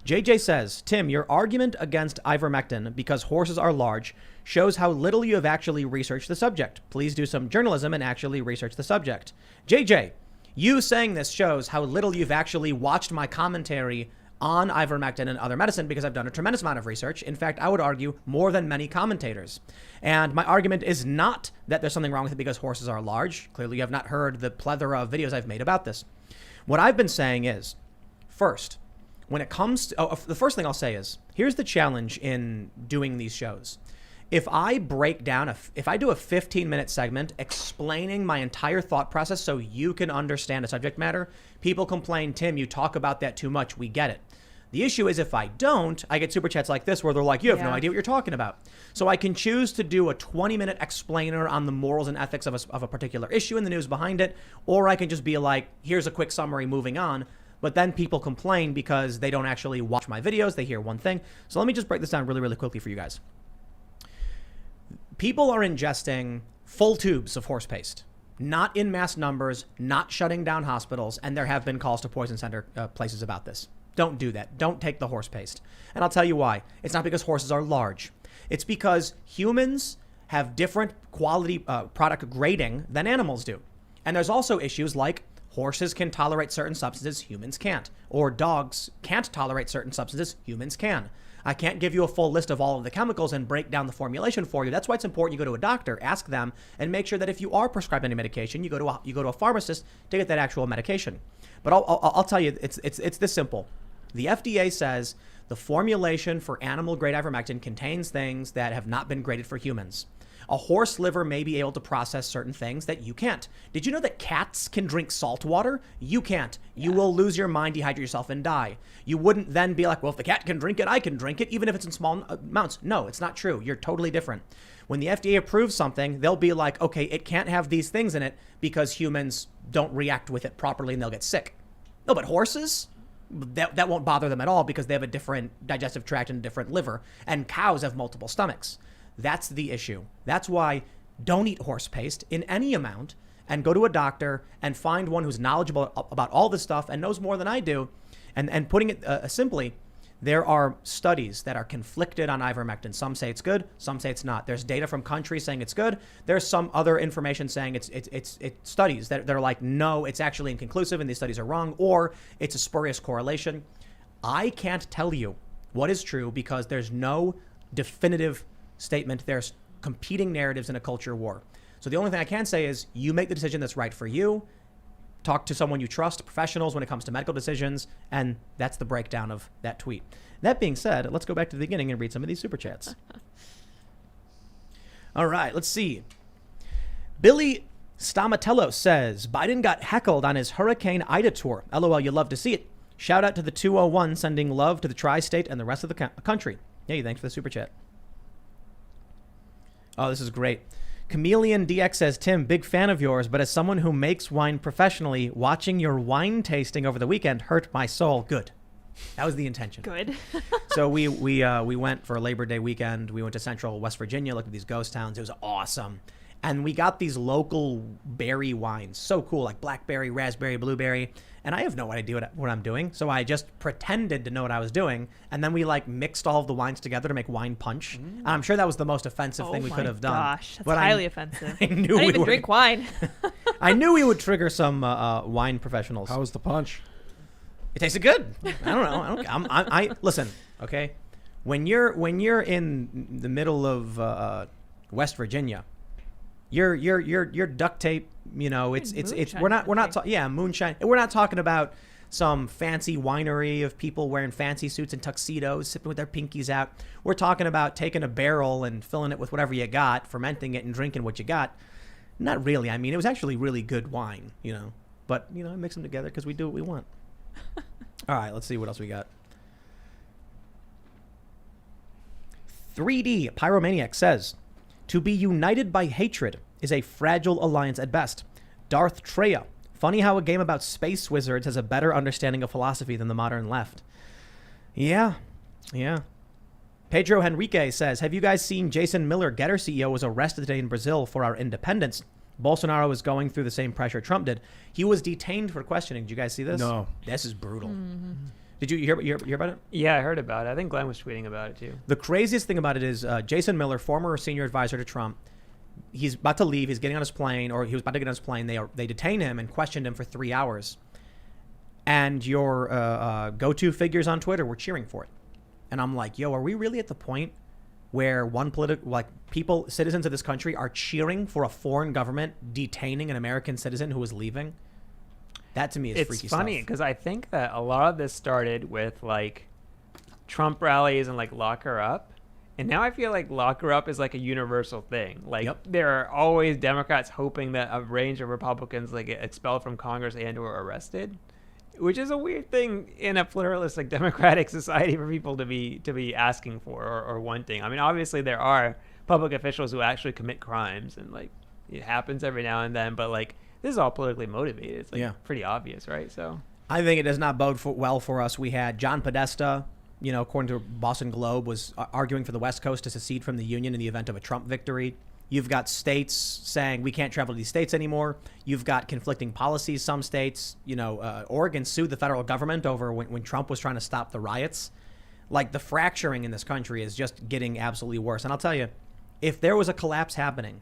JJ says, Tim, your argument against ivermectin because horses are large shows how little you have actually researched the subject. Please do some journalism and actually research the subject. JJ, you saying this shows how little you've actually watched my commentary on ivermectin and other medicine, because I've done a tremendous amount of research. In fact, I would argue more than many commentators. And my argument is not that there's something wrong with it because horses are large. Clearly, you have not heard the plethora of videos I've made about this. What I've been saying is, first, when it comes to, the first thing I'll say is, here's the challenge in doing these shows. If I break down, if I do a 15-minute segment explaining my entire thought process so you can understand a subject matter, people complain, Tim, you talk about that too much. We get it. The issue is if I don't, I get super chats like this where they're like, you have no idea what you're talking about. So I can choose to do a 20-minute explainer on the morals and ethics of a particular issue and the news behind it, or I can just be like, here's a quick summary, moving on. But then people complain because they don't actually watch my videos. They hear one thing. So let me just break this down really, really quickly for you guys. People are ingesting full tubes of horse paste, not in mass numbers, not shutting down hospitals, and there have been calls to poison center places about this. Don't do that. Don't take the horse paste. And I'll tell you why. It's not because horses are large. It's because humans have different quality product grading than animals do. And there's also issues like horses can tolerate certain substances humans can't, or dogs can't tolerate certain substances humans can. I can't give you a full list of all of the chemicals and break down the formulation for you. That's why it's important you go to a doctor, ask them, and make sure that if you are prescribed any medication, you go to a pharmacist to get that actual medication. But I'll tell you, it's this simple. The FDA says the formulation for animal-grade ivermectin contains things that have not been graded for humans. A horse liver may be able to process certain things that you can't. Did you know that cats can drink salt water? You can't. You will lose your mind, dehydrate yourself, and die. You wouldn't then be like, well, if the cat can drink it, I can drink it, even if it's in small amounts. No, it's not true. You're totally different. When the FDA approves something, they'll be like, okay, it can't have these things in it because humans don't react with it properly and they'll get sick. No, but horses? That won't bother them at all because they have a different digestive tract and a different liver. And cows have multiple stomachs. That's the issue. That's why don't eat horse paste in any amount and go to a doctor and find one who's knowledgeable about all this stuff and knows more than I do. And putting it simply, there are studies that are conflicted on ivermectin. Some say it's good, some say it's not. There's data from countries saying it's good. There's some other information saying it's studies that are like, no, it's actually inconclusive and these studies are wrong, or it's a spurious correlation. I can't tell you what is true because there's no definitive statement. There's competing narratives in a culture war. So the only thing I can say is you make the decision that's right for you. Talk to someone you trust, professionals when it comes to medical decisions, and that's the breakdown of that tweet. That being said, let's go back to the beginning and read some of these super chats. All right, let's see. Billy Stamatello says, Biden got heckled on his Hurricane Ida tour. LOL, you love to see it. Shout out to the 201 sending love to the tri-state and the rest of the country. Hey, thanks for the super chat. Oh, this is great. Chameleon DX says, Tim, big fan of yours, but as someone who makes wine professionally, watching your wine tasting over the weekend hurt my soul. Good. That was the intention. Good. So we went for a Labor Day weekend. We went to central West Virginia, looked at these ghost towns. It was awesome. And we got these local berry wines. So cool, like blackberry, raspberry, blueberry. And I have no idea what I'm doing. So I just pretended to know what I was doing. And then we like mixed all of the wines together to make wine punch. And I'm sure that was the most offensive thing we could have done. Oh my gosh, that's But highly offensive. I knew I don't we even would. drink wine. I knew we would trigger some wine professionals. How was the punch? It tasted good. I don't know. I listen. Okay, when you're in the middle of West Virginia, you're duct tape. You know, it's moonshine. We're not talking about some fancy winery of people wearing fancy suits and tuxedos, sipping with their pinkies out. We're talking about taking a barrel and filling it with whatever you got, fermenting it and drinking what you got. Not really. I mean, it was actually really good wine, you know. But, you know, I mix them together because we do what we want. All right, let's see what else we got. 3D Pyromaniac says, to be united by hatred is a fragile alliance at best. Darth Treya. Funny how a game about space wizards has a better understanding of philosophy than the modern left. Yeah. Pedro Henrique says, have you guys seen Jason Miller, Getter CEO, was arrested today in Brazil for our independence? Bolsonaro is going through the same pressure Trump did. He was detained for questioning. Did you guys see this? No. This is brutal. Mm-hmm. Did you hear about it? Yeah, I heard about it. I think Glenn was tweeting about it too. The craziest thing about it is Jason Miller, former senior advisor to Trump, he's about to leave. He's getting on his plane, or he was about to get on his plane. They detain him and questioned him for 3 hours. And your go-to figures on Twitter were cheering for it. And I'm like, yo, are we really at the point where citizens of this country are cheering for a foreign government detaining an American citizen who is leaving? That to me is freaky stuff. It's funny because I think that a lot of this started with like Trump rallies and like lock her up. And now I feel like lock her up is like a universal thing. Like there are always Democrats hoping that a range of Republicans like get expelled from Congress and or arrested, which is a weird thing in a pluralistic democratic society for people to be asking for or wanting. I mean, obviously there are public officials who actually commit crimes and like it happens every now and then, but like this is all politically motivated. It's like pretty obvious, right? So I think it does not bode well for us. We had John Podesta, you know, according to Boston Globe, was arguing for the West Coast to secede from the Union in the event of a Trump victory. You've got states saying we can't travel to these states anymore. You've got conflicting policies. Some states, you know, Oregon sued the federal government over when Trump was trying to stop the riots. Like the fracturing in this country is just getting absolutely worse. And I'll tell you, if there was a collapse happening,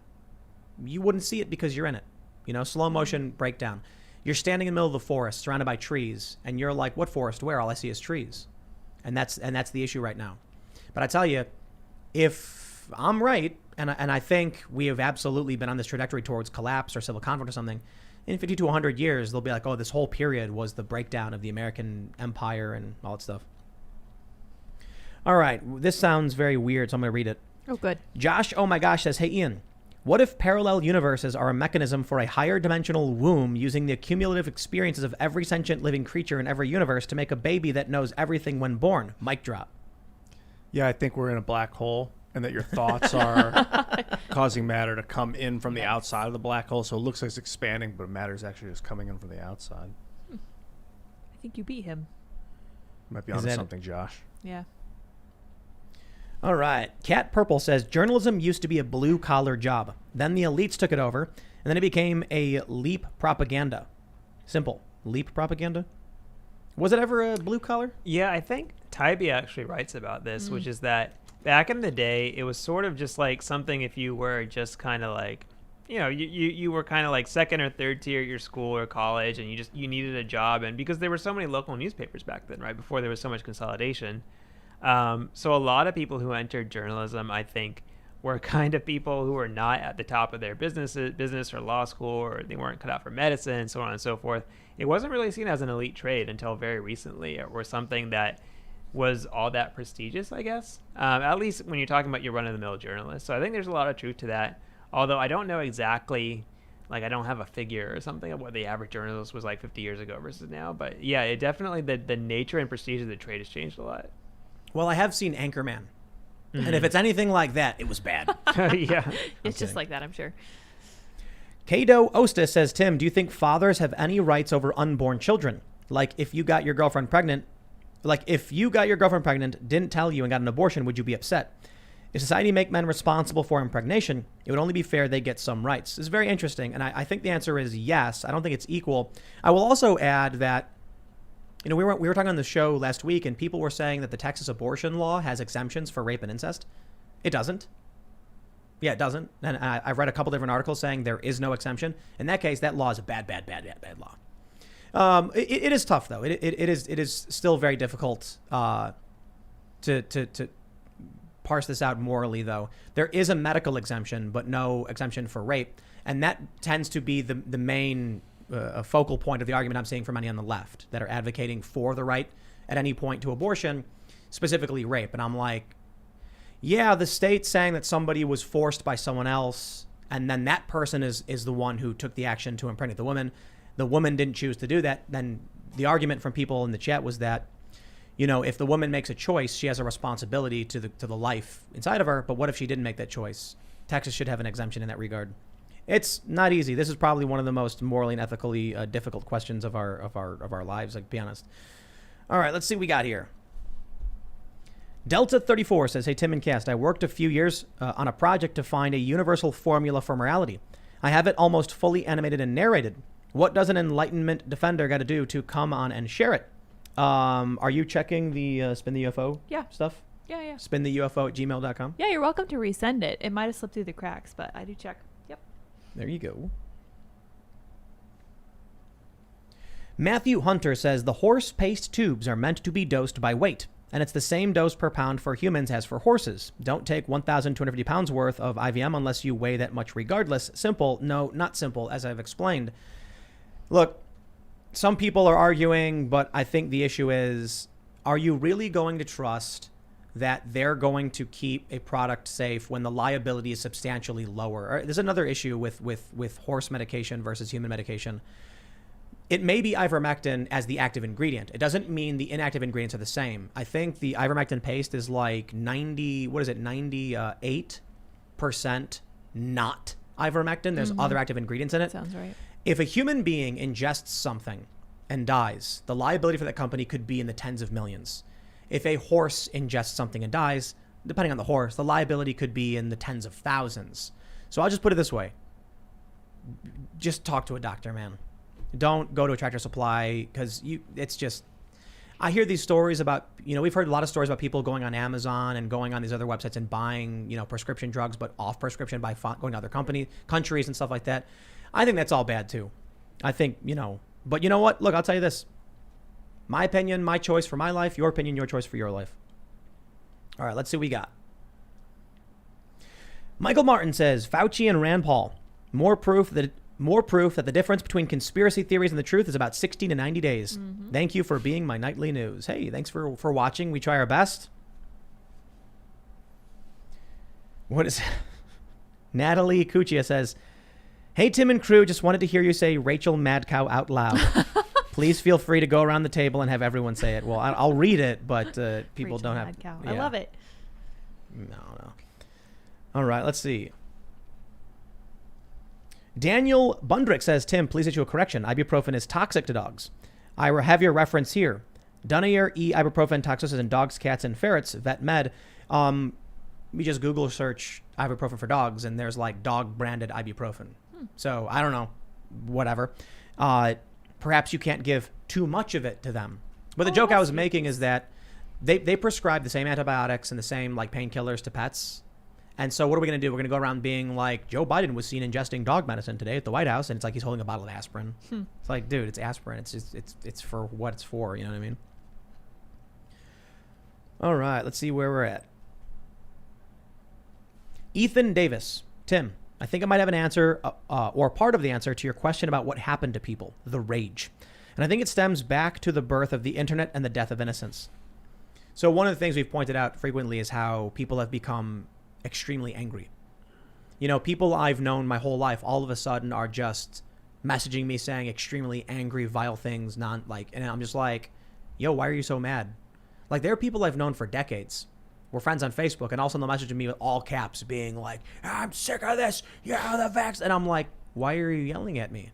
you wouldn't see it because you're in it. You know, slow motion breakdown. You're standing in the middle of the forest surrounded by trees and you're like, what forest? Where? All I see is trees. And that's the issue right now. But I tell you, if I'm right, and I think we have absolutely been on this trajectory towards collapse or civil conflict or something, in 50 to 100 years, they'll be like, oh, this whole period was the breakdown of the American empire and all that stuff. All right. This sounds very weird, so I'm going to read it. Oh, good. Josh, oh my gosh, says, hey, Ian, what if parallel universes are a mechanism for a higher dimensional womb using the cumulative experiences of every sentient living creature in every universe to make a baby that knows everything when born? Mic drop. Yeah, I think we're in a black hole and that your thoughts are causing matter to come in from the outside of the black hole. So it looks like it's expanding, but matter is actually just coming in from the outside. I think you beat him. Might be onto something, Josh. Yeah. All right. Cat Purple says, journalism used to be a blue-collar job. Then the elites took it over, and then it became a leap propaganda. Simple. Leap propaganda? Was it ever a blue-collar? Yeah, I think Tybee actually writes about this, which is that back in the day, it was sort of just like something if you were just kind of like, you know, you were kind of like second or third tier at your school or college, and you needed a job. And because there were so many local newspapers back then, right, before there was so much consolidation, so a lot of people who entered journalism, I think, were kind of people who were not at the top of their business or law school, or they weren't cut out for medicine, so on and so forth. It wasn't really seen as an elite trade until very recently, or something that was all that prestigious, I guess, at least when you're talking about your run-of-the-mill journalist. So I think there's a lot of truth to that, although I don't know exactly, like I don't have a figure or something of what the average journalist was like 50 years ago versus now. But yeah, it definitely, the nature and prestige of the trade has changed a lot. Well, I have seen Anchorman. And if it's anything like that, it was bad. Yeah. It's just like that, I'm sure. Kado Osta says, Tim, do you think fathers have any rights over unborn children? Like if you got your girlfriend pregnant, didn't tell you and got an abortion, would you be upset? If society make men responsible for impregnation, it would only be fair they get some rights. This is very interesting, and I think the answer is yes. I don't think it's equal. I will also add that, we were talking on the show last week, and people were saying that the Texas abortion law has exemptions for rape and incest. It doesn't. Yeah, it doesn't. And I've read a couple different articles saying there is no exemption. In that case, that law is a bad law. It is tough, though. It is still very difficult to parse this out morally, though. There is a medical exemption, but no exemption for rape. And that tends to be the main focal point of the argument I'm seeing for many on the left that are advocating for the right at any point to abortion, specifically rape. And I'm like, yeah, the state saying that somebody was forced by someone else, and then that person is the one who took the action to impregnate the woman. The woman didn't choose to do that. Then the argument from people in the chat was that, if the woman makes a choice, she has a responsibility to the life inside of her. But what if she didn't make that choice? Texas should have an exemption in that regard. It's not easy. This is probably one of the most morally and ethically difficult questions of our lives, like, to be honest. All right, let's see what we got here. Delta 34 says, hey, Tim and Cast, I worked a few years on a project to find a universal formula for morality. I have it almost fully animated and narrated. What does an Enlightenment defender got to do to come on and share it? Are you checking the Spin the UFO stuff? Yeah. SpinTheUFO@gmail.com? Yeah, you're welcome to resend it. It might have slipped through the cracks, but I do check. Yep. There you go. Matthew Hunter says, the horse paste tubes are meant to be dosed by weight, and it's the same dose per pound for humans as for horses. Don't take 1,250 pounds worth of IVM unless you weigh that much regardless. Simple. No, not simple, as I've explained. Look, some people are arguing, but I think the issue is, are you really going to trust that they're going to keep a product safe when the liability is substantially lower? There's another issue with horse medication versus human medication. It may be ivermectin as the active ingredient. It doesn't mean the inactive ingredients are the same. I think the ivermectin paste is like 98% not ivermectin. There's other active ingredients in it. Sounds right. If a human being ingests something and dies, the liability for that company could be in the tens of millions. If a horse ingests something and dies, depending on the horse, the liability could be in the tens of thousands. So I'll just put it this way. Just talk to a doctor, man. Don't go to a Tractor Supply, because it's just, I hear these stories about, we've heard a lot of stories about people going on Amazon and going on these other websites and buying, prescription drugs, but off prescription by going to other countries and stuff like that. I think that's all bad too. I think, but you know what? Look, I'll tell you this. My opinion, my choice for my life, your opinion, your choice for your life. All right, let's see what we got. Michael Martin says, Fauci and Rand Paul, more proof that the difference between conspiracy theories and the truth is about 60 to 90 days. Mm-hmm. Thank you for being my nightly news. Hey, thanks for watching. We try our best. What is Natalie Cuccia says, hey, Tim and crew, just wanted to hear you say Rachel Mad Cow out loud. Please feel free to go around the table and have everyone say it. Well, I'll read it, but people Rachel don't Mad have. Cow. Yeah. I love it. No. All right, let's see. Daniel Bundrick says, Tim, please issue a correction. Ibuprofen is toxic to dogs. I have your reference here. Dunair E. Ibuprofen toxicity in dogs, cats, and ferrets. Vet Med. We just Google search ibuprofen for dogs, and there's like dog branded ibuprofen. So I don't know. Whatever. Perhaps you can't give too much of it to them. But the joke I was making is that they prescribe the same antibiotics and the same like painkillers to pets. And so what are we going to do? We're going to go around being like, Joe Biden was seen ingesting dog medicine today at the White House, and it's like he's holding a bottle of aspirin. It's like, dude, it's aspirin. It's just it's for what it's for. You know what I mean? All right, let's see where we're at. Ethan Davis, Tim, I think I might have an answer or part of the answer to your question about what happened to people, the rage. And I think it stems back to the birth of the internet and the death of innocence. So one of the things we've pointed out frequently is how people have become extremely angry. People I've known my whole life all of a sudden are just messaging me saying extremely angry, vile things, and I'm just like, yo, why are you so mad? Like, there are people I've known for decades. We're friends on Facebook, and also they'll message me with all caps being like, I'm sick of this, yeah, the vax. And I'm like, why are you yelling at me?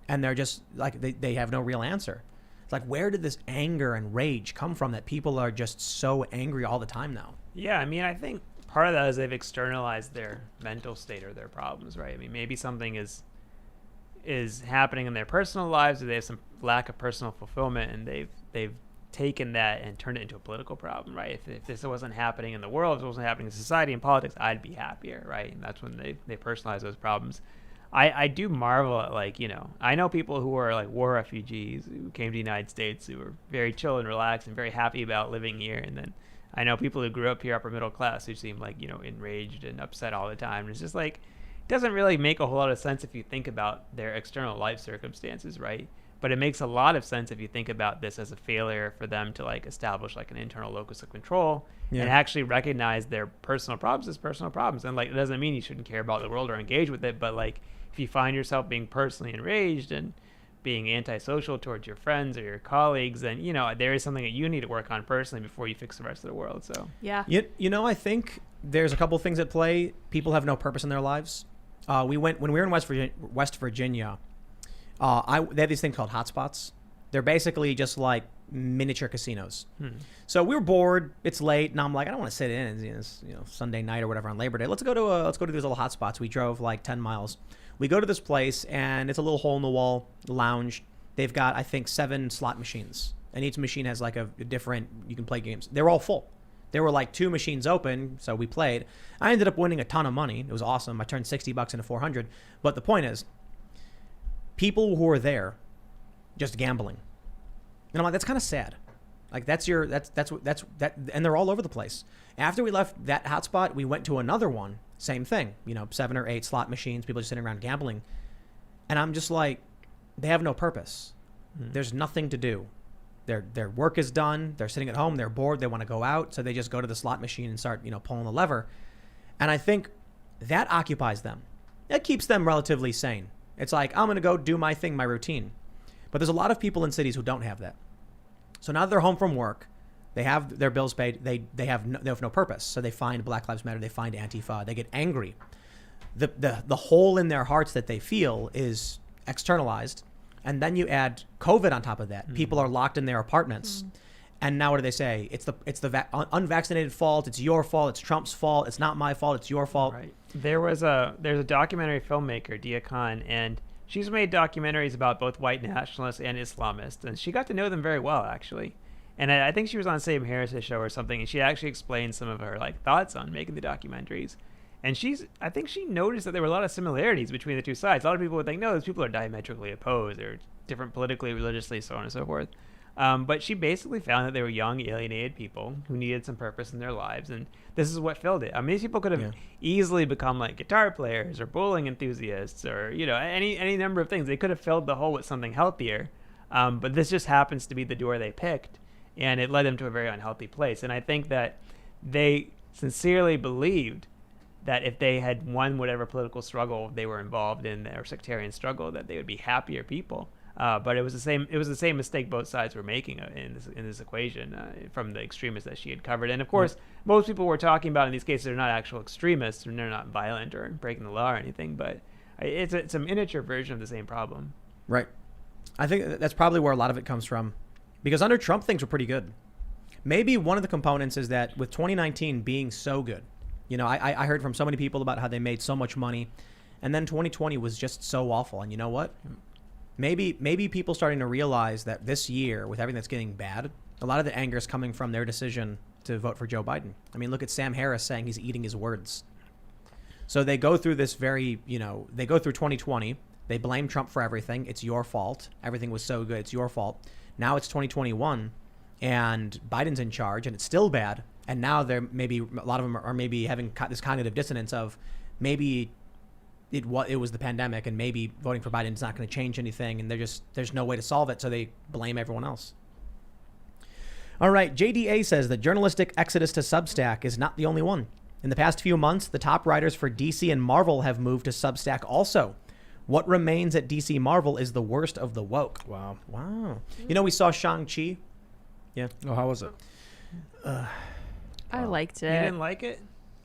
And they're just like, they have no real answer. It's like, where did this anger and rage come from that people are just so angry all the time now? Yeah, I mean, I think part of that is they've externalized their mental state or their problems, right? I mean, maybe something is happening in their personal lives, or they have some lack of personal fulfillment, and they've taken that and turned it into a political problem, right? If this wasn't happening in the world, if it wasn't happening in society and politics, I'd be happier, right? And that's when they personalize those problems. I do marvel at, like, I know people who are like war refugees who came to the United States who were very chill and relaxed and very happy about living here, and then I know people who grew up here, upper middle class, who seem like, enraged and upset all the time. And it's just like, it doesn't really make a whole lot of sense if you think about their external life circumstances, right? But it makes a lot of sense if you think about this as a failure for them to like establish like an internal locus of control and actually recognize their personal problems as personal problems. And like, it doesn't mean you shouldn't care about the world or engage with it, but like, if you find yourself being personally enraged and being antisocial towards your friends or your colleagues, then there is something that you need to work on personally before you fix the rest of the world. So yeah, I think there's a couple of things at play. People have no purpose in their lives. When we were in West Virginia, they have these things called hotspots. They're basically just like miniature casinos. So we were bored. It's late, and I'm like, I don't want to sit in. It's Sunday night or whatever on Labor Day. Let's go to these little hotspots. We drove like 10 miles. We go to this place, and it's a little hole-in-the-wall lounge. They've got, I think, 7 slot machines, and each machine has like a different, you can play games. They're all full. There were like 2 machines open, so we played. I ended up winning a ton of money. It was awesome. I turned $60 into $400. But the point is, people who are there just gambling. And I'm like, that's kind of sad. Like that's and they're all over the place. After we left that hotspot, we went to another one. Same thing, 7 or 8 slot machines, people just sitting around gambling. And I'm just like, they have no purpose. There's nothing to do. Their work is done. They're sitting at home. They're bored. They want to go out. So they just go to the slot machine and start, pulling the lever. And I think that occupies them. That keeps them relatively sane. It's like, I'm going to go do my thing, my routine. But there's a lot of people in cities who don't have that. So now that they're home from work, they have their bills paid. They have no purpose. So they find Black Lives Matter. They find Antifa. They get angry. The hole in their hearts that they feel is externalized. And then you add COVID on top of that. People are locked in their apartments. And now what do they say? It's the unvaccinated fault. It's your fault. It's Trump's fault. It's not my fault. It's your fault. Right. There's a documentary filmmaker, Dia Khan, and she's made documentaries about both white nationalists and Islamists, and she got to know them very well, actually. And I think she was on Sam Harris's show or something, and she actually explained some of her like thoughts on making the documentaries. And I think she noticed that there were a lot of similarities between the two sides. A lot of people would think, no, those people are diametrically opposed. They're different politically, religiously, so on and so forth. But she basically found that they were young, alienated people who needed some purpose in their lives, and this is what filled it. I mean, these people could have easily become like guitar players or bowling enthusiasts or any number of things. They could have filled the hole with something healthier, but this just happens to be the door they picked, and it led them to a very unhealthy place. And I think that they sincerely believed that if they had won whatever political struggle they were involved in, or sectarian struggle, that they would be happier people. But it was the same mistake both sides were making in this equation from the extremists that she had covered. And of course, most people we're talking about in these cases are not actual extremists, and they're not violent or breaking the law or anything. But it's a miniature version of the same problem. Right. I think that's probably where a lot of it comes from, because under Trump things were pretty good. Maybe one of the components is that with 2019 being so good, I heard from so many people about how they made so much money, and then 2020 was just so awful. And you know what? Maybe people starting to realize that this year, with everything that's getting bad, a lot of the anger is coming from their decision to vote for Joe Biden. I mean, look at Sam Harris saying he's eating his words. So they go through this they go through 2020. They blame Trump for everything. It's your fault. Everything was so good. It's your fault. Now it's 2021, and Biden's in charge, and it's still bad. And now a lot of them are maybe having this cognitive dissonance of maybe it was the pandemic, and maybe voting for Biden is not going to change anything, and there's no way to solve it, so they blame everyone else. All right, JDA says the journalistic exodus to Substack is not the only one. In the past few months, the top writers for DC and Marvel have moved to Substack also. What remains at DC Marvel is the worst of the woke. Wow. We saw Shang-Chi. Yeah. Oh, how was it? I liked it. You didn't like it?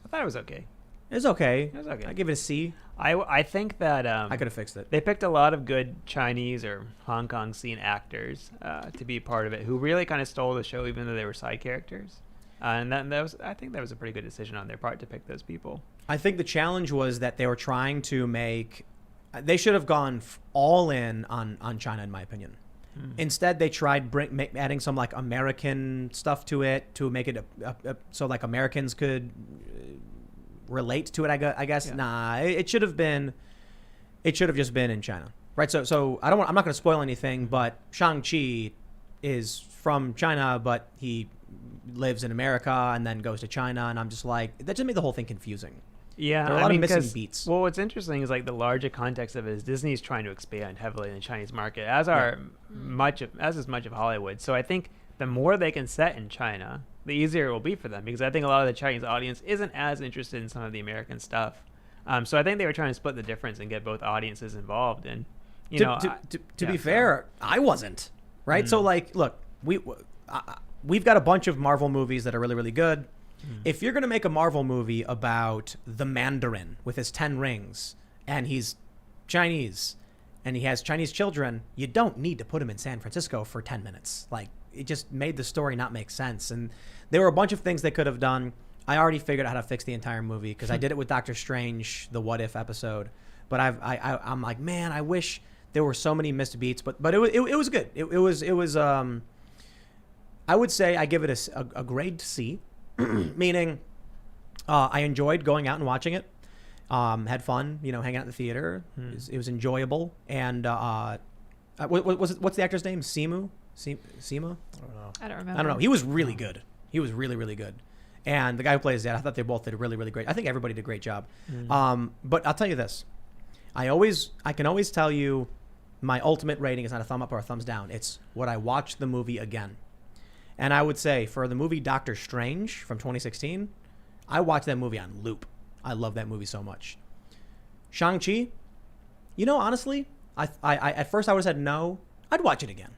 I thought it was okay. It was okay. It was okay. I give it a C. I think that I could have fixed it. They picked a lot of good Chinese or Hong Kong scene actors to be part of it, who really kind of stole the show, even though they were side characters. And I think that was a pretty good decision on their part to pick those people. I think the challenge was that they were trying to make. They should have gone all in on China, in my opinion. Instead, they tried adding some like American stuff to it to make it so like Americans could relate to it. I guess nah. It should have been. It should have just been in China, right? So I'm not going to spoil anything, but Shang-Chi is from China, but he lives in America and then goes to China, and I'm just like, that just made the whole thing confusing. Yeah, there are a lot of missing beats. Well, what's interesting is like the larger context of it is Disney's trying to expand heavily in the Chinese market, as is much of Hollywood. So I think the more they can set in China, the easier it will be for them, because I think a lot of the Chinese audience isn't as interested in some of the American stuff. So I think they were trying to split the difference and get both audiences involved. And to be fair, I wasn't, right? So like, look, we've got a bunch of Marvel movies that are really, really good. If you're going to make a Marvel movie about the Mandarin with his 10 rings and he's Chinese and he has Chinese children, you don't need to put him in San Francisco for 10 minutes. Like, it just made the story not make sense. And there were a bunch of things they could have done. I already figured out how to fix the entire movie because I did it with Doctor Strange, the What If episode. But I'm like, man, I wish there were so many missed beats. But it was good. It was I would say I give it a grade C. Meaning, I enjoyed going out and watching it. Had fun, hanging out in the theater. It was enjoyable. And what's the actor's name? Sima? I don't remember. I don't know. He was really good. He was really, really good. And the guy who plays that, I thought they both did really, really great. I think everybody did a great job. But I'll tell you this. I can always tell you my ultimate rating is not a thumb up or a thumbs down. It's would I watch the movie again? And I would say for the movie Doctor Strange from 2016, I watched that movie on loop. I love that movie so much. Shang-Chi, honestly, I at first I would have said no. I'd watch it again.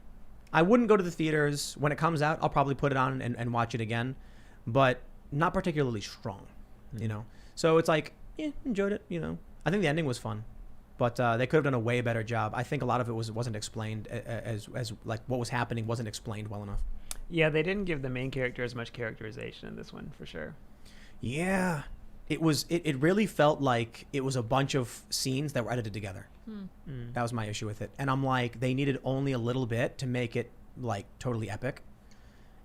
I wouldn't go to the theaters. When it comes out, I'll probably put it on and watch it again. But not particularly strong, So it's like, enjoyed it, I think the ending was fun. But they could have done a way better job. I think a lot of it wasn't explained as like what was happening wasn't explained well enough. Yeah, they didn't give the main character as much characterization in this one, for sure. Yeah. It really felt like it was a bunch of scenes that were edited together. That was my issue with it. And I'm like, they needed only a little bit to make it like totally epic.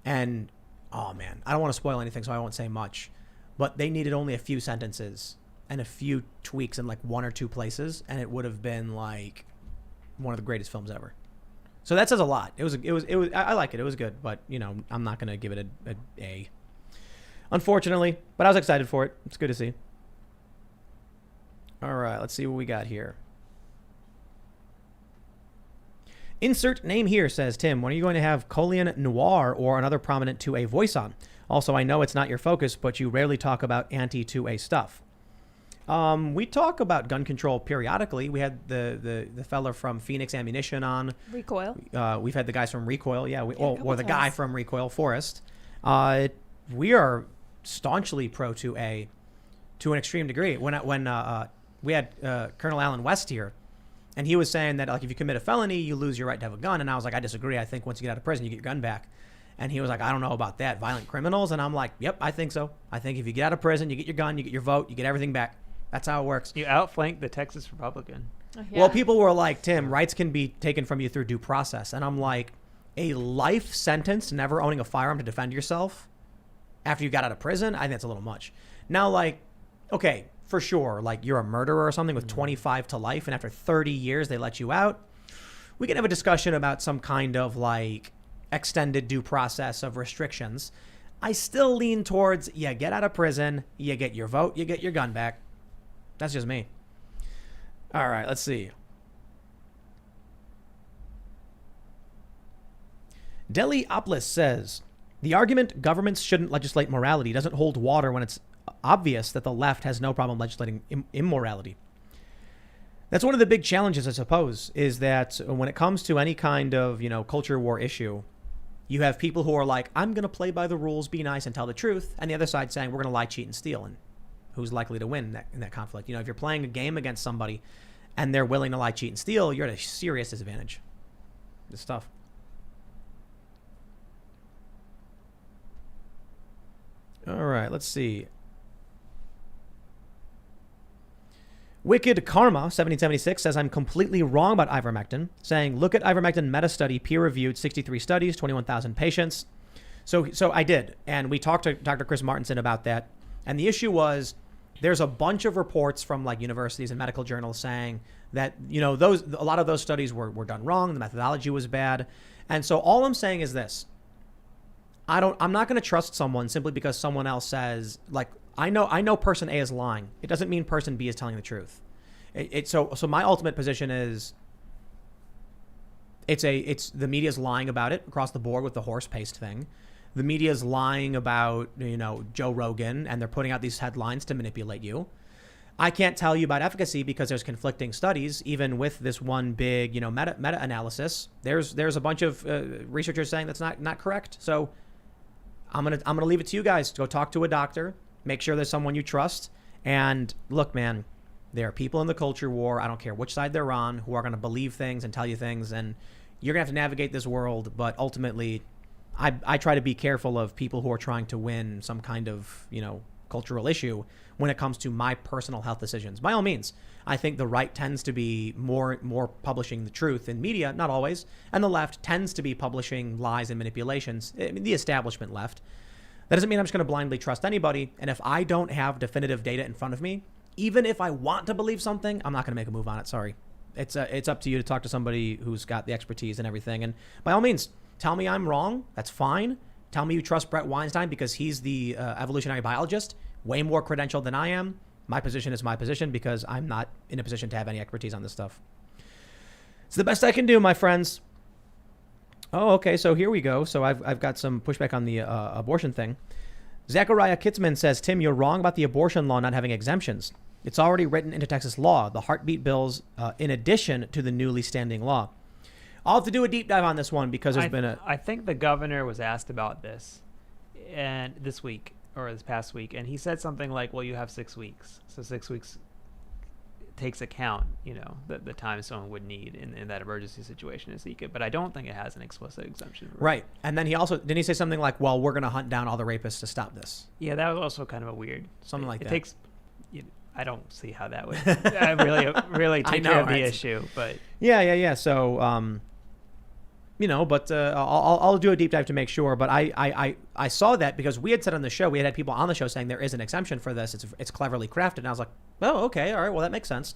And oh man, I don't want to spoil anything, so I won't say much. But they needed only a few sentences and a few tweaks in like one or two places, and it would have been like one of the greatest films ever. So that says a lot. It was. I like it. It was good, but I'm not gonna give it a A. Unfortunately, but I was excited for it. It's good to see. All right, let's see what we got here. Insert name here, says Tim. When are you going to have Colian Noir or another prominent 2A voice on? Also, I know it's not your focus, but you rarely talk about anti-2A stuff. We talk about gun control periodically. We had the fella from Phoenix Ammunition on. Recoil. We've had the guys from Recoil. Yeah, or the guy from Recoil, Forrest. We are staunchly pro 2A to an extreme degree. When we had Colonel Alan West here, and he was saying that like if you commit a felony, you lose your right to have a gun. And I was like, I disagree. I think once you get out of prison, you get your gun back. And he was like, I don't know about that. Violent criminals. And I'm like, yep, I think so. I think if you get out of prison, you get your gun, you get your vote, you get everything back. That's how it works. You outflank the Texas Republican. Yeah. Well, people were like, Tim, rights can be taken from you through due process. And I'm like, a life sentence, never owning a firearm to defend yourself after you got out of prison? I think that's a little much. Now, like, okay, for sure, like you're a murderer or something with 25 to life, and after 30 years they let you out. We can have a discussion about some kind of like extended due process of restrictions. I still lean towards, you get out of prison, you get your vote, you get your gun back. That's just me. All right, let's see. Deliopolis says, the argument governments shouldn't legislate morality doesn't hold water when it's obvious that the left has no problem legislating immorality. That's one of the big challenges, I suppose, is that when it comes to any kind of, culture war issue, you have people who are like, I'm going to play by the rules, be nice, and tell the truth. And the other side saying, we're going to lie, cheat, and steal. And who's likely to win in that conflict? If you're playing a game against somebody and they're willing to lie, cheat, and steal, you're at a serious disadvantage. It's tough. All right, let's see. Wicked Karma 1776 says I'm completely wrong about ivermectin, saying look at ivermectin meta study, peer reviewed, 63 studies, 21,000 patients. So I did, and we talked to Dr. Chris Martinson about that. And the issue was there's a bunch of reports from like universities and medical journals saying that, you know, a lot of those studies were done wrong. The methodology was bad. And so all I'm saying is this. I'm not going to trust someone simply because someone else says, like, I know person A is lying. It doesn't mean person B is telling the truth. So my ultimate position is it's the media's lying about it across the board with the horse paste thing. The media's lying about, you know, Joe Rogan, and they're putting out these headlines to manipulate you. I can't tell you about efficacy because there's conflicting studies. Even with this one big, you know, meta analysis, there's a bunch of researchers saying that's not correct. So I'm gonna leave it to you guys to go talk to a doctor, make sure there's someone you trust. And look, man, there are people in the culture war, I don't care which side they're on, who are gonna believe things and tell you things, and you're gonna have to navigate this world. But ultimately, I try to be careful of people who are trying to win some kind of, you know, cultural issue when it comes to my personal health decisions. By all means, I think the right tends to be more publishing the truth in media, not always, and the left tends to be publishing lies and manipulations. I mean, the establishment left. That doesn't mean I'm just going to blindly trust anybody. And if I don't have definitive data in front of me, even if I want to believe something, I'm not going to make a move on it. Sorry. It's up to you to talk to somebody who's got the expertise and everything. And by all means, tell me I'm wrong. That's fine. Tell me you trust Brett Weinstein because he's the evolutionary biologist, way more credentialed than I am. My position is my position because I'm not in a position to have any expertise on this stuff. It's the best I can do, my friends. Oh, okay. So here we go. So I've got some pushback on the abortion thing. Zachariah Kitzman says, Tim, you're wrong about the abortion law not having exemptions. It's already written into Texas law, the heartbeat bills, in addition to the newly standing law. I'll have to do a deep dive on this one because I think the governor was asked about this and this week or this past week, and he said something like, well, you have 6 weeks. So 6 weeks takes account, you know, the time someone would need in that emergency situation to seek it. But I don't think it has an explicit exemption. Right. And then didn't he say something like, well, we're going to hunt down all the rapists to stop this? Yeah, that was also kind of a weird. Something like that. It takes, I don't see how that would really take care of the issue. But yeah. So, you know, but I'll do a deep dive to make sure. But I saw that because we had said on the show, we had people on the show saying there is an exemption for this. It's cleverly crafted. And I was like, oh, okay. All right. Well, that makes sense.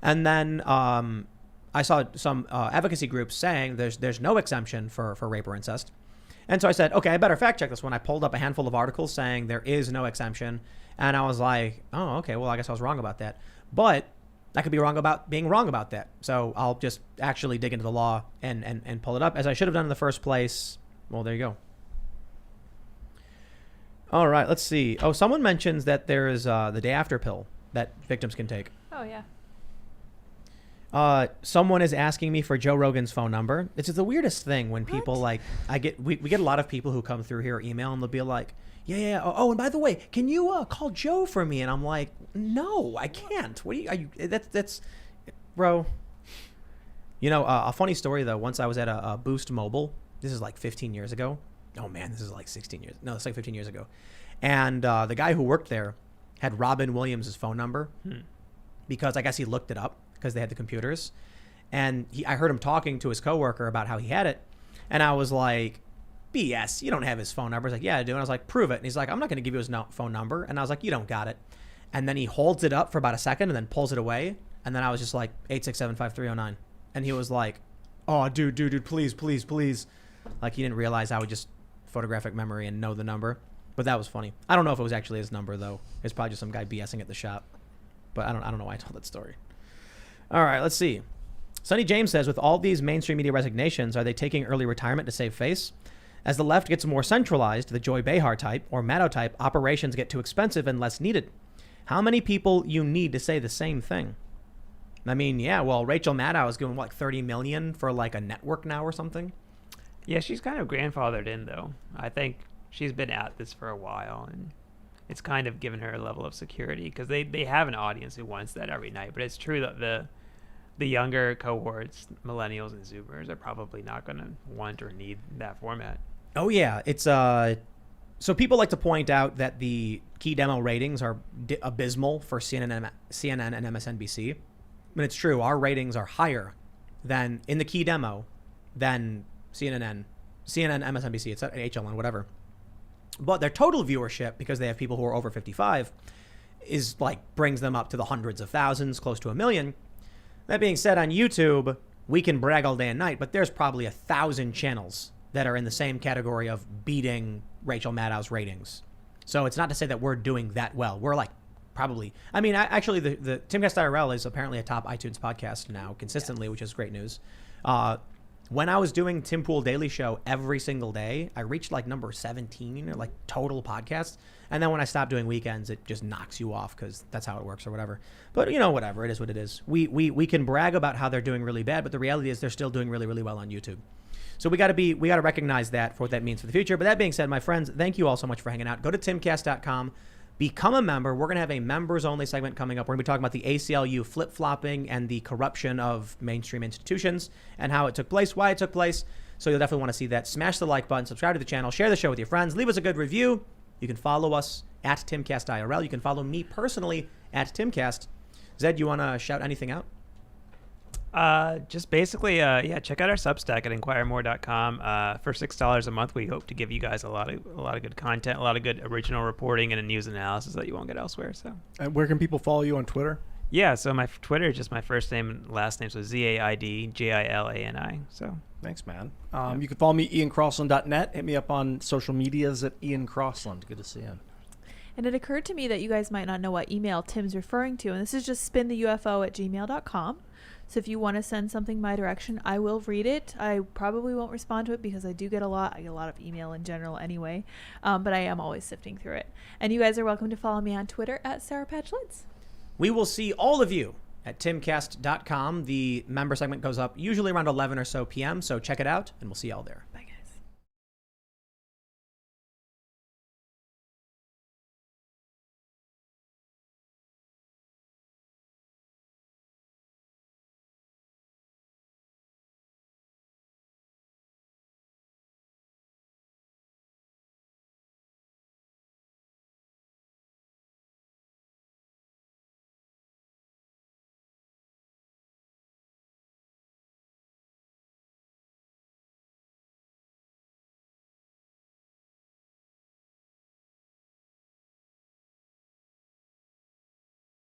And then I saw some advocacy groups saying there's no exemption for rape or incest. And so I said, okay, I better fact check this one. I pulled up a handful of articles saying there is no exemption. And I was like, oh, okay, well, I guess I was wrong about that. But I could be wrong about being wrong about that. So I'll just actually dig into the law and pull it up as I should have done in the first place. Well, there you go. All right, let's see. Oh, someone mentions that there is the day after pill that victims can take. Oh, yeah. Someone is asking me for Joe Rogan's phone number. It's the weirdest thing when people we get a lot of people who come through here email and they'll be like, yeah. Oh, and by the way, can you call Joe for me? And I'm like, no, I can't. What are you that's bro. You know, a funny story though. Once I was at a Boost Mobile. This is like 15 years ago. Oh man, this is like 16 years. No, it's like 15 years ago. And the guy who worked there had Robin Williams' phone number because I guess he looked it up because they had the computers. And I heard him talking to his coworker about how he had it. And I was like, BS, you don't have his phone number. He's like, yeah, I do. And I was like, prove it. And he's like, I'm not going to give you his phone number. And I was like, you don't got it. And then he holds it up for about a second and then pulls it away. And then I was just like, 867-5309. And he was like, oh, dude, please. Like he didn't realize I would just photographic memory and know the number. But that was funny. I don't know if it was actually his number though. It's probably just some guy BSing at the shop. But I don't know why I told that story. All right, let's see. Sonny James says, with all these mainstream media resignations, are they taking early retirement to save face? As the left gets more centralized, the Joy Behar type or Maddow type operations get too expensive and less needed. How many people you need to say the same thing? I mean, yeah, well, Rachel Maddow is giving like $30 million for like a network now or something. Yeah, she's kind of grandfathered in though. I think she's been at this for a while and it's kind of given her a level of security because they have an audience who wants that every night. But it's true that the younger cohorts, millennials and Zoomers, are probably not going to want or need that format. Oh yeah, it's So people like to point out that the key demo ratings are abysmal for CNN and MSNBC. But it's true. Our ratings are higher than in the key demo than CNN, MSNBC, it's HLN, whatever. But their total viewership, because they have people who are over 55, is like brings them up to the hundreds of thousands, close to 1 million. That being said, on YouTube, we can brag all day and night, but there's probably 1,000 channels that are in the same category of beating Rachel Maddow's ratings. So it's not to say that we're doing that well. We're like probably, I mean, actually the Timcast IRL is apparently a top iTunes podcast now consistently, which is great news. When I was doing Tim Pool Daily Show every single day, I reached like number 17 or like total podcasts. And then when I stopped doing weekends, it just knocks you off because that's how it works or whatever. But you know, whatever, it is what it is. We can brag about how they're doing really bad, but the reality is they're still doing really, really well on YouTube. So we got to recognize that for what that means for the future. But that being said, my friends, thank you all so much for hanging out. Go to timcast.com. Become a member. We're going to have a members-only segment coming up. We're going to be talking about the ACLU flip-flopping and the corruption of mainstream institutions and how it took place, why it took place. So you'll definitely want to see that. Smash the like button, subscribe to the channel, share the show with your friends, leave us a good review. You can follow us at Timcast IRL. You can follow me personally at Timcast. Zed, you want to shout anything out? Just basically, check out our Substack at inquiremore.com. For $6 a month, we hope to give you guys a lot of good content, a lot of good original reporting and a news analysis that you won't get elsewhere. So, And where can people follow you on Twitter? Yeah, so my Twitter is just my first name and last name, so ZaidJilani. So thanks, man. You can follow me, IanCrossland.net. Hit me up on social medias at Ian Crossland. Good to see you. And it occurred to me that you guys might not know what email Tim's referring to, and this is just spintheufo@gmail.com. So if you want to send something my direction, I will read it. I probably won't respond to it because I get a lot of email in general anyway, but I am always sifting through it. And you guys are welcome to follow me on Twitter at SarahPatchLids. We will see all of you at timcast.com. The member segment goes up usually around 11 or so p.m., so check it out, and we'll see you all there.